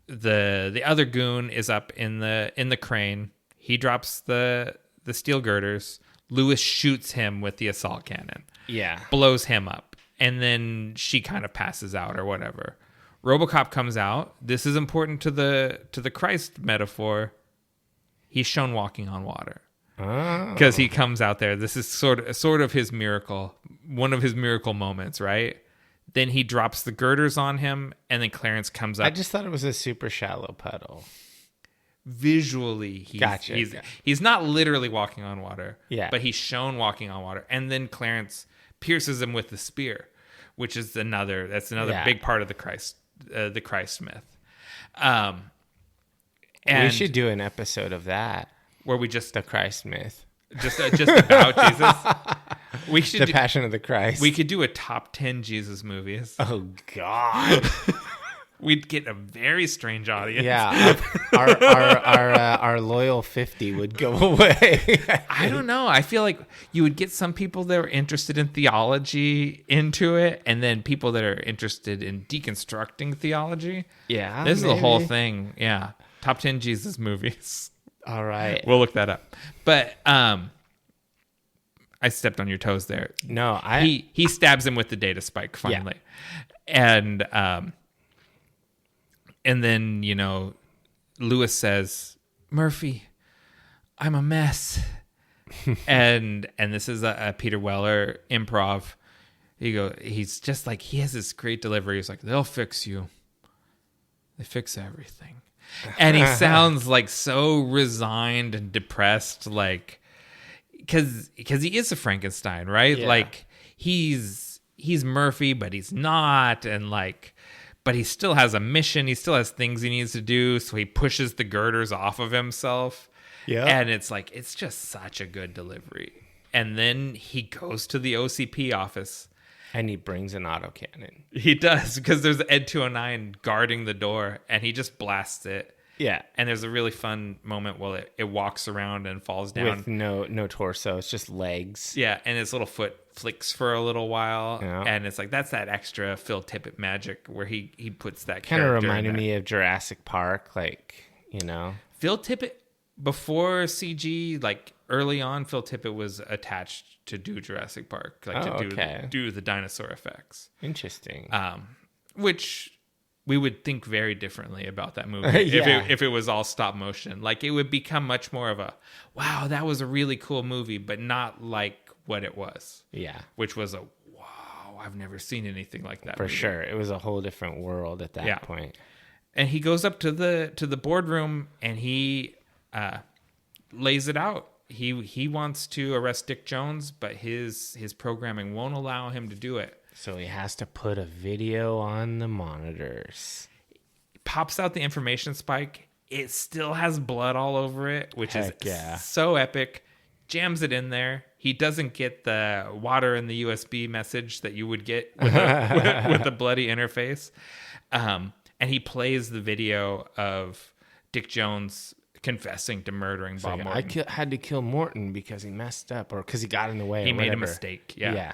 The other goon is up in the crane. He drops the steel girders. Lewis shoots him with the assault cannon. Yeah. Blows him up, and then she kind of passes out or whatever. Robocop comes out. This is important to the Christ metaphor. He's shown walking on water. Because he comes out there. This is sort of his miracle, one of his miracle moments, right? Then he drops the girders on him, and then Clarence comes up. I just thought it was a super shallow puddle. Visually, he's not literally walking on water, but he's shown walking on water. And then Clarence pierces him with the spear, which is another big part of the Christ myth. And we should do an episode of that. Where we just the Christ myth, just about Jesus. We should the Passion of the Christ. We could do a top 10 Jesus movies. Oh God, we'd get a very strange audience. Yeah, our loyal 50 would go away. I don't know. I feel like you would get some people that are interested in theology into it, and then people that are interested in deconstructing theology. Yeah, this is the whole thing. Yeah, top 10 Jesus movies. All right. We'll look that up. But I stepped on your toes there. No, he stabs him with the data spike finally. Yeah. And then, Lewis says, "Murphy, I'm a mess." and this is a Peter Weller improv. He's just like, he has this great delivery. He's like, "They'll fix you. They fix everything." And he sounds like so resigned and depressed, like, because he is a Frankenstein, right? Yeah. Like he's Murphy, but he's not, and but he still has a mission. He still has things he needs to do, so he pushes the girders off of himself. Yeah, and it's just such a good delivery. And then he goes to the OCP office. And he brings an autocannon. He does, because there's Ed 209 guarding the door, and he just blasts it. Yeah. And there's a really fun moment where it walks around and falls down. With no torso. It's just legs. Yeah, and its little foot flicks for a little while. Yeah. And it's like, that's that extra Phil Tippett magic where he puts that kind of reminded me of Jurassic Park, Phil Tippett, before CG, early on, Phil Tippett was attached to do Jurassic Park, do the dinosaur effects. Interesting. Which we would think very differently about that movie if it was all stop motion. Like, it would become much more of a, wow, that was a really cool movie, but not like what it was. Yeah. Which was a, wow, I've never seen anything like that. For sure. It was a whole different world at that point. And he goes up to the boardroom and he lays it out. He wants to arrest Dick Jones, but his programming won't allow him to do it. So he has to put a video on the monitors. Pops out the information spike. It still has blood all over it, which is so epic. Jams it in there. He doesn't get the water in the USB message that you would get with a bloody interface. And and he plays the video of Dick Jones confessing to murdering Bob Morton. I had to kill Morton because he messed up or because he got in the way. He or made whatever. a mistake. Yeah.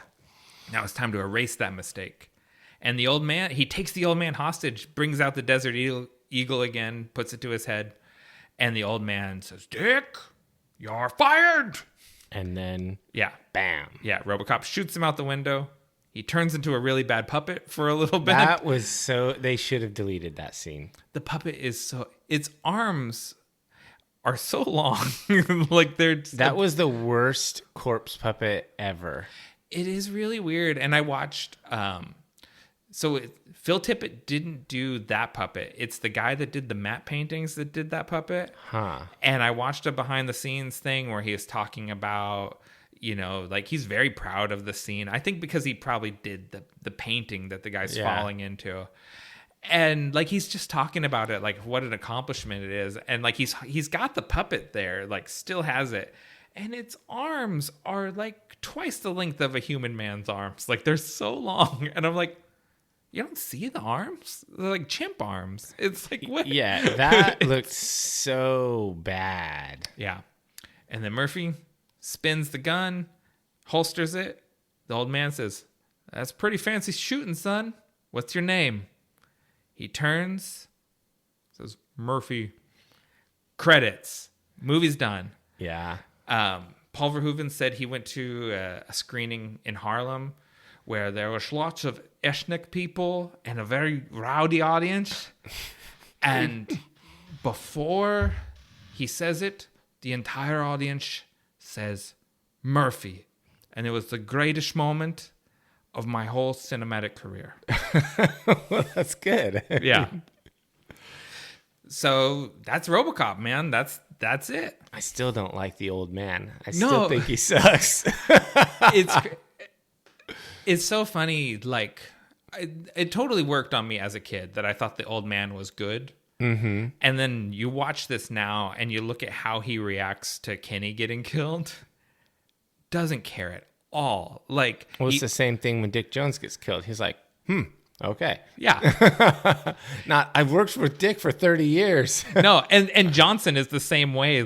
Now it's time to erase that mistake. And the old man, he takes the old man hostage, brings out the Desert Eagle again, puts it to his head. And the old man says, Dick, you're fired. And then, bam. Yeah, Robocop shoots him out the window. He turns into a really bad puppet for a little bit. That was they should have deleted that scene. The puppet is its arms are so long. That was the worst corpse puppet ever. It is really weird. And I watched, Phil Tippett didn't do that puppet. It's the guy that did the matte paintings that did that puppet. Huh. And I watched a behind the scenes thing where he was talking about, he's very proud of the scene. I think because he probably did the painting that the guy's falling into. And he's just talking about it, what an accomplishment it is. And he's got the puppet there, still has it. And its arms are twice the length of a human man's arms. They're so long. And I'm like, you don't see the arms? They're like chimp arms. It's what? Yeah, that looked so bad. Yeah. And then Murphy spins the gun, holsters it. The old man says, that's pretty fancy shooting, son. What's your name? He turns, says, Murphy. Credits. Movie's done. Yeah. Paul Verhoeven said he went to a screening in Harlem where there was lots of ethnic people and a very rowdy audience. And before he says it, the entire audience says, Murphy. And it was the greatest moment of my whole cinematic career. Well, that's good. Yeah. So that's RoboCop, man. That's it. I still don't like the old man. I still think he sucks. It's so funny. It totally worked on me as a kid that I thought the old man was good. Mm-hmm. And then you watch this now and you look at how he reacts to Kenny getting killed. Doesn't care at all. It's the same thing when Dick Jones gets killed. He's like, okay. Yeah. I've worked with Dick for 30 years. No, and Johnson is the same way.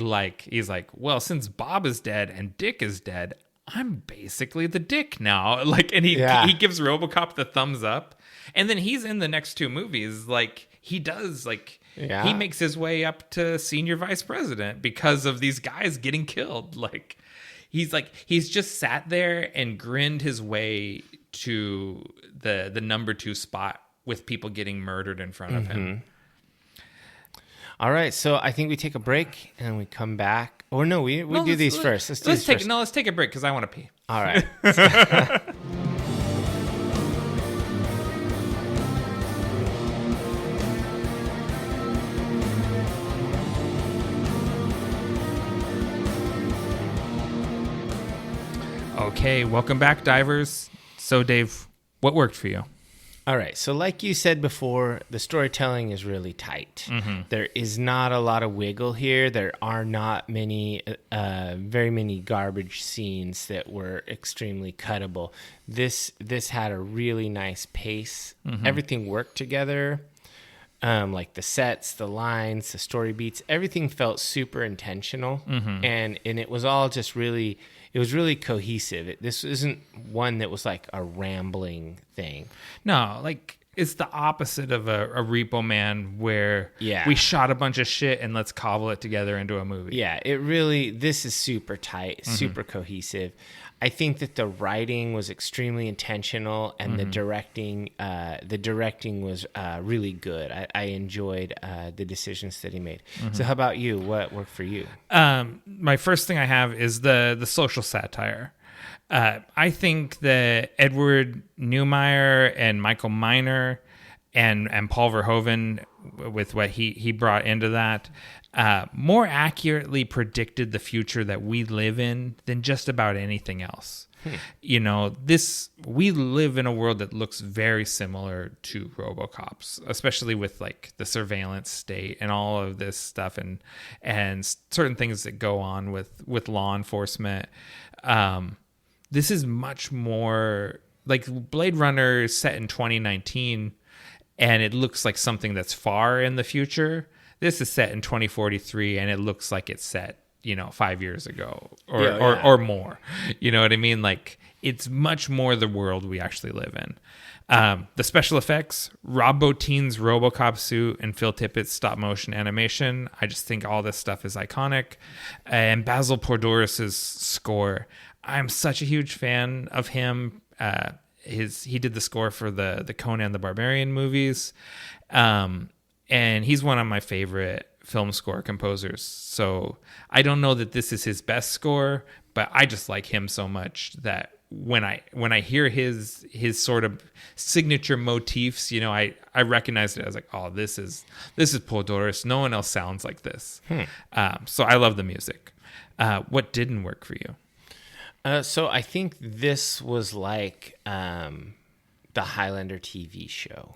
He's like, well, since Bob is dead and Dick is dead, I'm basically the Dick now. And he gives RoboCop the thumbs up. And then he's in the next two movies. He does, he makes his way up to senior vice president because of these guys getting killed. He's just sat there and grinned his way to the number 2 spot with people getting murdered in front of him. All right, so I think we take a break and we come back. Or no, we do these first. Let's take a break because I want to pee. All right. Okay, welcome back, divers. So, Dave, what worked for you? All right, so like you said before, the storytelling is really tight. Mm-hmm. There is not a lot of wiggle here. There are not very many garbage scenes that were extremely cuttable. This had a really nice pace. Mm-hmm. Everything worked together. The sets, the lines, the story beats, everything felt super intentional. Mm-hmm. And it was all just really... It was really cohesive. This isn't one that was like a rambling thing. No, it's the opposite of a Repo Man where we shot a bunch of shit and let's cobble it together into a movie. Yeah, this is super tight, super cohesive. I think that the writing was extremely intentional and the directing was really good. I enjoyed the decisions that he made. Mm-hmm. So how about you? What worked for you? My first thing I have is the social satire. I think that Edward Neumeier and Michael Miner and Paul Verhoeven, with what he brought into that, more accurately predicted the future that we live in than just about anything else. We live in a world that looks very similar to RoboCop's, especially with the surveillance state and all of this stuff and certain things that go on with law enforcement. This is much more like Blade Runner set in 2019. and it looks like something that's far in the future. This is set in 2043, and it looks like it's set, 5 years ago or more. You know what I mean? Like, it's much more the world we actually live in. The special effects, Rob Bottin's Robocop suit and Phil Tippett's stop motion animation. I just think all this stuff is iconic. And Basil Pordoris's score. I'm such a huge fan of him. He did the score for the Conan the Barbarian movies. And he's one of my favorite film score composers. So I don't know that this is his best score, but I just like him so much that when I hear his sort of signature motifs, I recognize it as like, oh, this is Paul Doris. No one else sounds like this. So I love the music. What didn't work for you? So I think this was like the Highlander TV show.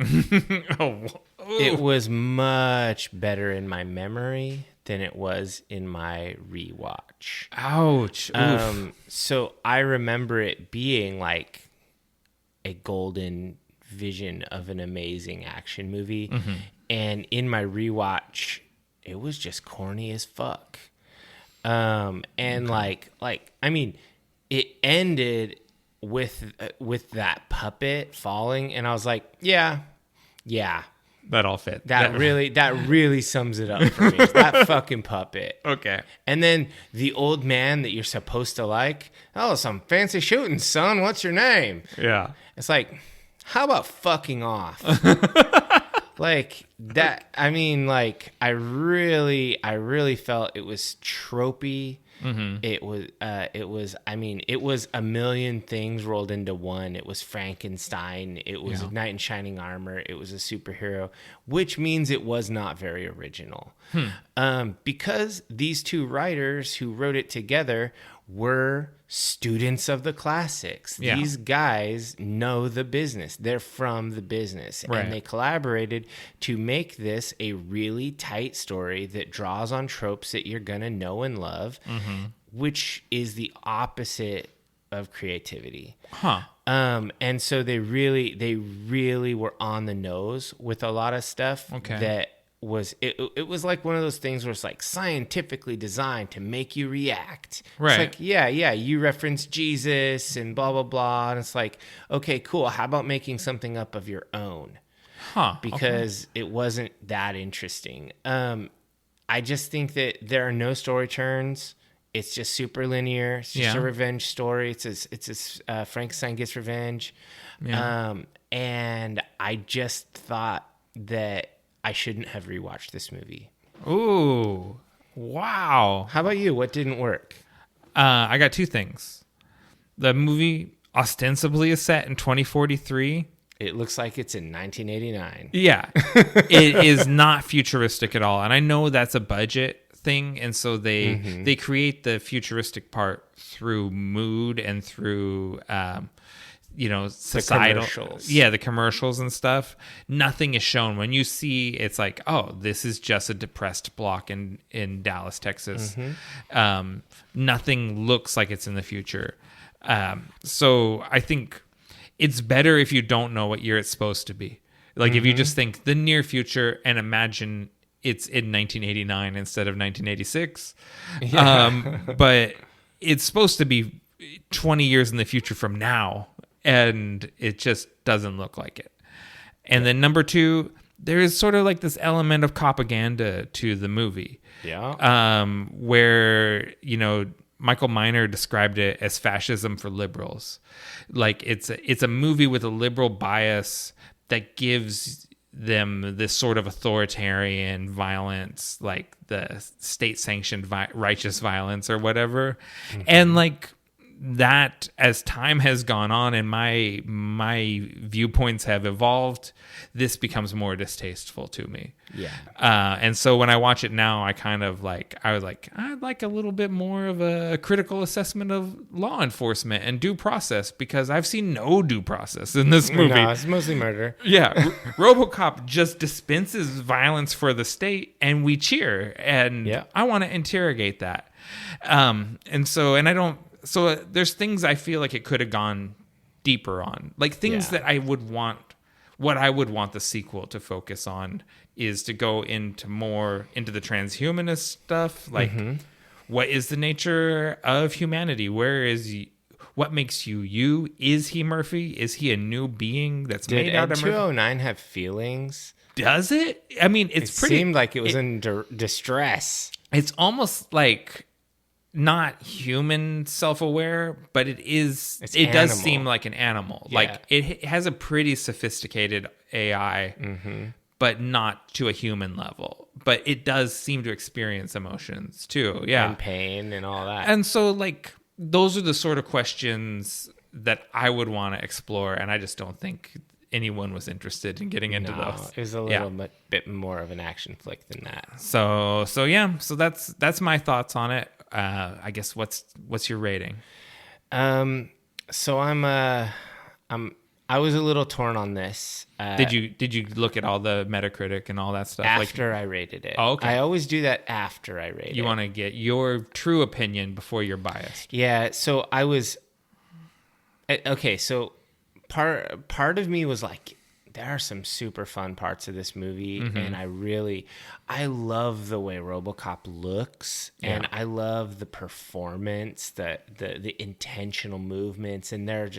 It was much better in my memory than it was in my rewatch. Ouch. So I remember it being like a golden vision of an amazing action movie. Mm-hmm. And in my rewatch, it was just corny as fuck. And I mean, it ended with that puppet falling, and I was like, yeah. That all fit. That really sums it up for me. It's that fucking puppet. Okay. And then the old man that you're supposed to like, oh, some fancy shooting, son. What's your name? Yeah. It's like, how about fucking off? Like that. I mean, like, I really felt it was tropey. Mm-hmm. It was a million things rolled into one. It was Frankenstein. It was a knight in shining armor. It was a superhero, which means it was not very original. Because these two writers who wrote it together were students of the classics. Yeah. These guys know the business. They're from the business. Right. And they collaborated to make this a really tight story that draws on tropes that you're going to know and love, which is the opposite of creativity. And so they really were on the nose with a lot of stuff that was it was like one of those things where it's like scientifically designed to make you react. Right. It's like, yeah, you reference Jesus and blah, blah, blah. And it's like, okay, cool. How about making something up of your own? Because it wasn't that interesting. I just think that there are no story turns. It's just super linear. It's just a revenge story. It's a Frankenstein gets revenge. Yeah. And I just thought that I shouldn't have rewatched this movie. Ooh, wow. How about you? What didn't work? I got two things. The movie ostensibly is set in 2043. It looks like it's in 1989. Yeah. It is not futuristic at all. And I know that's a budget thing, and so they create the futuristic part through mood and through societal, the commercials and stuff. Nothing is shown. When you see, it's like, oh, this is just a depressed block in Dallas, Texas. Nothing looks like it's in the future. So I think it's better if you don't know what year it's supposed to be. Like if you just think the near future and imagine it's in 1989 instead of 1986. But it's supposed to be 20 years in the future from now. And it just doesn't look like it. And then number two, there is sort of like this element of propaganda to the movie. Yeah. Where, Michael Miner described it as fascism for liberals. Like it's a movie with a liberal bias that gives them this sort of authoritarian violence, like the state-sanctioned righteous violence or whatever. And like, that as time has gone on and my viewpoints have evolved, this becomes more distasteful to me. Yeah. And so when I watch it now, I was like, I'd like a little bit more of a critical assessment of law enforcement and due process, because I've seen no due process in this movie. No, it's mostly murder. Yeah. Robocop just dispenses violence for the state and we cheer. And I want to interrogate that. So there's things I feel like it could have gone deeper on, like things that I would want what I would want the sequel to focus on is to go into the transhumanist stuff. Like, what is the nature of humanity? What makes you you? Is he Murphy? Is he a new being that's made out of Murphy? Did 209 have feelings? Does it? I mean, it seemed like it was in distress. It's almost like not human self-aware, but it is. It does seem like an animal. Yeah. Like it has a pretty sophisticated AI, but not to a human level. But it does seem to experience emotions too. Yeah, and pain and all that. And so, like, those are the sort of questions that I would want to explore, and I just don't think anyone was interested in getting into those. It was a little bit more of an action flick than that. So that's my thoughts on it. I guess what's your rating? So I was a little torn on this. Did you look at all the Metacritic and all that stuff after I rated it? Oh, okay. I always do that after I rate it. You want to get your true opinion before you're biased. Yeah. So I was okay. So part of me was like, there are some super fun parts of this movie, and I love the way Robocop looks, and I love the performance, the intentional movements, and there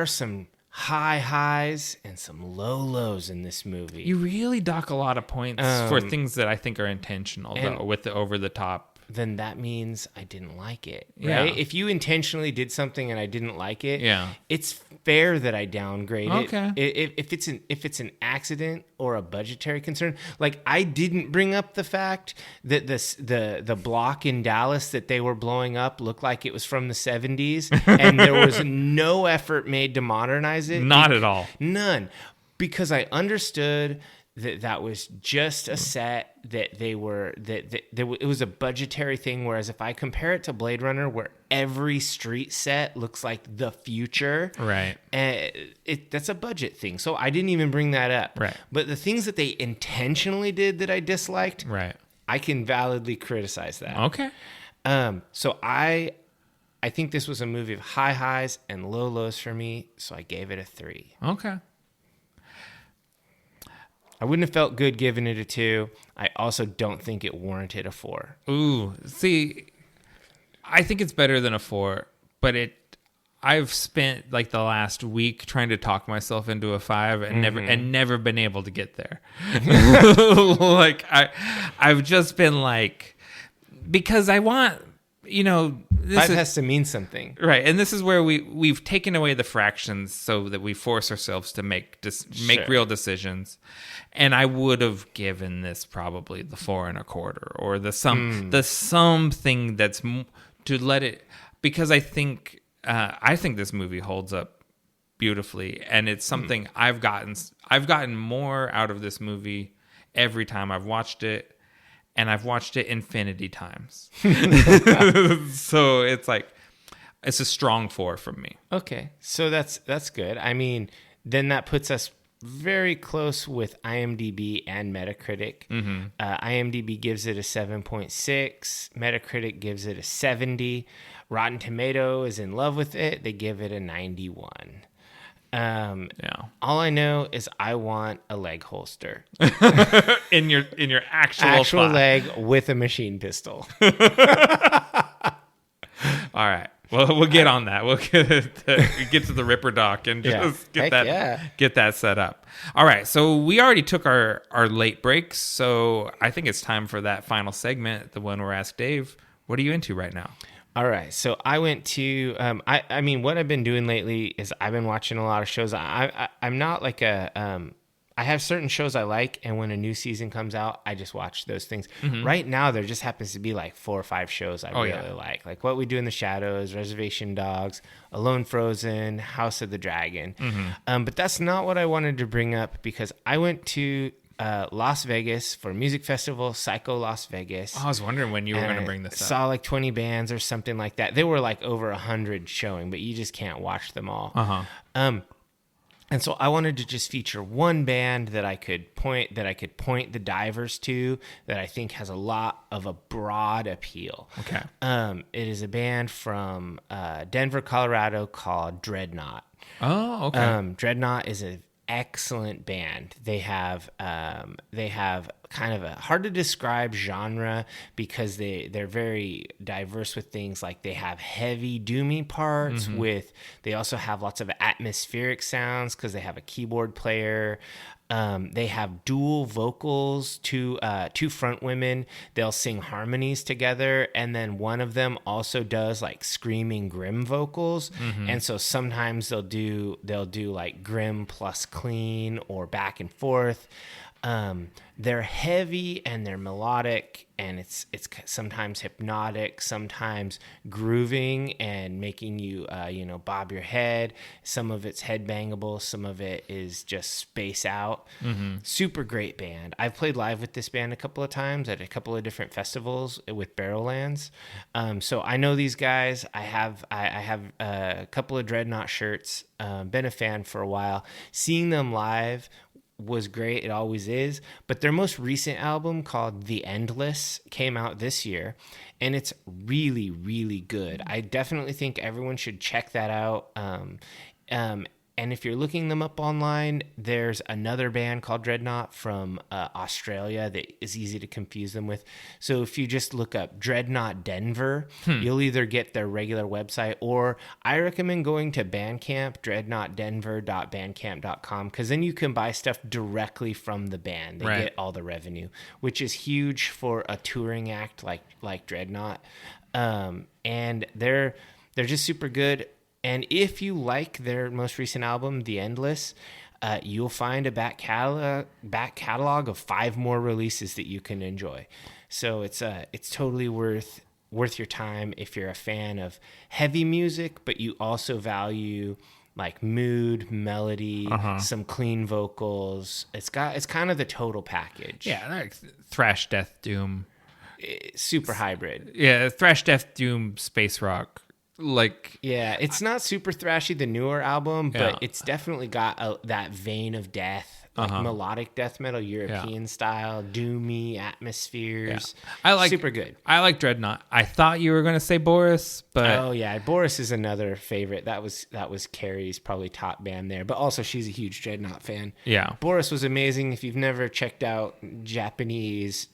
are some high highs and some low lows in this movie. You really dock a lot of points for things that I think are intentional, though, with the over the top. Then that means I didn't like it, right? Yeah. If you intentionally did something and I didn't like it, it's fair that I downgrade it. Okay. If it's an accident or a budgetary concern, like I didn't bring up the fact that the block in Dallas that they were blowing up looked like it was from the 70s, and there was no effort made to modernize it. Not at all. None, because I understood that was just a set that it was a budgetary thing. Whereas if I compare it to Blade Runner, where every street set looks like the future, right? That's a budget thing. So I didn't even bring that up. Right. But the things that they intentionally did that I disliked, right, I can validly criticize that. Okay. So I think this was a movie of high highs and low lows for me. So I gave it a 3. Okay. I wouldn't have felt good giving it a 2. I also don't think it warranted a 4. Ooh, see, I think it's better than a 4, but I've spent like the last week trying to talk myself into a 5 and never been able to get there. Like I've just been like, because I want, this 5 has to mean something, right? And this is where we've taken away the fractions so that we force ourselves to make real decisions. And I would have given this probably the 4 1/4 or the something that's to let it, because I think this movie holds up beautifully, and it's something I've gotten more out of this movie every time I've watched it. And I've watched it infinity times. So it's like, it's a strong 4 from me. Okay. So that's good. I mean, then that puts us very close with IMDb and Metacritic. IMDb gives it a 7.6. Metacritic gives it a 70. Rotten Tomato is in love with it. They give it a 91. All I know is I want a leg holster in your actual leg with a machine pistol. All right. Well, we'll get on that. We'll get to the Ripper Doc and just get that set up. All right. So we already took our late breaks. So I think it's time for that final segment, the one where I ask Dave, what are you into right now? All right, so I went to. I mean, what I've been doing lately is I've been watching a lot of shows. I'm not like a. I have certain shows I like, and when a new season comes out, I just watch those things. Right now, there just happens to be like 4 or 5 shows I really like What We Do in the Shadows, Reservation Dogs, Alone Frozen, House of the Dragon. But that's not what I wanted to bring up, because I went to Las Vegas for a music festival, Psycho Las Vegas. I was wondering when you were going to bring this up. Saw like 20 bands or something like that. There were like over 100 showing, but you just can't watch them all. And so I wanted to just feature one band that I could point the divers to, that I think has a lot of a broad appeal. Okay. It is a band from Denver, Colorado called Dreadnought. Oh, okay. Dreadnought is excellent band. They have kind of a hard to describe genre because they're very diverse with things like they have heavy doomy parts they also have lots of atmospheric sounds because they have a keyboard player. They have dual vocals, two front women. They'll sing harmonies together, and then one of them also does like screaming grim vocals. And so sometimes they'll do like grim plus clean or back and forth. They're heavy and they're melodic, and it's sometimes hypnotic, sometimes grooving and making you bob your head. Some of it's head bangable, some of it is just space out. Super great band. I've played live with this band a couple of times at a couple of different festivals with Barrellands. So I know these guys. I have a couple of Dreadnought shirts. Been a fan for a while. Seeing them live was great. It always is. But their most recent album called The Endless came out this year, and it's really, really good. I definitely think everyone should check that out. And if you're looking them up online, there's another band called Dreadnought from Australia that is easy to confuse them with. So if you just look up Dreadnought Denver, you'll either get their regular website, or I recommend going to Bandcamp, dreadnoughtdenver.bandcamp.com, because then you can buy stuff directly from the band. They get all the revenue, which is huge for a touring act like Dreadnought. And they're just super good. And if you like their most recent album, The Endless, you'll find a back catalog of 5 more releases that you can enjoy. So it's totally worth your time if you're a fan of heavy music, but you also value like mood, melody, some clean vocals. It's kind of the total package. Yeah, like thrash, death, doom, super hybrid. Yeah, thrash, death, doom, space rock. It's not super thrashy, the newer album, but it's definitely got that vein of death, like melodic death metal, European style, doomy atmospheres. Super good. I like Dreadnought. I thought you were going to say Boris, but Boris is another favorite. That was Carrie's probably top band there, but also she's a huge Dreadnought fan. Yeah, Boris was amazing. If you've never checked out Japanese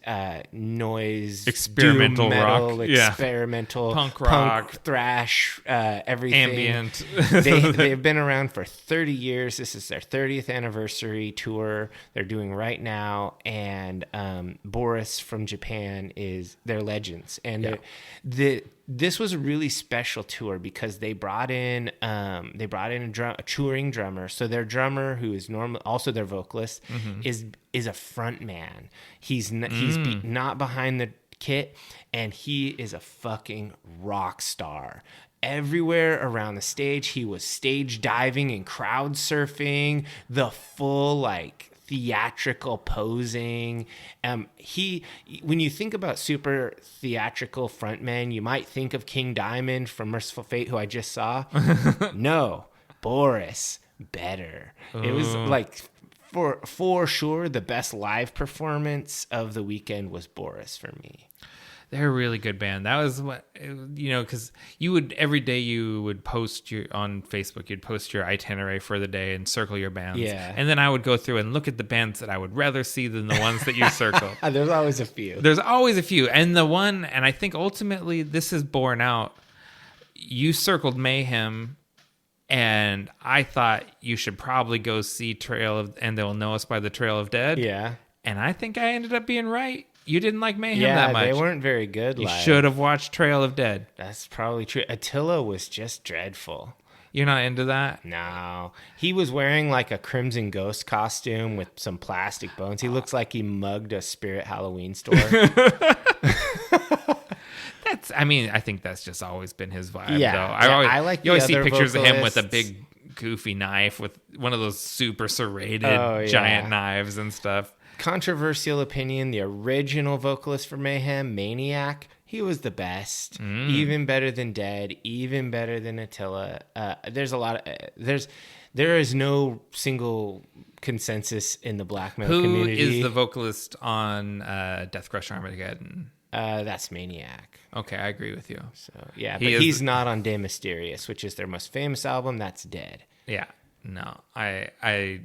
noise, experimental doom metal, rock, experimental punk rock, thrash, everything, ambient. They've been around for 30 years. This is their 30th anniversary tour they're doing right now, and Boris from Japan they're legends, and this was a really special tour because they brought in a touring drummer. So their drummer, who is also their vocalist, is a front man. He's not behind the kit, and he is a fucking rock star. Everywhere around the stage, he was stage diving and crowd surfing, the full like theatrical posing. When you think about super theatrical frontmen, you might think of King Diamond from Merciful Fate, who I just saw. No, Boris, better. It was like for sure the best live performance of the weekend was Boris for me. They're a really good band. That was what, because every day you would post on Facebook, you'd post your itinerary for the day and circle your bands. Yeah. And then I would go through and look at the bands that I would rather see than the ones that you circled. There's always a few. And and I think ultimately this is borne out. You circled Mayhem, and I thought you should probably go see And They'll Know Us by the Trail of Dead. Yeah. And I think I ended up being right. You didn't like Mayhem that much. They weren't very good live. You should have watched Trail of Dead. That's probably true. Attila was just dreadful. You're not into that? No. He was wearing like a Crimson Ghost costume with some plastic bones. He looks like he mugged a Spirit Halloween store. I think that's just always been his vibe, though. I like. You always see pictures of him with a big goofy knife with one of those super serrated giant knives and stuff. Controversial opinion, the original vocalist for Mayhem, Maniac, he was the best. Even better than Dead, even better than Attila. There is no single consensus in the black metal community. Who is the vocalist on Death Crush Armageddon? That's Maniac. Okay, I agree with you. So yeah, but he's not on De Mysterious, which is their most famous album. That's Dead. Yeah, no, I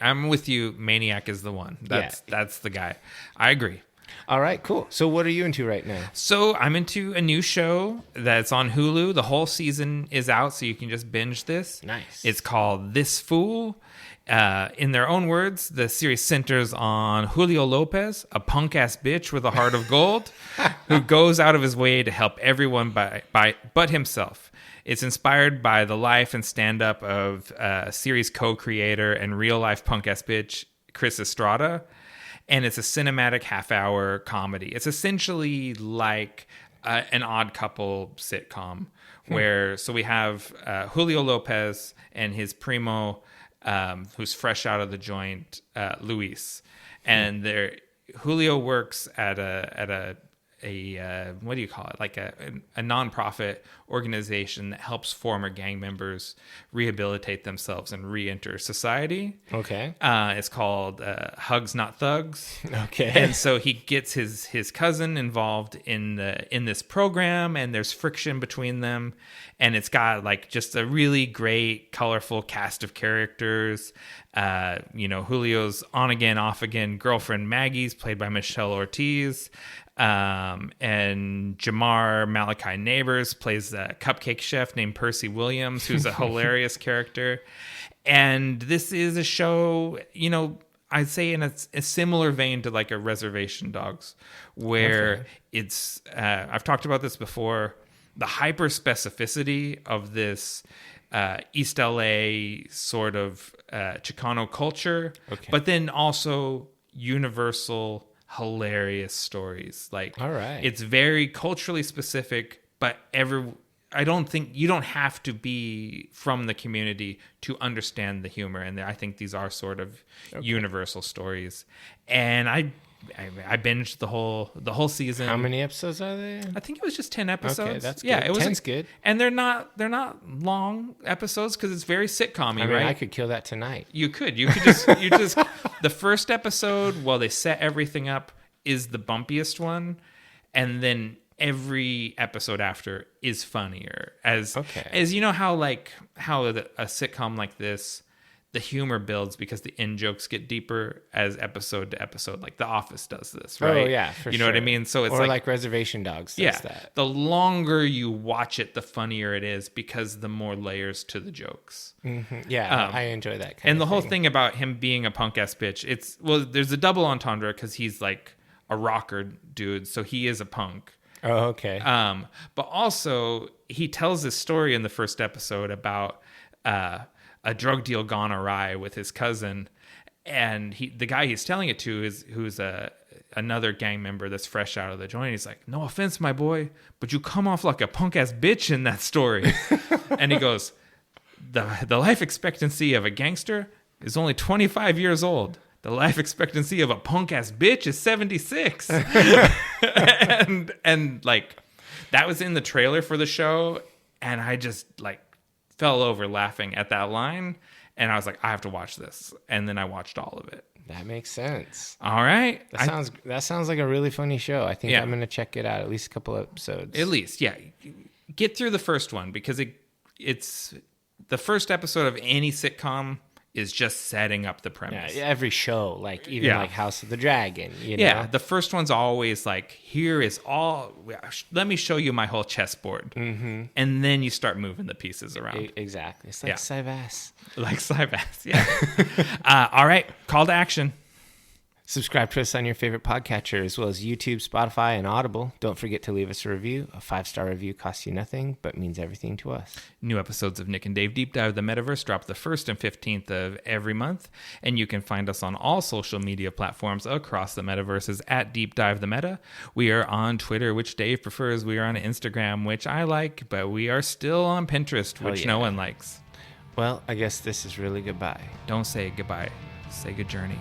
I'm with you. Maniac is the one. That's the guy. I agree. All right, cool. So what are you into right now? So I'm into a new show that's on Hulu. The whole season is out, so you can just binge this. Nice. It's called This Fool. In their own words, the series centers on Julio Lopez, a punk-ass bitch with a heart of gold, who goes out of his way to help everyone but himself. It's inspired by the life and stand-up of series co-creator and real-life punk-ass bitch Chris Estrada, and it's a cinematic half-hour comedy. It's essentially like an Odd Couple sitcom, where so we have Julio Lopez and his primo, who's fresh out of the joint, Luis, and Julio works at a what do you call it? Like a nonprofit organization that helps former gang members rehabilitate themselves and re-enter society. Okay. It's called Hugs Not Thugs. Okay. And so he gets his cousin involved in this program, and there's friction between them, and it's got like just a really great, colorful cast of characters. Julio's on again, off again girlfriend Maggie's played by Michelle Ortiz. And Jamar Malachi Neighbors plays a cupcake chef named Percy Williams, who's a hilarious character. And this is a show, I'd say in a similar vein to like a Reservation Dogs, where it's, I've talked about this before, the hyper specificity of this East LA sort of Chicano culture, but then also universal hilarious stories. Like, all right, it's very culturally specific, but I don't think you don't have to be from the community to understand the humor, and I think these are sort of universal stories. And I binged the whole season. How many episodes are there? I think it was just 10 episodes. Okay, that's good. Yeah, it was 10's good. And they're not long episodes because it's very sitcom-y, I mean, right? I could kill that tonight. You could just the first episode, while they set everything up, is the bumpiest one, and then every episode after is funnier. As you know how a sitcom like this, the humor builds because the in jokes get deeper as episode to episode, like The Office does this, right? Oh yeah, for you know sure. what I mean? So it's like Reservation Dogs does that. The longer you watch it, the funnier it is because the more layers to the jokes. Mm-hmm. Yeah, I enjoy that kind and of the whole thing. thing about him being a punk ass bitch, there's a double entendre because he's like a rocker dude, so he is a punk. Oh, okay. But also he tells this story in the first episode about a drug deal gone awry with his cousin, and the guy he's telling it to who's another gang member that's fresh out of the joint. He's like, "No offense, my boy, but you come off like a punk ass bitch in that story." And he goes, the life expectancy of a gangster is only 25 years old. The life expectancy of a punk ass bitch is 76. and like that was in the trailer for the show, and I just like fell over laughing at that line, and I was like, I have to watch this, and then I watched all of it. That makes sense. All right, that sounds like a really funny show. I think I'm gonna check it out, at least a couple episodes. At least, yeah. Get through the first one because it's the first episode of any sitcom is just setting up the premise. Yeah, every show, like even like House of the Dragon, you know? Yeah, the first one's always like, here is all, let me show you my whole chessboard. Mm-hmm. And then you start moving the pieces around. Exactly. It's like Cyvass. Like Cyvass, yeah. All right, call to action. Subscribe to us on your favorite podcatcher, as well as YouTube, Spotify, and Audible. Don't forget to leave us a review. A 5-star review costs you nothing, but means everything to us. New episodes of Nick and Dave Deep Dive the Metaverse drop the 1st and 15th of every month, and you can find us on all social media platforms across the metaverses at Deep Dive the Meta. We are on Twitter, which Dave prefers. We are on Instagram, which I like, but we are still on Pinterest, which no one likes. Well, I guess this is really goodbye. Don't say goodbye. Say good journey.